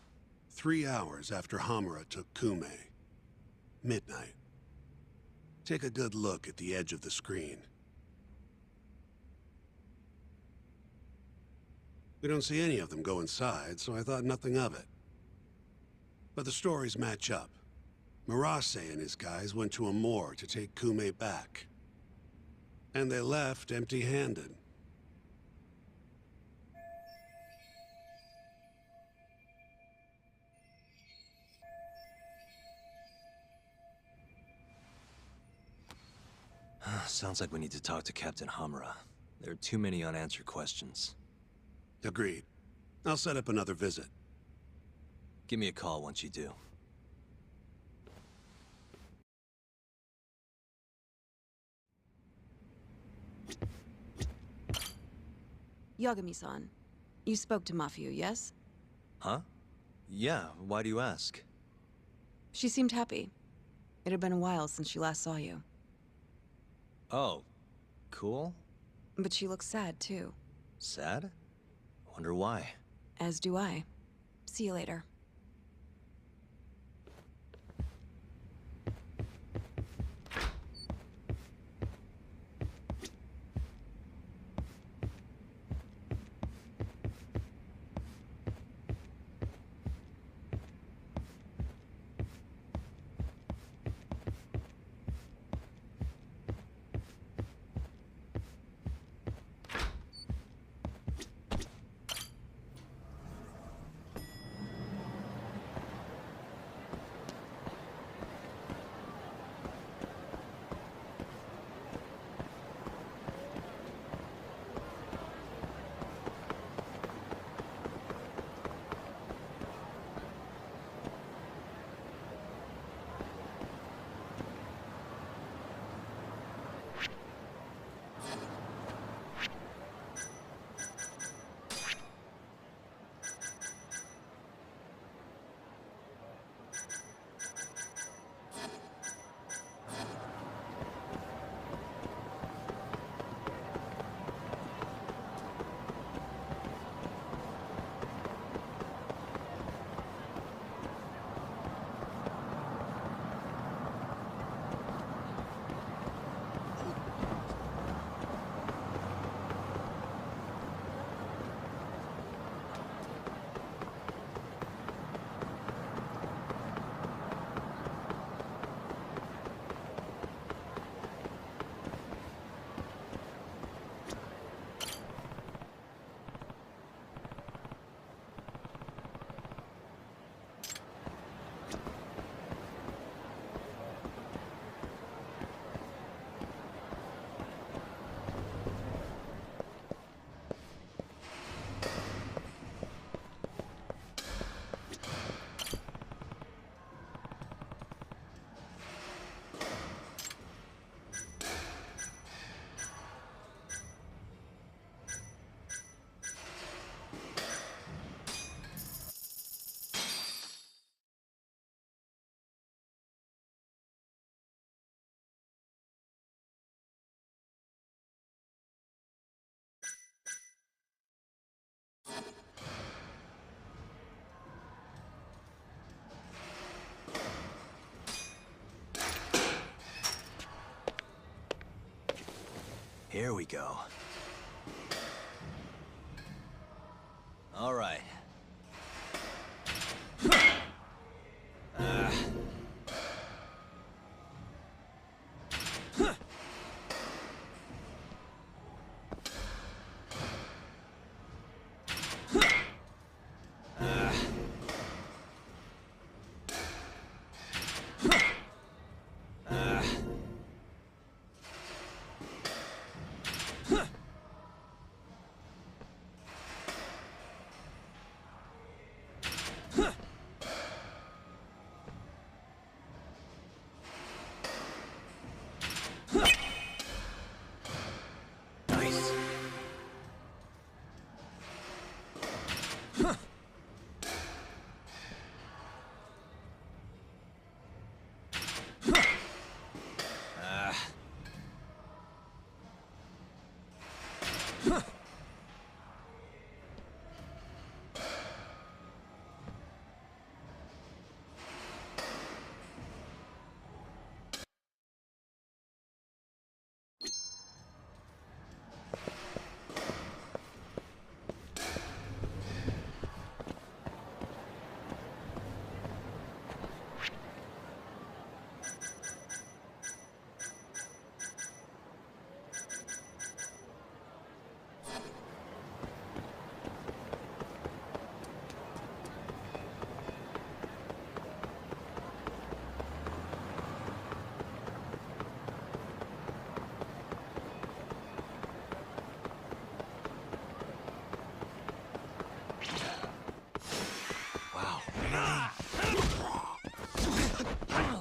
3 hours after Hamura took Kume. Midnight. Take a good look at the edge of the screen. We don't see any of them go inside, so I thought nothing of it. But the stories match up. Murase and his guys went to Amur to take Kume back. And they left empty-handed. Sounds like we need to talk to Captain Hamura. There are too many unanswered questions. Agreed. I'll set up another visit. Give me a call once you do. Yagami-san, you spoke to Mafio, yes? Huh? Yeah, why do you ask? She seemed happy. It had been a while since she last saw you. Oh, cool. But she looks sad, too. Sad? Wonder why. As do I. See you later. Here we go. All right.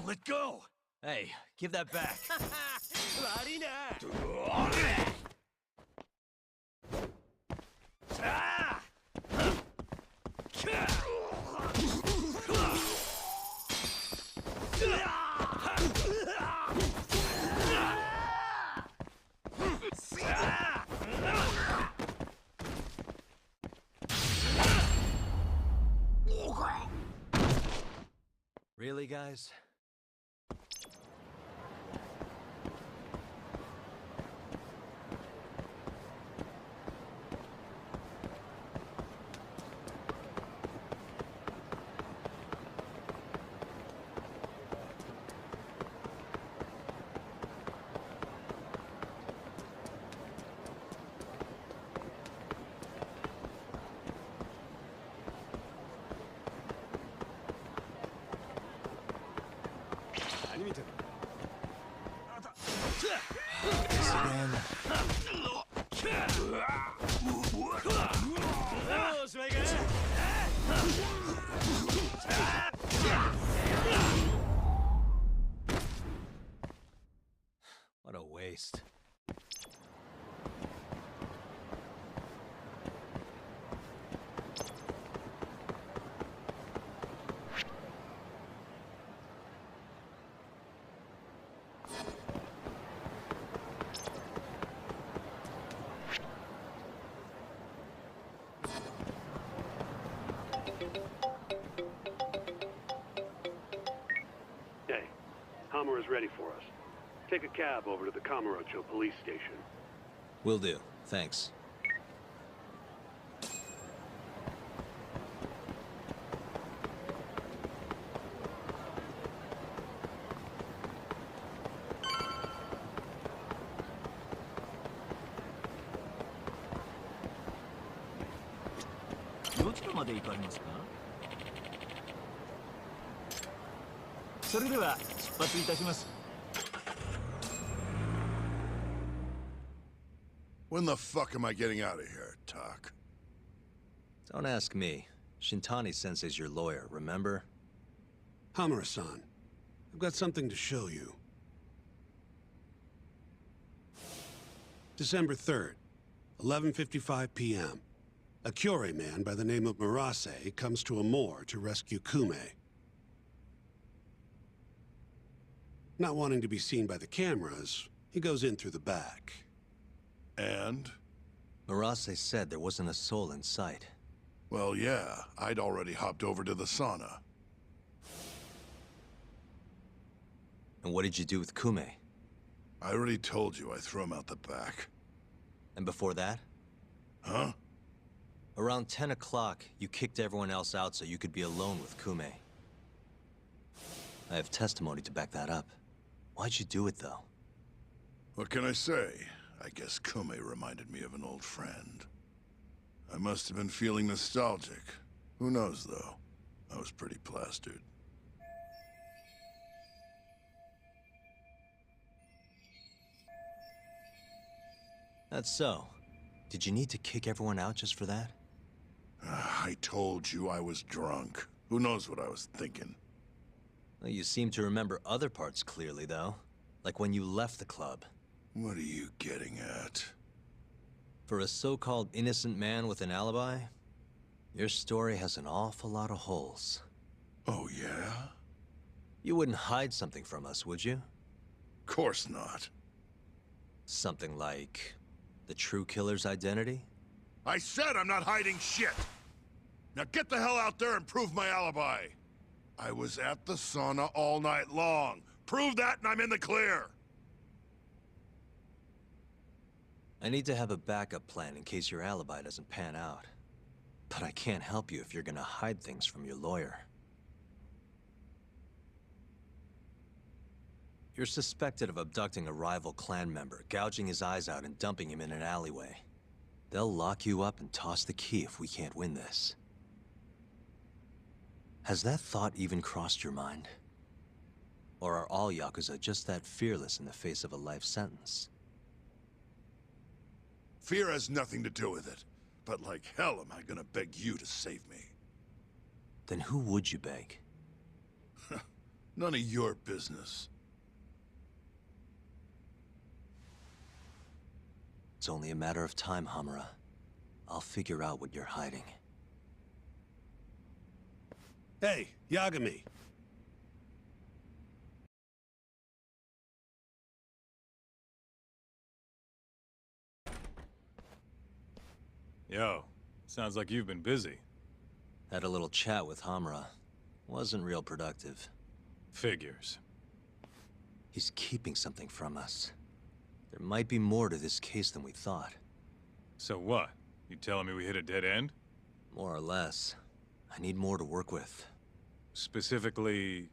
Let go! Hey, give that back. Really, guys? What a waste. Hey, Hammer is ready for us. Take a cab over to the Kamurocho police station. Will do. Thanks. When the fuck am I getting out of here, Tak? Don't ask me. Shintani-sensei's your lawyer, remember? Hamura-san, I've got something to show you. December 3rd, 11:55 p.m. A Kyorei man by the name of Murase comes to Amur to rescue Kume. Not wanting to be seen by the cameras, he goes in through the back. And? Murase said there wasn't a soul in sight. Well, yeah. I'd already hopped over to the sauna. And what did you do with Kume? I already told you I threw him out the back. And before that? Huh? Around 10 o'clock, you kicked everyone else out so you could be alone with Kume. I have testimony to back that up. Why'd you do it, though? What can I say? I guess Kume reminded me of an old friend. I must have been feeling nostalgic. Who knows, though? I was pretty plastered. That's so. Did you need to kick everyone out just for that? I told you I was drunk. Who knows what I was thinking? Well, you seem to remember other parts clearly, though. Like when you left the club. What are you getting at? For a so-called innocent man with an alibi, your story has an awful lot of holes. Oh, yeah? You wouldn't hide something from us, would you? Course not. Something like the true killer's identity? I said I'm not hiding shit! Now get the hell out there and prove my alibi! I was at the sauna all night long. Prove that and I'm in the clear! I need to have a backup plan in case your alibi doesn't pan out. But I can't help you if you're gonna hide things from your lawyer. You're suspected of abducting a rival clan member, gouging his eyes out and dumping him in an alleyway. They'll lock you up and toss the key if we can't win this. Has that thought even crossed your mind? Or are all Yakuza just that fearless in the face of a life sentence? Fear has nothing to do with it. But like hell am I gonna beg you to save me. Then who would you beg? None of your business. It's only a matter of time, Hamura. I'll figure out what you're hiding. Hey, Yagami. Yo, sounds like you've been busy. Had a little chat with Hamura. Wasn't real productive. Figures. He's keeping something from us. There might be more to this case than we thought. So what? You telling me we hit a dead end? More or less. I need more to work with. Specifically...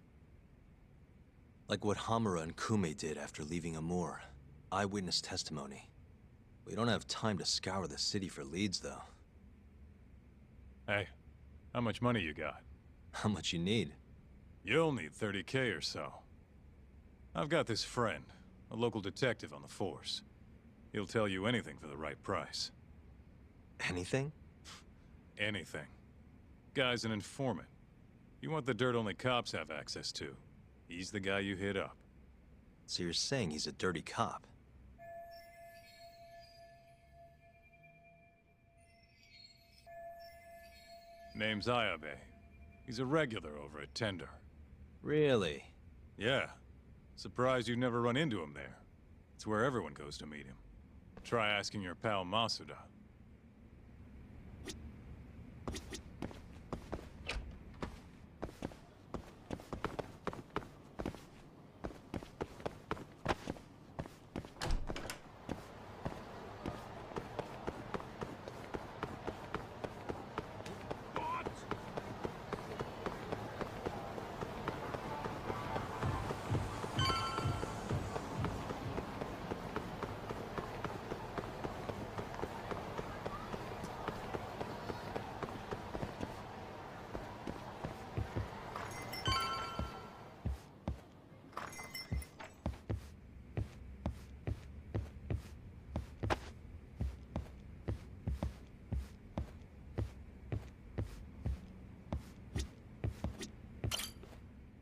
Like what Hamura and Kume did after leaving Amur. Eyewitness testimony. We don't have time to scour the city for leads, though. Hey, how much money you got? How much you need? You'll need 30K or so. I've got this friend, a local detective on the force. He'll tell you anything for the right price. Anything? Anything. Guy's an informant. You want the dirt only cops have access to. He's the guy you hit up. So you're saying he's a dirty cop? Name's Ayabe. He's a regular over at Tender. Really? Yeah. Surprised you never run into him there. It's where everyone goes to meet him. Try asking your pal Masuda.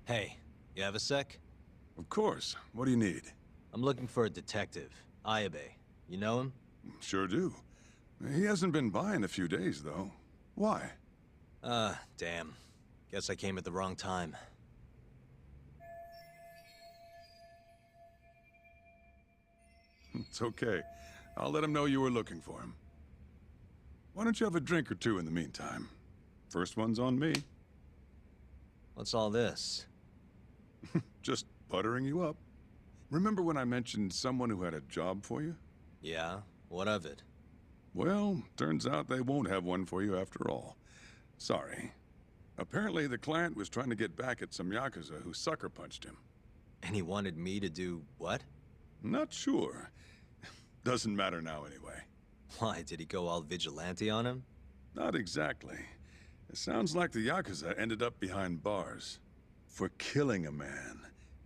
Hey, you have a sec? Of course. What do you need? I'm looking for a detective, Ayabe. You know him? Sure do. He hasn't been by in a few days, though. Why? Damn. Guess I came at the wrong time. It's okay. I'll let him know you were looking for him. Why don't you have a drink or two in the meantime? First one's on me. What's all this? Just buttering you up. Remember when I mentioned someone who had a job for you? Yeah? What of it? Well, turns out they won't have one for you after all. Sorry. Apparently the client was trying to get back at some Yakuza who sucker punched him. And he wanted me to do what? Not sure. Doesn't matter now anyway. Why, did he go all vigilante on him? Not exactly. It sounds like the Yakuza ended up behind bars for killing a man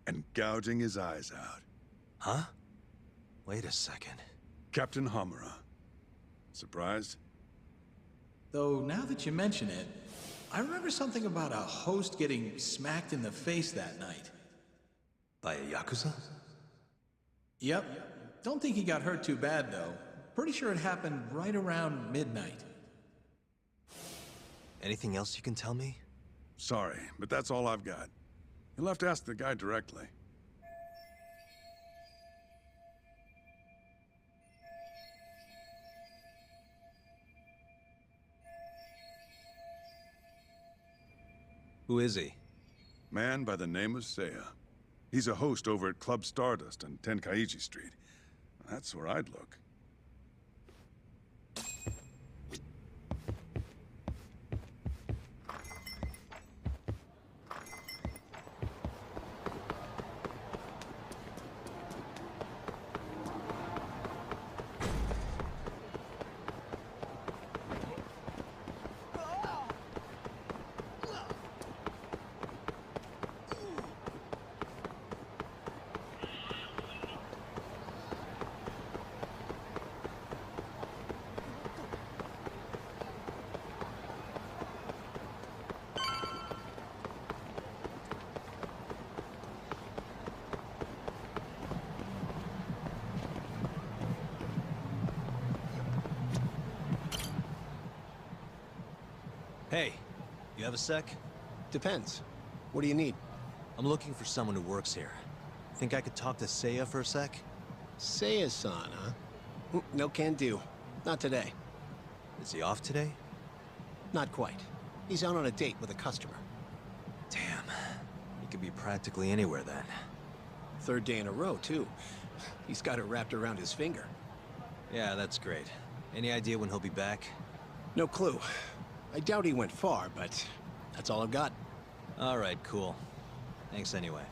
and gouging his eyes out. Huh? Wait a second. Captain Hamura. Surprised? Though now that you mention it, I remember something about a host getting smacked in the face that night. By a Yakuza? Yep. Don't think he got hurt too bad, though. Pretty sure it happened right around midnight. Anything else you can tell me? Sorry, but that's all I've got. You'll have to ask the guy directly. Who is he? Man by the name of Seiya. He's a host over at Club Stardust on Tenkaichi Street. That's where I'd look. Hey, you have a sec? Depends. What do you need? I'm looking for someone who works here. Think I could talk to Seiya for a sec? Seiya-san, huh? No can do. Not today. Is he off today? Not quite. He's out on a date with a customer. Damn. He could be practically anywhere then. Third day in a row, too. He's got it wrapped around his finger. Yeah, that's great. Any idea when he'll be back? No clue. I doubt he went far, but that's all I've got. All right, cool. Thanks anyway.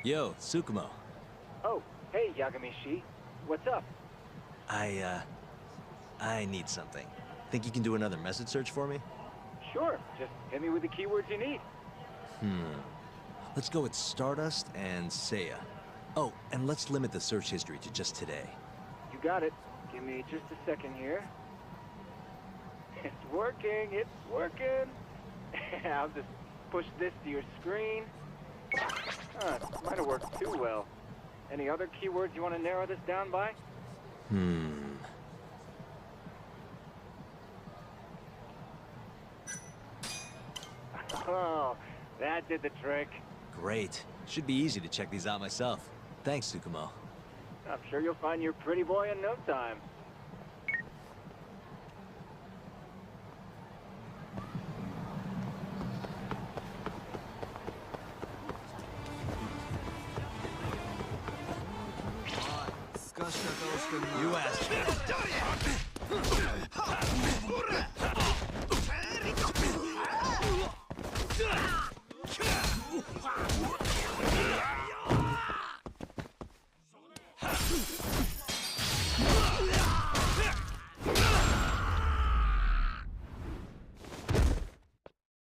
Yo, Tsukumo. Oh, hey, Yagami-shi. What's up? I need something. Think you can do another message search for me? Sure, just hit me with the keywords you need. Let's go with Stardust and Seiya. Oh, and let's limit the search history to just today. You got it. Give me just a second here. It's working, it's working. I'll just push this to your screen. Might have worked too well. Any other keywords you want to narrow this down by? Oh, that did the trick. Great. Should be easy to check these out myself. Thanks, Tsukumo. I'm sure you'll find your pretty boy in no time. You asked me.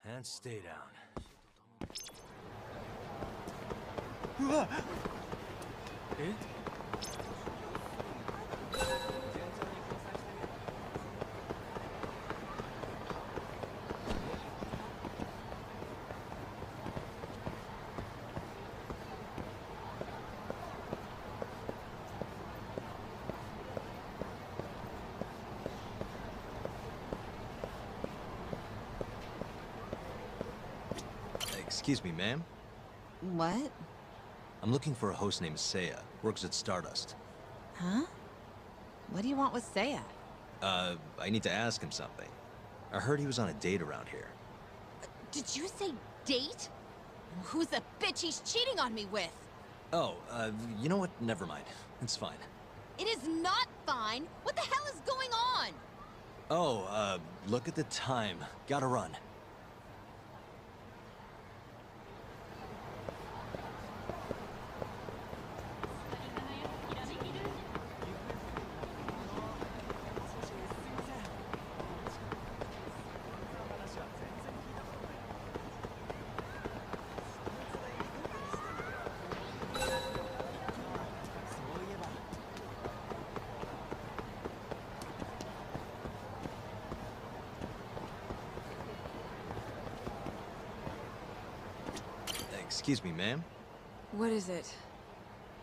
And stay down. Excuse me, ma'am. What? I'm looking for a host named Seiya. Works at Stardust. Huh? What do you want with Seiya? I need to ask him something. I heard he was on a date around here. Did you say date? Who's the bitch he's cheating on me with? Oh, you know what? Never mind. It's fine. It is not fine. What the hell is going on? Oh, look at the time. Gotta run. Excuse me, ma'am. What is it?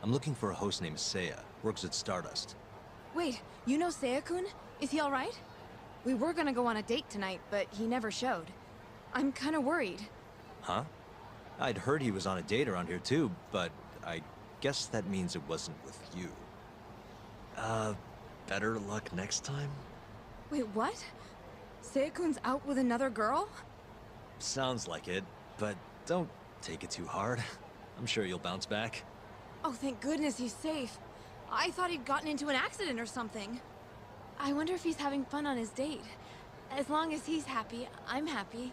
I'm looking for a host named Seiya. Works at Stardust. Wait, you know Seiya-kun? Is he alright? We were gonna go on a date tonight, but he never showed. I'm kinda worried. Huh? I'd heard he was on a date around here too, but I guess that means it wasn't with you. Better luck next time? Wait, what? Seiya-kun's out with another girl? Sounds like it, but don't take it too hard. I'm sure you'll bounce back. Oh, thank goodness he's safe. I thought he'd gotten into an accident or something. I wonder if he's having fun on his date. As long as he's happy, I'm happy.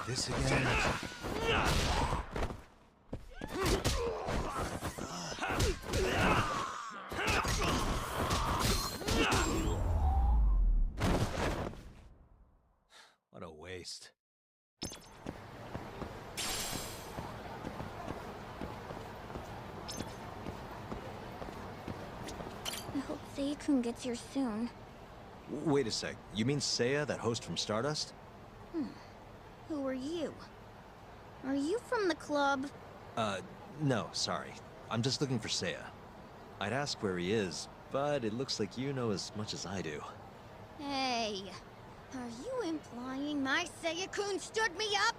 This again? What a waste. I hope Seiya-kun gets here soon. Wait a sec. You mean Seiya, that host from Stardust? Who are you? Are you from the club? No, sorry. I'm just looking for Seiya. I'd ask where he is, but it looks like you know as much as I do. Hey, are you implying my Seiya-kun stood me up?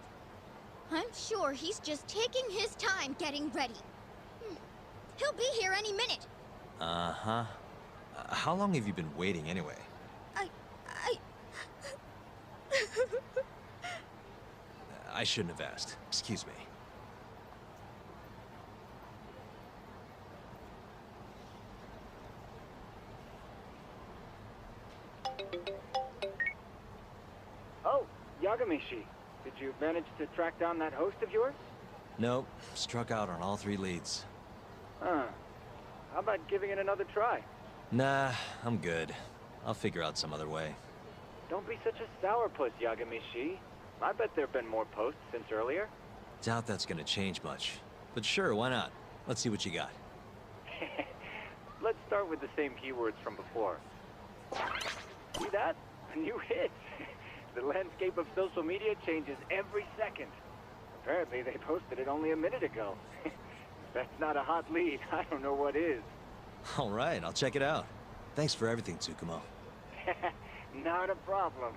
I'm sure he's just taking his time getting ready. He'll be here any minute. Uh-huh. How long have you been waiting anyway? I shouldn't have asked. Excuse me. Oh, Yagamishi. Did you manage to track down that host of yours? Nope. Struck out on all 3 leads. Huh. How about giving it another try? Nah, I'm good. I'll figure out some other way. Don't be such a sourpuss, Yagamishi. I bet there have been more posts since earlier. Doubt that's gonna change much. But sure, why not? Let's see what you got. Let's start with the same keywords from before. See that? A new hit. The landscape of social media changes every second. Apparently they posted it only a minute ago. If that's not a hot lead, I don't know what is. Alright, I'll check it out. Thanks for everything, Tsukumo. Not a problem.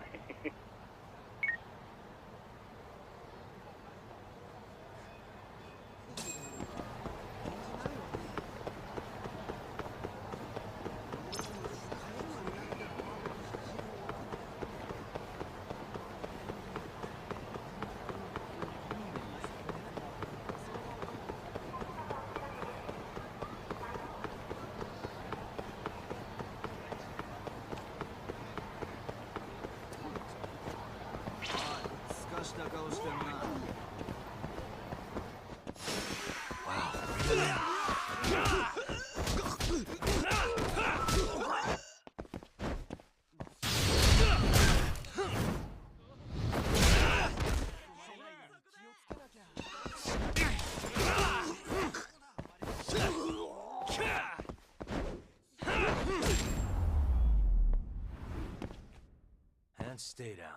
And stay down.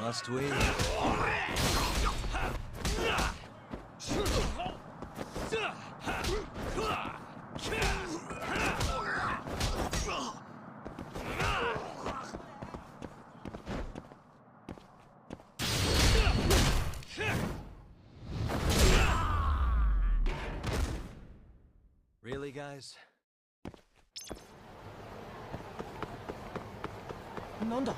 Must we? Really, guys? なんだ?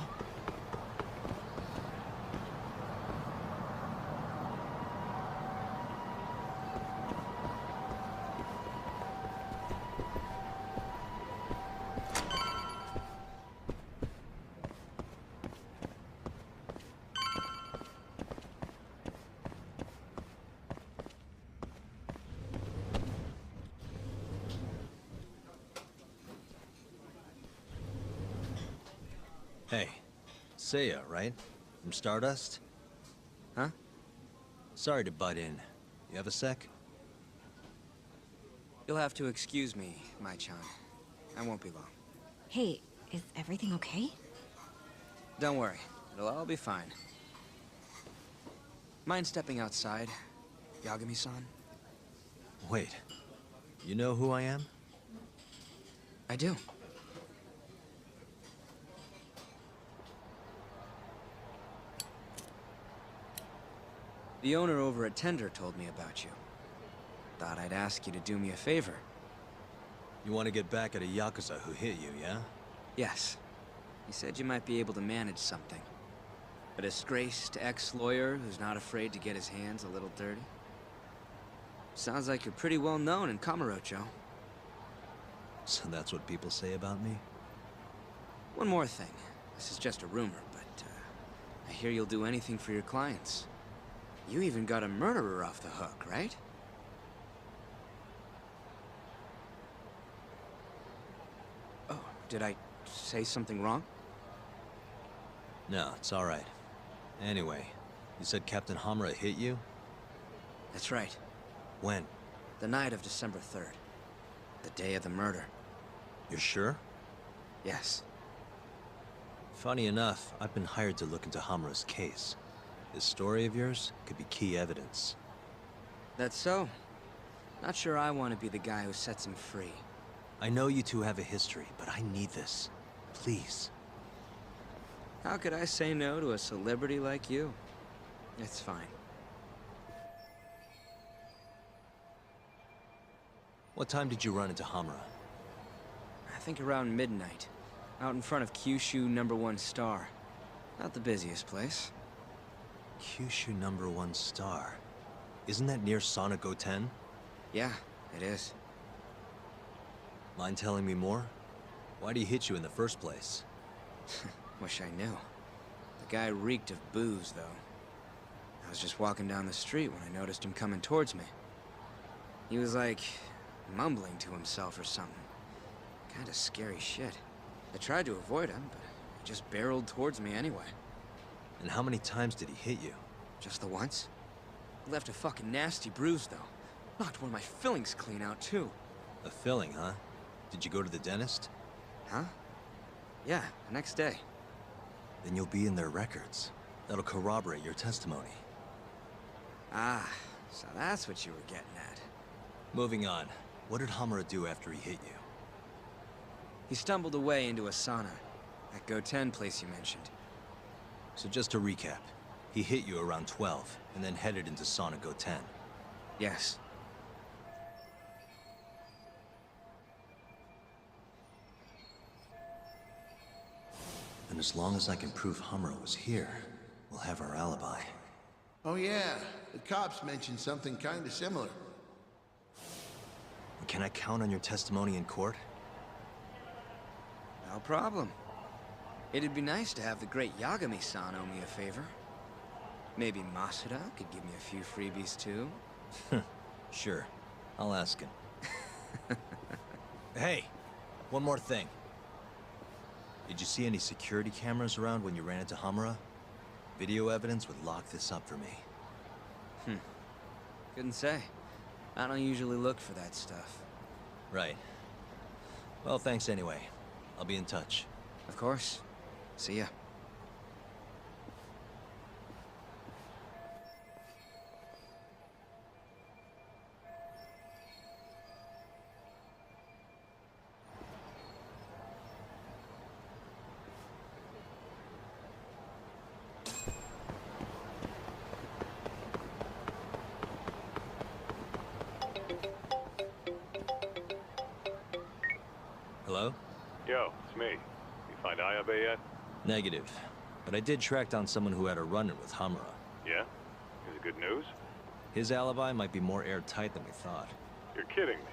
Hey, Seiya, right? From Stardust? Huh? Sorry to butt in. You have a sec? You'll have to excuse me, Mai-chan. I won't be long. Hey, is everything okay? Don't worry. It'll all be fine. Mind stepping outside, Yagami-san? Wait. You know who I am? I do. The owner over at Tender told me about you. Thought I'd ask you to do me a favor. You want to get back at a Yakuza who hit you, yeah? Yes. He said you might be able to manage something. A disgraced ex-lawyer who's not afraid to get his hands a little dirty. Sounds like you're pretty well known in Kamurocho. So that's what people say about me? One more thing. This is just a rumor, but I hear you'll do anything for your clients. You even got a murderer off the hook, right? Oh, did I say something wrong? No, it's all right. Anyway, you said Captain Hamura hit you? That's right. When? The night of December 3rd. The day of the murder. You're sure? Yes. Funny enough, I've been hired to look into Hamura's case. This story of yours could be key evidence. That's so. Not sure I want to be the guy who sets him free. I know you two have a history, but I need this. Please. How could I say no to a celebrity like you? It's fine. What time did you run into Hamura? I think around midnight. Out in front of Kyushu #1 Star. Not the busiest place. Kyushu #1 Star? Isn't that near Sana Goten? Yeah, it is. Mind telling me more? Why'd he hit you in the first place? Wish I knew. The guy reeked of booze, though. I was just walking down the street when I noticed him coming towards me. He was like, mumbling to himself or something. Kinda scary shit. I tried to avoid him, but he just barreled towards me anyway. And how many times did he hit you? Just the once. He left a fucking nasty bruise, though. Knocked one of my fillings clean out, too. A filling, huh? Did you go to the dentist? Huh? Yeah, the next day. Then you'll be in their records. That'll corroborate your testimony. Ah, so that's what you were getting at. Moving on. What did Hamura do after he hit you? He stumbled away into a sauna. That Goten place you mentioned. So just to recap, he hit you around 12, and then headed into Sana Goten. Yes. And as long as I can prove Hamura was here, we'll have our alibi. Oh yeah, the cops mentioned something kinda similar. Can I count on your testimony in court? No problem. It'd be nice to have the great Yagami-san owe me a favor. Maybe Masuda could give me a few freebies too. Sure. I'll ask him. Hey, one more thing. Did you see any security cameras around when you ran into Hamura? Video evidence would lock this up for me. Couldn't say. I don't usually look for that stuff. Right. Well, thanks anyway. I'll be in touch. Of course. See ya. Hello? Yo, it's me. You find Ayabe yet? Negative. But I did track down someone who had a run-in with Hamura. Yeah? Is it good news? His alibi might be more airtight than we thought. You're kidding me.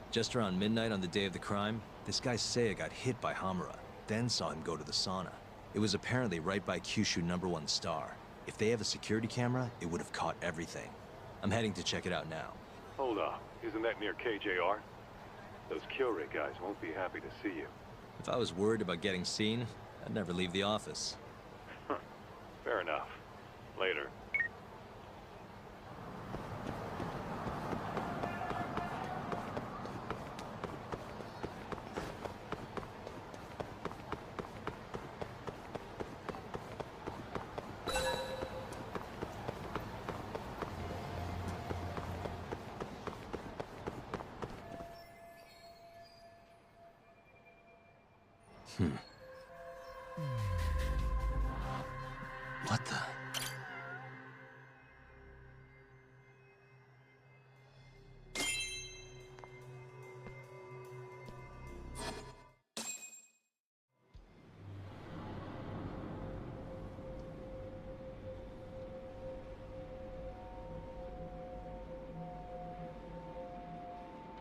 Just around midnight on the day of the crime, this guy Seiya got hit by Hamura, then saw him go to the sauna. It was apparently right by Kyushu #1 Star. If they have a security camera, it would have caught everything. I'm heading to check it out now. Hold up. Isn't that near KJR? Those Kyorai guys won't be happy to see you. If I was worried about getting seen, I'd never leave the office. Fair enough. Later. What the?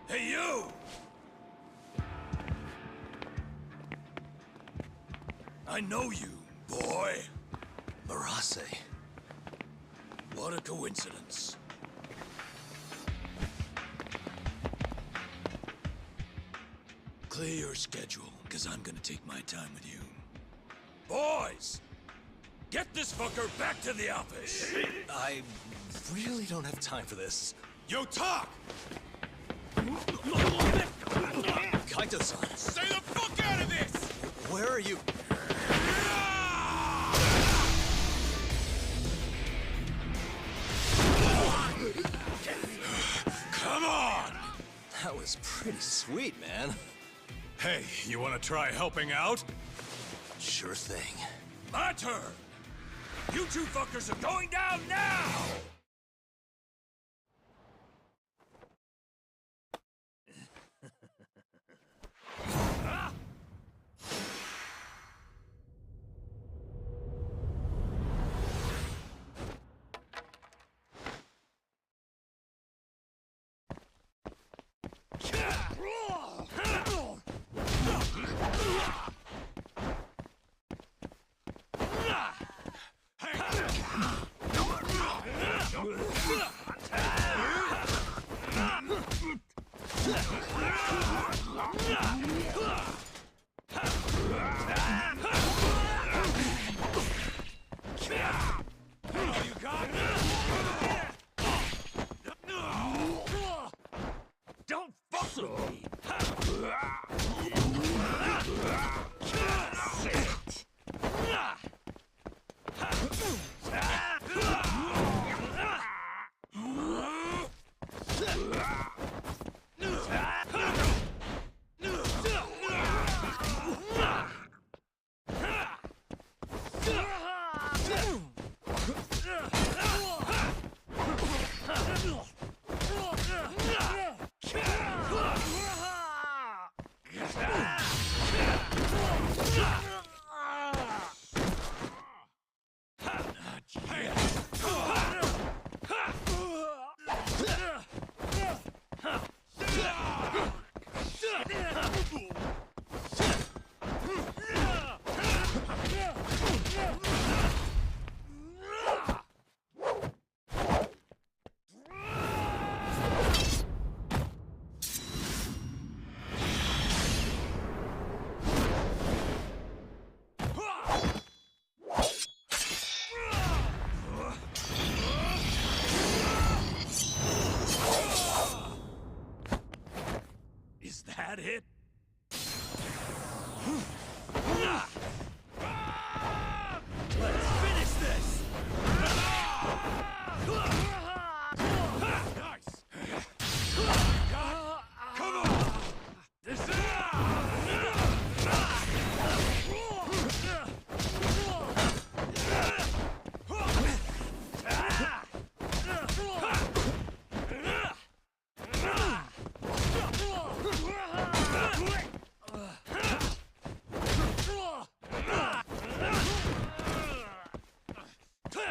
Hey, you! I know you, boy. Marase. What a coincidence. Clear your schedule, because I'm gonna take my time with you. Boys! Get this fucker back to the office! I really don't have time for this. You talk! Kaito-san! Stay the fuck out of this! Where are you? Come on! That was pretty sweet, man. Hey, you wanna try helping out? Sure thing. My turn! You two fuckers are going down now! Don't fuck with me! Is that it? Let's finish this! Nice! Come on! This is...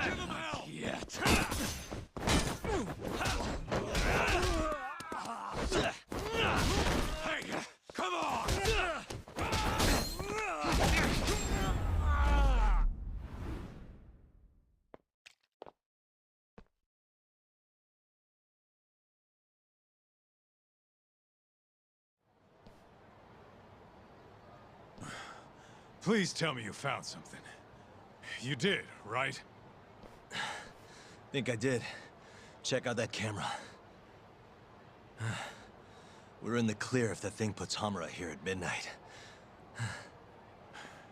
Give him hell! Yet. Hey, come on! Please tell me you found something. You did, right? Think I did. Check out that camera. We're in the clear if the thing puts Hamura here at midnight.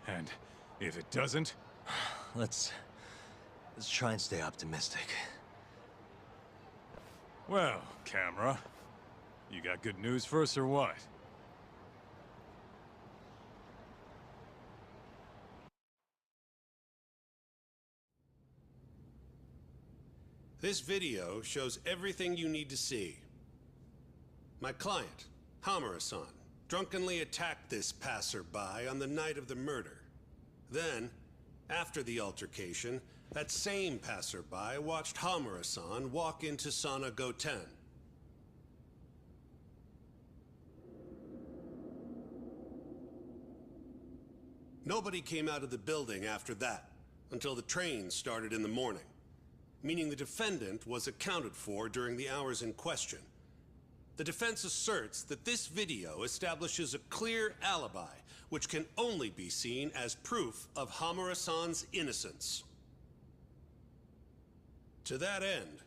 And if it doesn't? Let's try and stay optimistic. Well, camera, you got good news for us or what? This video shows everything you need to see. My client, Hamura-san, drunkenly attacked this passerby on the night of the murder. Then, after the altercation, that same passerby watched Hamura-san walk into Sana Goten. Nobody came out of the building after that, until the train started in the morning, meaning the defendant was accounted for during the hours in question. The defense asserts that this video establishes a clear alibi, which can only be seen as proof of Hamura-san's innocence. To that end,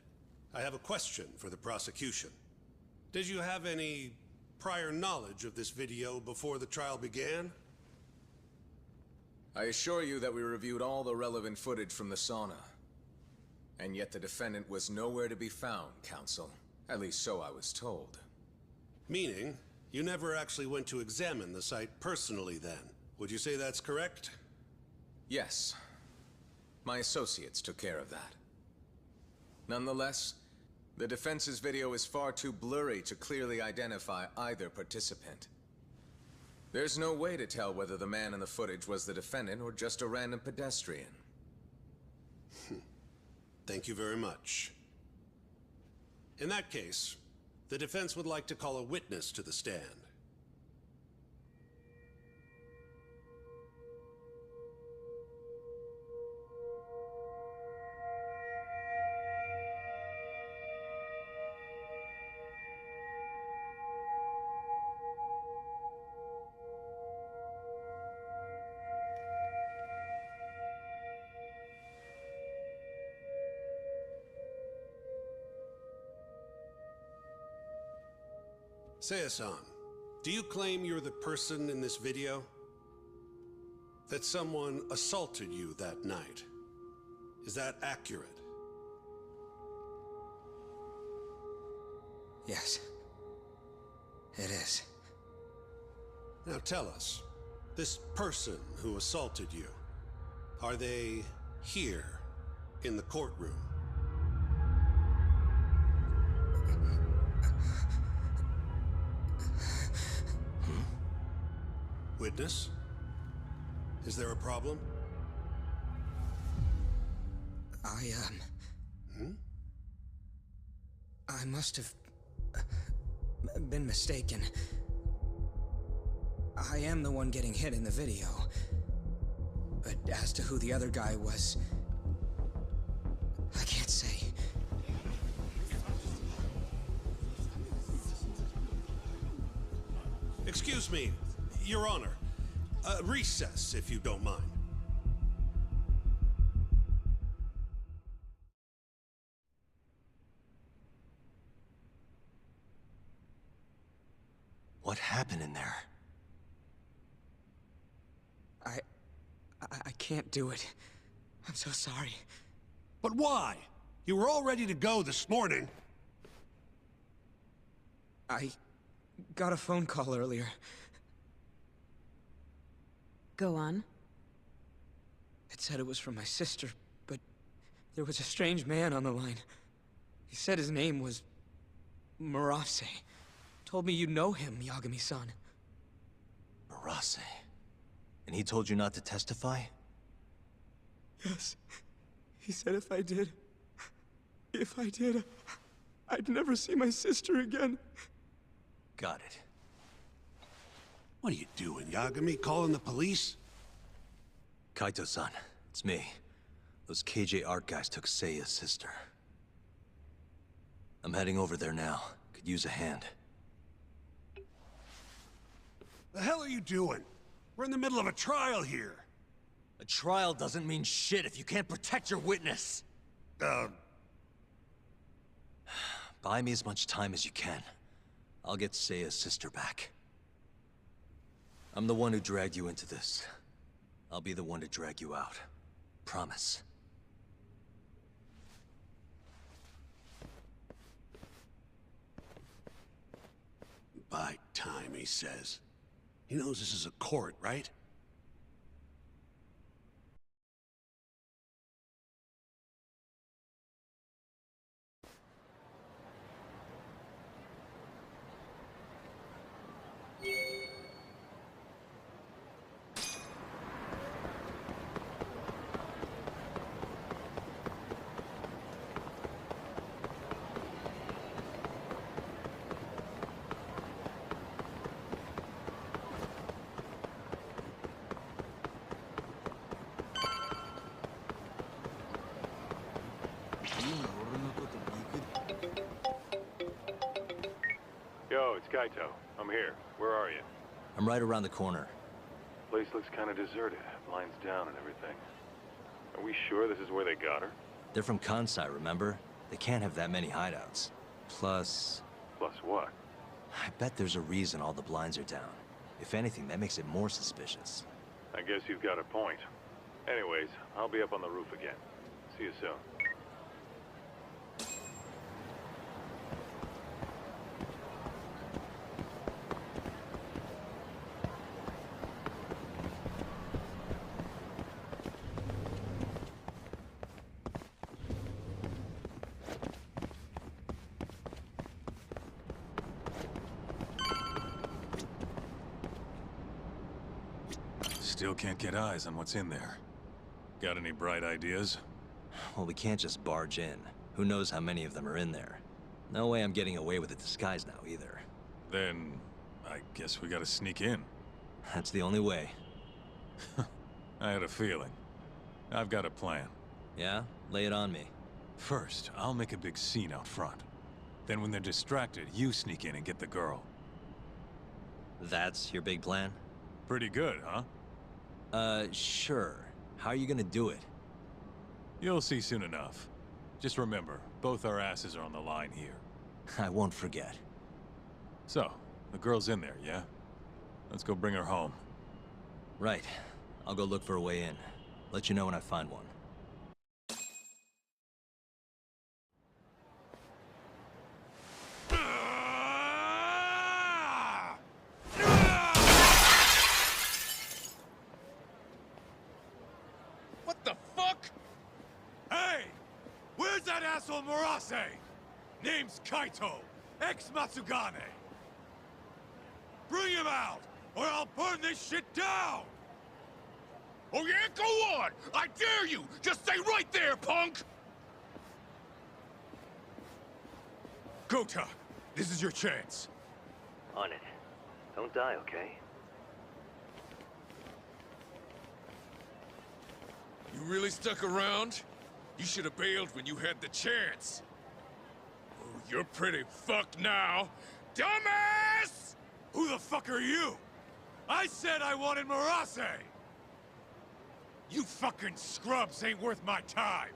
I have a question for the prosecution. Did you have any prior knowledge of this video before the trial began? I assure you that we reviewed all the relevant footage from the sauna. And yet the defendant was nowhere to be found, counsel. At least so I was told. Meaning, you never actually went to examine the site personally then. Would you say that's correct? Yes. My associates took care of that. Nonetheless, the defense's video is far too blurry to clearly identify either participant. There's no way to tell whether the man in the footage was the defendant or just a random pedestrian. Thank you very much. In that case, the defense would like to call a witness to the stand. Seiya-san, do you claim you're the person in this video? That someone assaulted you that night? Is that accurate? Yes. It is. Now tell us, this person who assaulted you, are they here in the courtroom? Witness? Is there a problem? I must have been mistaken. I am the one getting hit in the video. But as to who the other guy was, I can't say. Excuse me, Your Honor. Recess, if you don't mind. What happened in there? I can't do it. I'm so sorry. But why? You were all ready to go this morning. I got a phone call earlier. Go on. It said it was from my sister, but there was a strange man on the line. He said his name was Murase. Told me you know him, Yagami-san. Murase? And he told you not to testify? Yes. He said if I did, I'd never see my sister again. Got it. What are you doing, Yagami? Calling the police? Kaito-san, it's me. Those KJ art guys took Seiya's sister. I'm heading over there now. Could use a hand. The hell are you doing? We're in the middle of a trial here. A trial doesn't mean shit if you can't protect your witness. Buy me as much time as you can. I'll get Seiya's sister back. I'm the one who dragged you into this. I'll be the one to drag you out. Promise. Buy time, he says. He knows this is a court, right? Yo, it's Kaito. I'm here. Where are you? I'm right around the corner. Place looks kind of deserted. Blinds down and everything. Are we sure this is where they got her? They're from Kansai, remember? They can't have that many hideouts. Plus... Plus what? I bet there's a reason all the blinds are down. If anything, that makes it more suspicious. I guess you've got a point. Anyways, I'll be up on the roof again. See you soon. Still can't get eyes on what's in there. Got any bright ideas? Well, we can't just barge in. Who knows how many of them are in there? No way I'm getting away with a disguise now, either. Then, I guess we gotta sneak in. That's the only way. I had a feeling. I've got a plan. Yeah? Lay it on me. First, I'll make a big scene out front. Then when they're distracted, you sneak in and get the girl. That's your big plan? Pretty good, huh? Sure. How are you gonna do it? You'll see soon enough. Just remember, both our asses are on the line here. I won't forget. So, the girl's in there, yeah? Let's go bring her home. Right. I'll go look for a way in. Let you know when I find one. What the fuck? Hey! Where's that asshole Murase? Name's Kaito, ex-Matsugane. Bring him out, or I'll burn this shit down! Oh yeah? Go on! I dare you! Just stay right there, punk! Gota, this is your chance. On it. Don't die, okay? You really stuck around? You should have bailed when you had the chance. Oh, you're pretty fucked now. Dumbass! Who the fuck are you? I said I wanted Murase! You fucking scrubs ain't worth my time!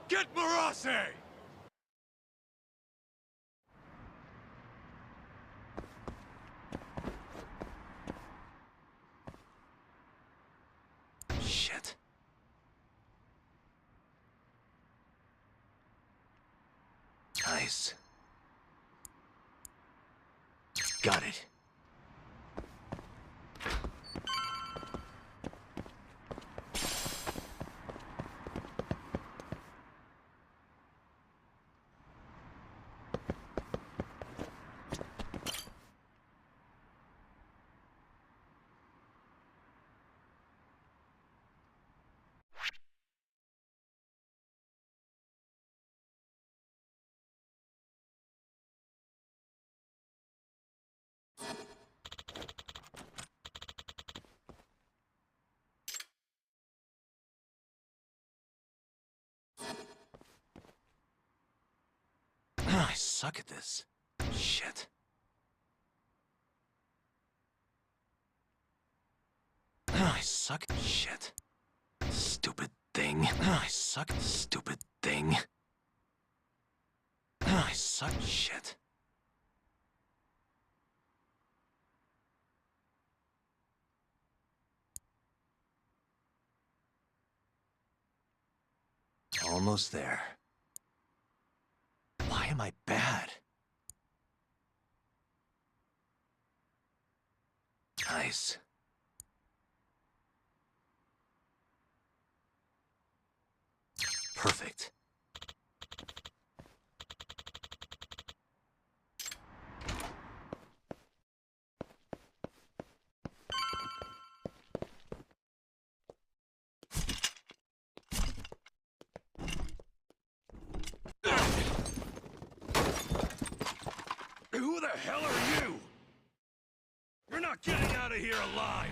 Get Murase! Shit. Nice. Got it. I suck at this. Shit. I suck. Shit. Stupid thing. I suck. Stupid thing. I suck. Shit. Almost there. Why am I bad? Nice. Perfect. Who the hell are you? You're not getting out of here alive!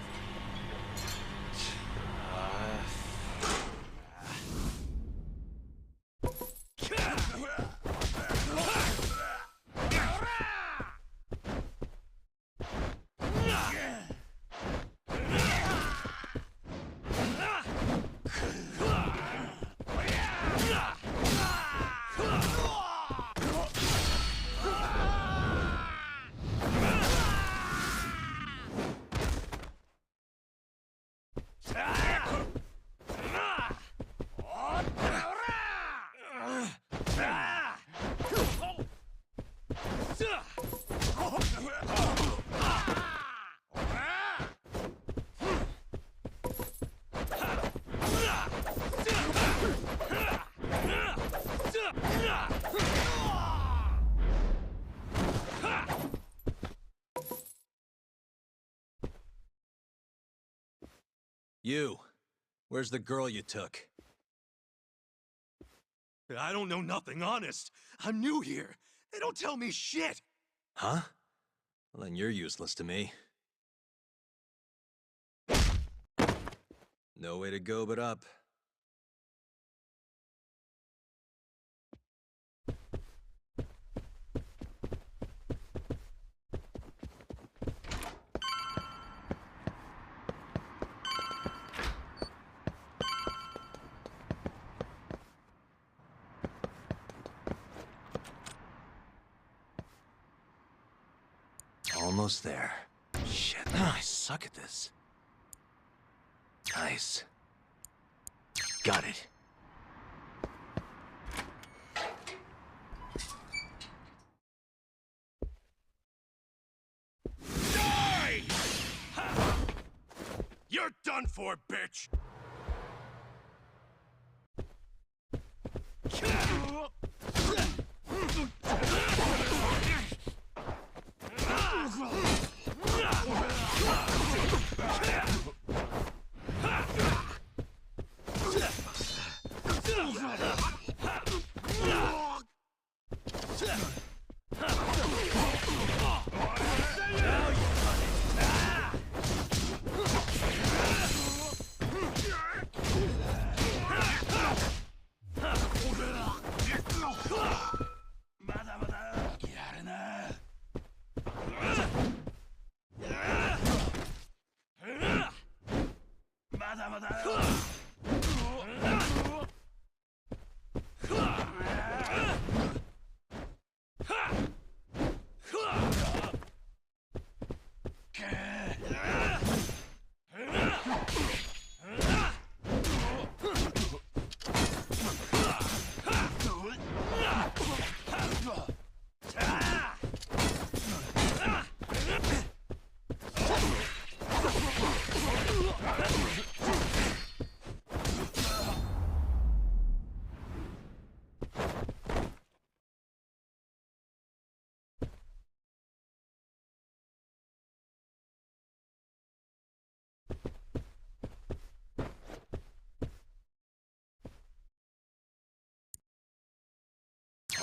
You. Where's the girl you took? I don't know nothing, honest. I'm new here. They don't tell me shit. Huh? Well, then you're useless to me. No way to go but up. Almost there. Shit, I suck at this. Nice. Got it. Die! You're done for, bitch!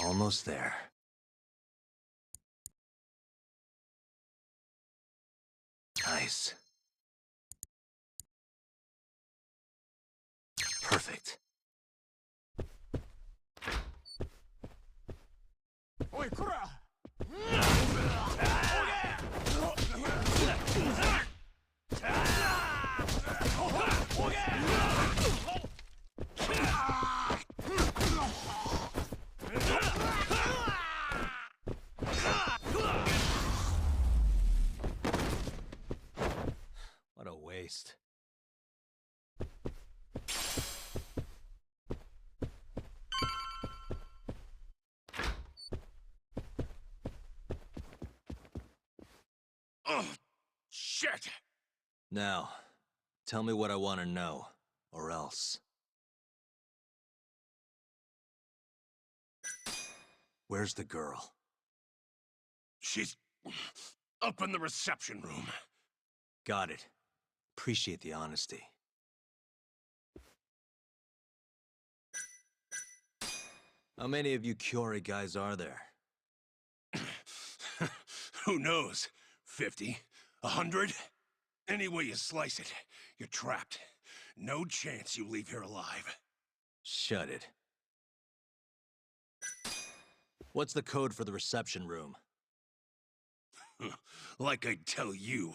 Almost there. Nice. Perfect. Oi, kura! What a waste. Oh, shit! Now, tell me what I want to know, or else. Where's the girl? She's up in the reception room. Got it. Appreciate the honesty. How many of you Kiori guys are there? Who knows? 50? 100? Any way you slice it, you're trapped. No chance you leave here alive. Shut it. What's the code for the reception room? Like I'd tell you.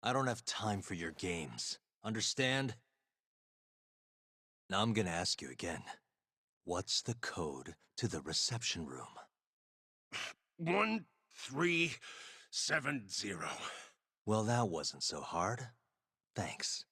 I don't have time for your games. Understand? Now I'm gonna ask you again. What's the code to the reception room? 1370. Well, that wasn't so hard. Thanks.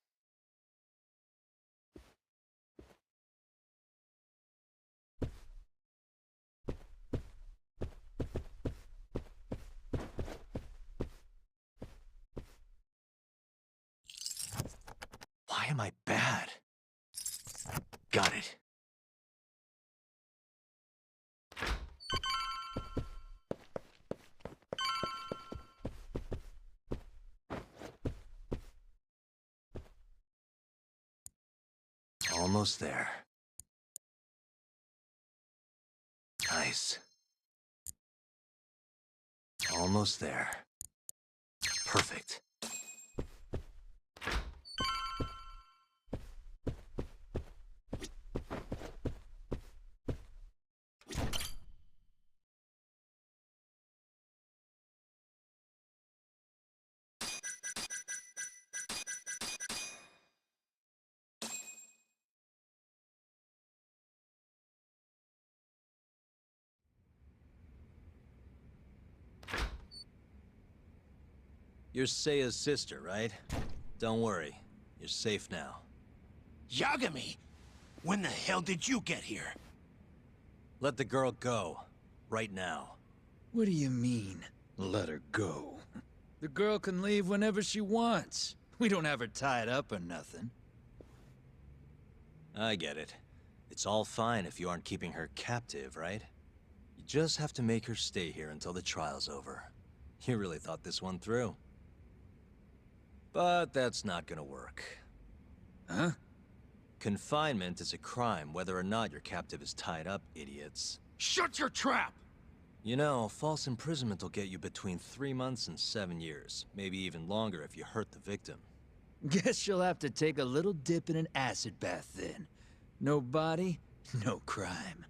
Why am I bad? Got it. Almost there. Nice. Almost there. Perfect. You're Seiya's sister, right? Don't worry. You're safe now. Yagami! When the hell did you get here? Let the girl go. Right now. What do you mean, let her go? The girl can leave whenever she wants. We don't have her tied up or nothing. I get it. It's all fine if you aren't keeping her captive, right? You just have to make her stay here until the trial's over. You really thought this one through. But that's not gonna work. Huh? Confinement is a crime whether or not your captive is tied up, idiots. Shut your trap! You know, false imprisonment will get you between 3 months and 7 years. Maybe even longer if you hurt the victim. Guess she'll have to take a little dip in an acid bath then. No body, no crime.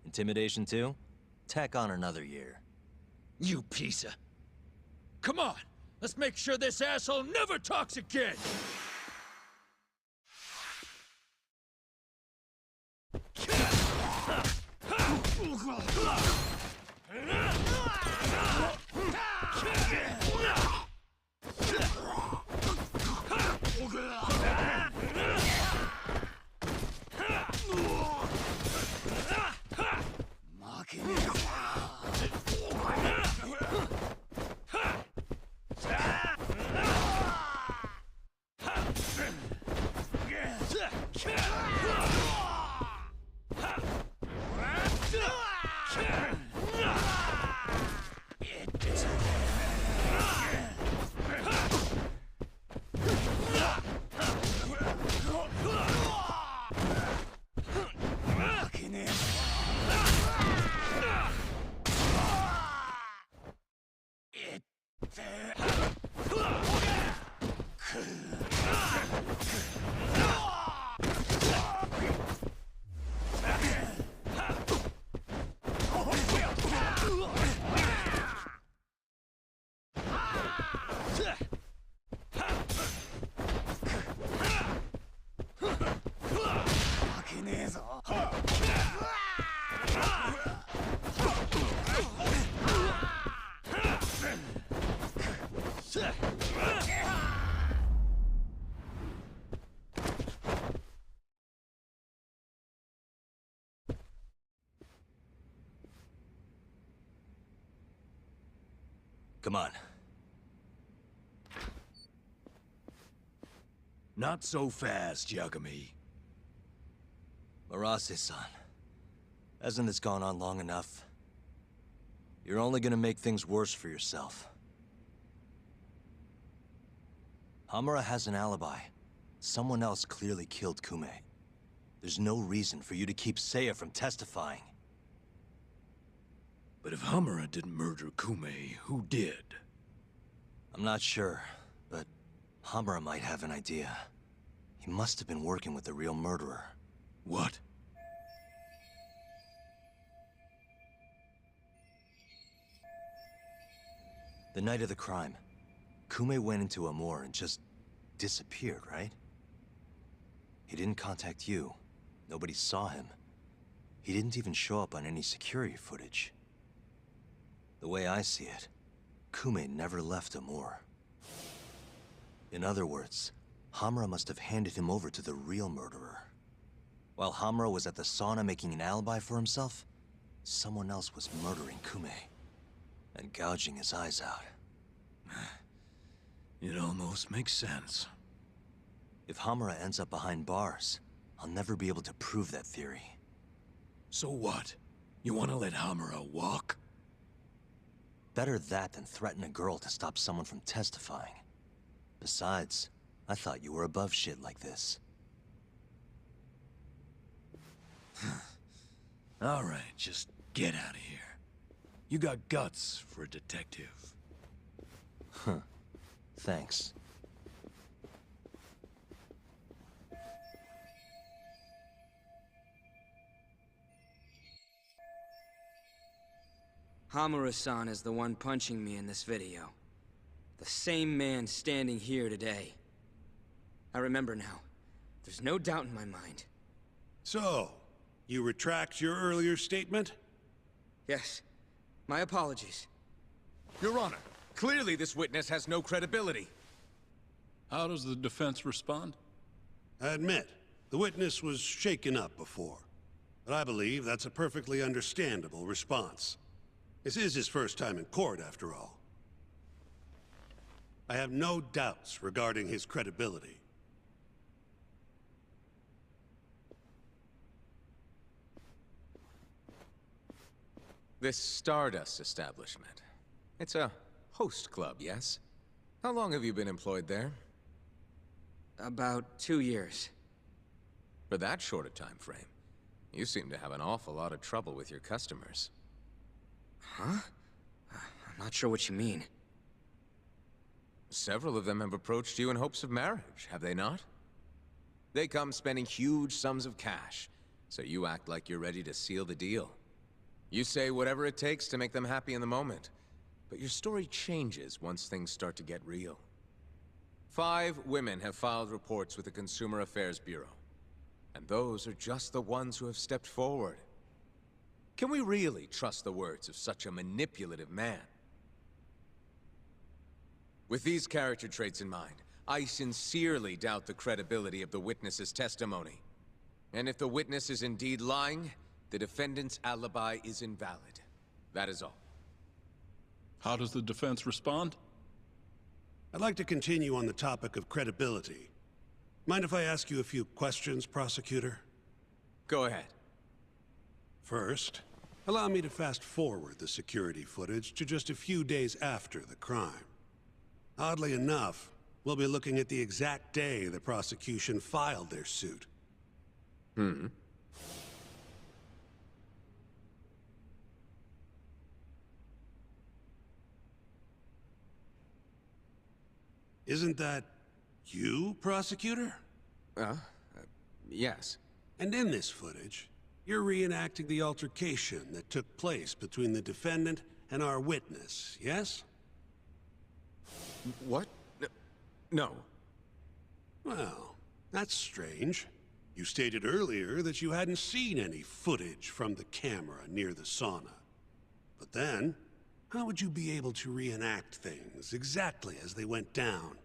Intimidation too? Tack on another year. You piece of... Come on! Let's make sure this asshole never talks again! Come on. Not so fast, Yagami. Marase-san, hasn't this gone on long enough? You're only gonna make things worse for yourself. Hamura has an alibi. Someone else clearly killed Kume. There's no reason for you to keep Seiya from testifying. But if Hamura didn't murder Kume, who did? I'm not sure, but Hamura might have an idea. He must have been working with the real murderer. What? The night of the crime, Kume went into Amur and just disappeared, right? He didn't contact you. Nobody saw him. He didn't even show up on any security footage. The way I see it, Kume never left Amur. In other words, Hamura must have handed him over to the real murderer. While Hamura was at the sauna making an alibi for himself, someone else was murdering Kume and gouging his eyes out. It almost makes sense. If Hamura ends up behind bars, I'll never be able to prove that theory. So what? You want to let Hamura walk? Better that than threaten a girl to stop someone from testifying. Besides, I thought you were above shit like this. All right, just get out of here. You got guts for a detective. Huh. Thanks. Hamura-san is the one punching me in this video. The same man standing here today. I remember now. There's no doubt in my mind. So, you retract your earlier statement? Yes. My apologies. Your Honor, clearly this witness has no credibility. How does the defense respond? I admit, the witness was shaken up before. But I believe that's a perfectly understandable response. This is his first time in court, after all. I have no doubts regarding his credibility. This Stardust establishment. It's a host club, yes? How long have you been employed there? About 2 years. For that short a time frame, you seem to have an awful lot of trouble with your customers. Huh? I'm not sure what you mean. Several of them have approached you in hopes of marriage, have they not? They come spending huge sums of cash, so you act like you're ready to seal the deal. You say whatever it takes to make them happy in the moment, but your story changes once things start to get real. 5 women have filed reports with the Consumer Affairs Bureau, and those are just the ones who have stepped forward. Can we really trust the words of such a manipulative man? With these character traits in mind, I sincerely doubt the credibility of the witness's testimony. And if the witness is indeed lying, the defendant's alibi is invalid. That is all. How does the defense respond? I'd like to continue on the topic of credibility. Mind if I ask you a few questions, prosecutor? Go ahead. First, allow me to fast forward the security footage to just a few days after the crime. Oddly enough, we'll be looking at the exact day the prosecution filed their suit. Isn't that you, prosecutor? Yes. And in this footage, you're reenacting the altercation that took place between the defendant and our witness, yes? What? No. Well, that's strange. You stated earlier that you hadn't seen any footage from the camera near the sauna. But then, how would you be able to reenact things exactly as they went down?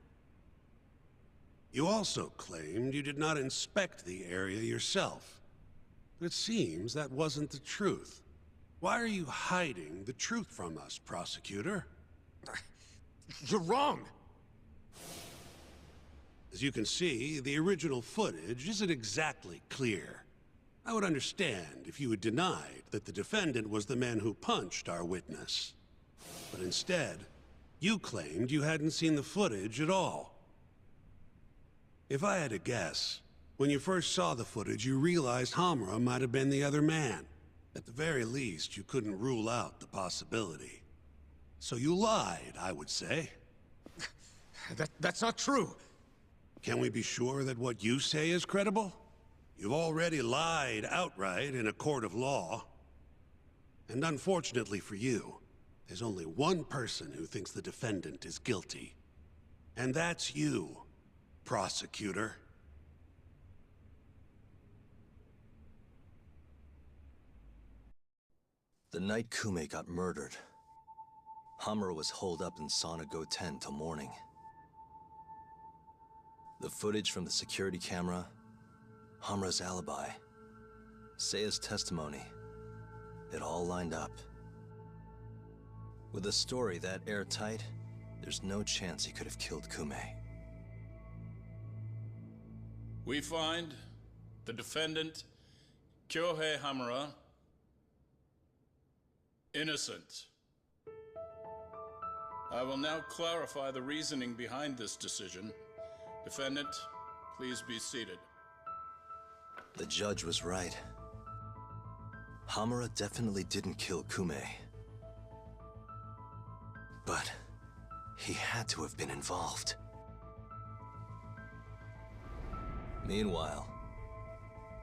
You also claimed you did not inspect the area yourself. But it seems that wasn't the truth. Why are you hiding the truth from us, prosecutor? You're wrong! As you can see, the original footage isn't exactly clear. I would understand if you had denied that the defendant was the man who punched our witness. But instead, you claimed you hadn't seen the footage at all. If I had to guess, when you first saw the footage, you realized Hamura might have been the other man. At the very least, you couldn't rule out the possibility. So you lied, I would say. That's not true! Can we be sure that what you say is credible? You've already lied outright in a court of law. And unfortunately for you, there's only one person who thinks the defendant is guilty. And that's you, prosecutor. The night Kume got murdered, Hamura was holed up in Sauna Go 10 till morning. The footage from the security camera, Hamura's alibi, Seiya's testimony, it all lined up. With a story that airtight, there's no chance he could have killed Kume. We find the defendant, Kyohei Hamura, innocent. I will now clarify the reasoning behind this decision. Defendant, please be seated. The judge was right. Hamura definitely didn't kill Kume. But he had to have been involved. Meanwhile,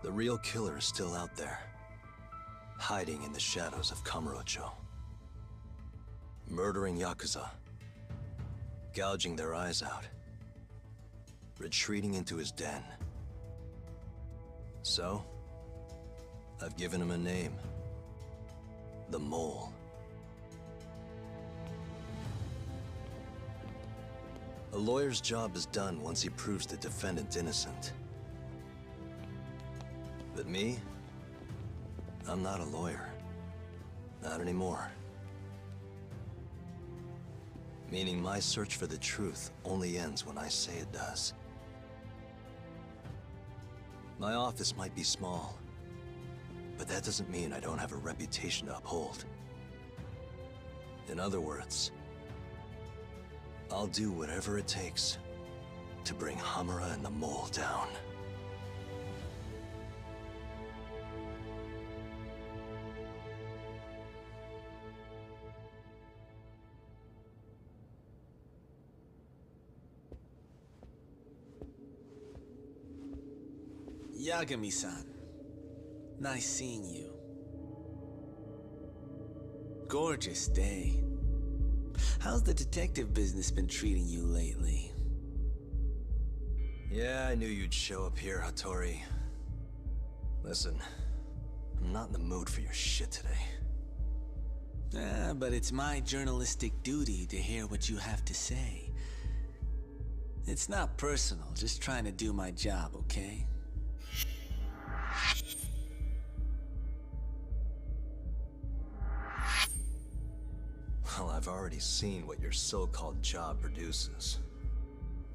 the real killer is still out there, hiding in the shadows of Kamurocho. Murdering Yakuza, gouging their eyes out, retreating into his den. So, I've given him a name. The Mole. A lawyer's job is done once he proves the defendant innocent. But me? I'm not a lawyer. Not anymore. Meaning my search for the truth only ends when I say it does. My office might be small, but that doesn't mean I don't have a reputation to uphold. In other words, I'll do whatever it takes to bring Hamura and the Mole down. Yagami-san, nice seeing you. Gorgeous day. How's the detective business been treating you lately? Yeah, I knew you'd show up here, Hattori. Listen, I'm not in the mood for your shit today. But it's my journalistic duty to hear what you have to say. It's not personal, just trying to do my job, okay? Well, I've already seen what your so-called job produces.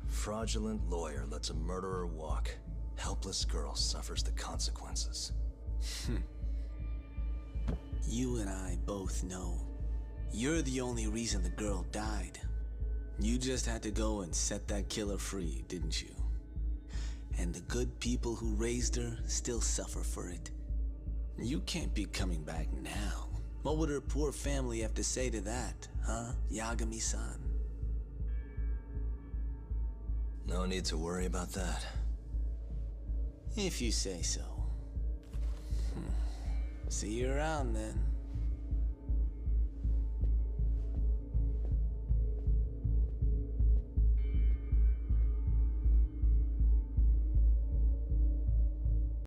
Fraudulent lawyer lets a murderer walk. Helpless girl suffers the consequences. You and I both know. You're the only reason the girl died. You just had to go and set that killer free, didn't you? And the good people who raised her still suffer for it. You can't be coming back now. What would her poor family have to say to that, huh, Yagami-san? No need to worry about that. If you say so. See you around then.